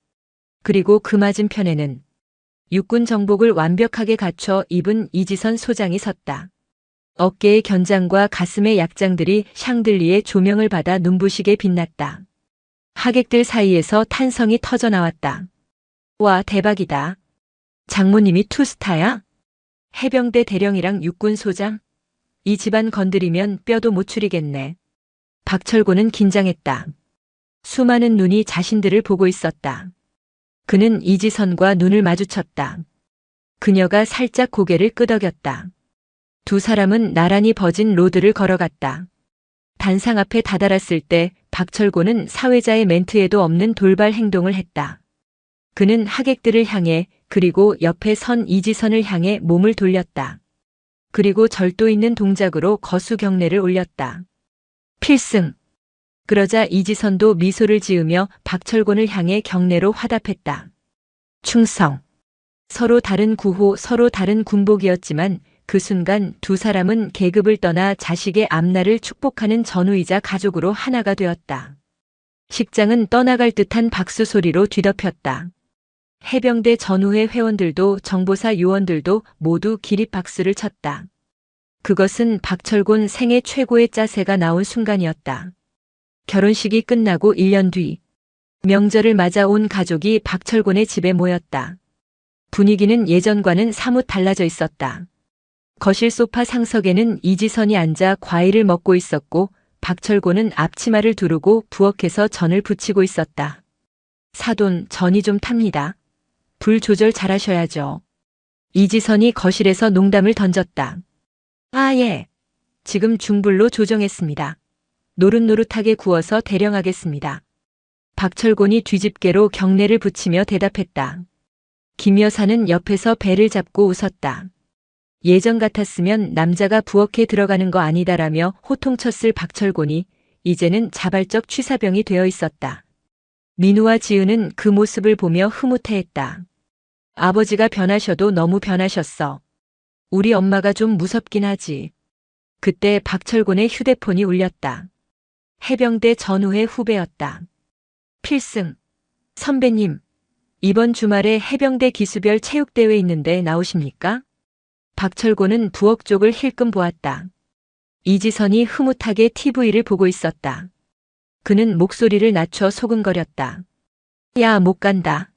그리고 그 맞은편에는 육군 정복을 완벽하게 갖춰 입은 이지선 소장이 섰다. 어깨의 견장과 가슴의 약장들이 샹들리의 조명을 받아 눈부시게 빛났다. 하객들 사이에서 탄성이 터져 나왔다. 와, 대박이다. 장모님이 투스타야? 해병대 대령이랑 육군 소장? 이 집안 건드리면 뼈도 못 추리겠네. 박철곤은 긴장했다. 수많은 눈이 자신들을 보고 있었다. 그는 이지선과 눈을 마주쳤다. 그녀가 살짝 고개를 끄덕였다. 두 사람은 나란히 버진 로드를 걸어갔다. 단상 앞에 다다랐을 때 박철곤은 사회자의 멘트에도 없는 돌발 행동을 했다. 그는 하객들을 향해 그리고 옆에 선 이지선을 향해 몸을 돌렸다. 그리고 절도 있는 동작으로 거수 경례를 올렸다. 필승. 그러자 이지선도 미소를 지으며 박철곤을 향해 경례로 화답했다. 충성. 서로 다른 구호, 서로 다른 군복이었지만 그 순간 두 사람은 계급을 떠나 자식의 앞날을 축복하는 전우이자 가족으로 하나가 되었다. 식장은 떠나갈 듯한 박수 소리로 뒤덮였다. 해병대 전우회 회원들도 정보사 요원들도 모두 기립박수를 쳤다. 그것은 박철곤 생애 최고의 짜세가 나온 순간이었다. 결혼식이 끝나고 1년 뒤 명절을 맞아 온 가족이 박철곤의 집에 모였다. 분위기는 예전과는 사뭇 달라져 있었다. 거실 소파 상석에는 이지선이 앉아 과일을 먹고 있었고 박철곤은 앞치마를 두르고 부엌에서 전을 부치고 있었다. 사돈, 전이 좀 탑니다. 불 조절 잘하셔야죠. 이지선이 거실에서 농담을 던졌다. 아, 예. 지금 중불로 조정했습니다. 노릇노릇하게 구워서 대령하겠습니다. 박철곤이 뒤집개로 경례를 붙이며 대답했다. 김 여사는 옆에서 배를 잡고 웃었다. 예전 같았으면 남자가 부엌에 들어가는 거 아니다라며 호통쳤을 박철곤이 이제는 자발적 취사병이 되어 있었다. 민우와 지은은 그 모습을 보며 흐뭇해했다. 아버지가 변하셔도 너무 변하셨어. 우리 엄마가 좀 무섭긴 하지. 그때 박철곤의 휴대폰이 울렸다. 해병대 전우회 후배였다. 필승. 선배님, 이번 주말에 해병대 기수별 체육대회 있는데 나오십니까? 박철곤은 부엌 쪽을 힐끔 보았다. 이지선이 흐뭇하게 TV를 보고 있었다. 그는 목소리를 낮춰 소근거렸다. 야, 못 간다.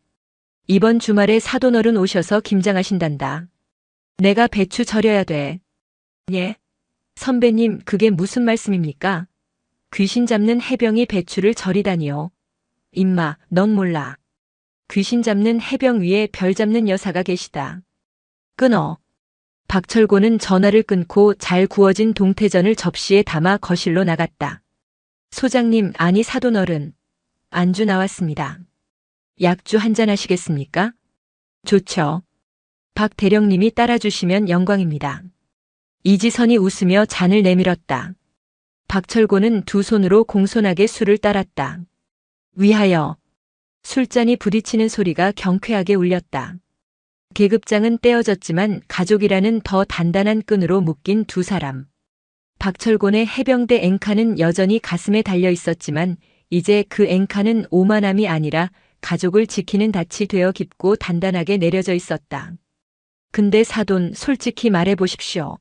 이번 주말에 사돈어른 오셔서 김장하신단다. 내가 배추 절여야 돼. 예? 선배님, 그게 무슨 말씀입니까? 귀신 잡는 해병이 배추를 절이다니요. 임마, 넌 몰라. 귀신 잡는 해병 위에 별 잡는 여사가 계시다. 끊어. 박철곤은 전화를 끊고 잘 구워진 동태전을 접시에 담아 거실로 나갔다. 소장님, 아니 사돈어른. 안주 나왔습니다. 약주 한잔 하시겠습니까? 좋죠. 박 대령님이 따라주시면 영광입니다. 이지선이 웃으며 잔을 내밀었다. 박철곤은 두 손으로 공손하게 술을 따랐다. 위하여. 술잔이 부딪히는 소리가 경쾌하게 울렸다. 계급장은 떼어졌지만 가족이라는 더 단단한 끈으로 묶인 두 사람. 박철곤의 해병대 앵카는 여전히 가슴에 달려 있었지만 이제 그 앵카는 오만함이 아니라 가족을 지키는 닻이 되어 깊고 단단하게 내려져 있었다. 근데 사돈, 솔직히 말해보십시오.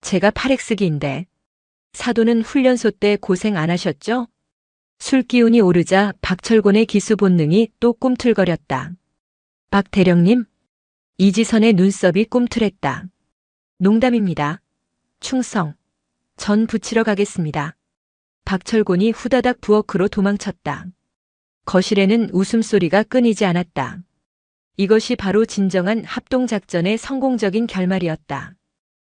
제가 파렉스기인데. 사돈은 훈련소 때 고생 안 하셨죠? 술 기운이 오르자 박철곤의 기수 본능이 또 꿈틀거렸다. 박 대령님? 이지선의 눈썹이 꿈틀했다. 농담입니다. 충성. 전 붙이러 가겠습니다. 박철곤이 후다닥 부엌으로 도망쳤다. 거실에는 웃음소리가 끊이지 않았다. 이것이 바로 진정한 합동작전의 성공적인 결말이었다.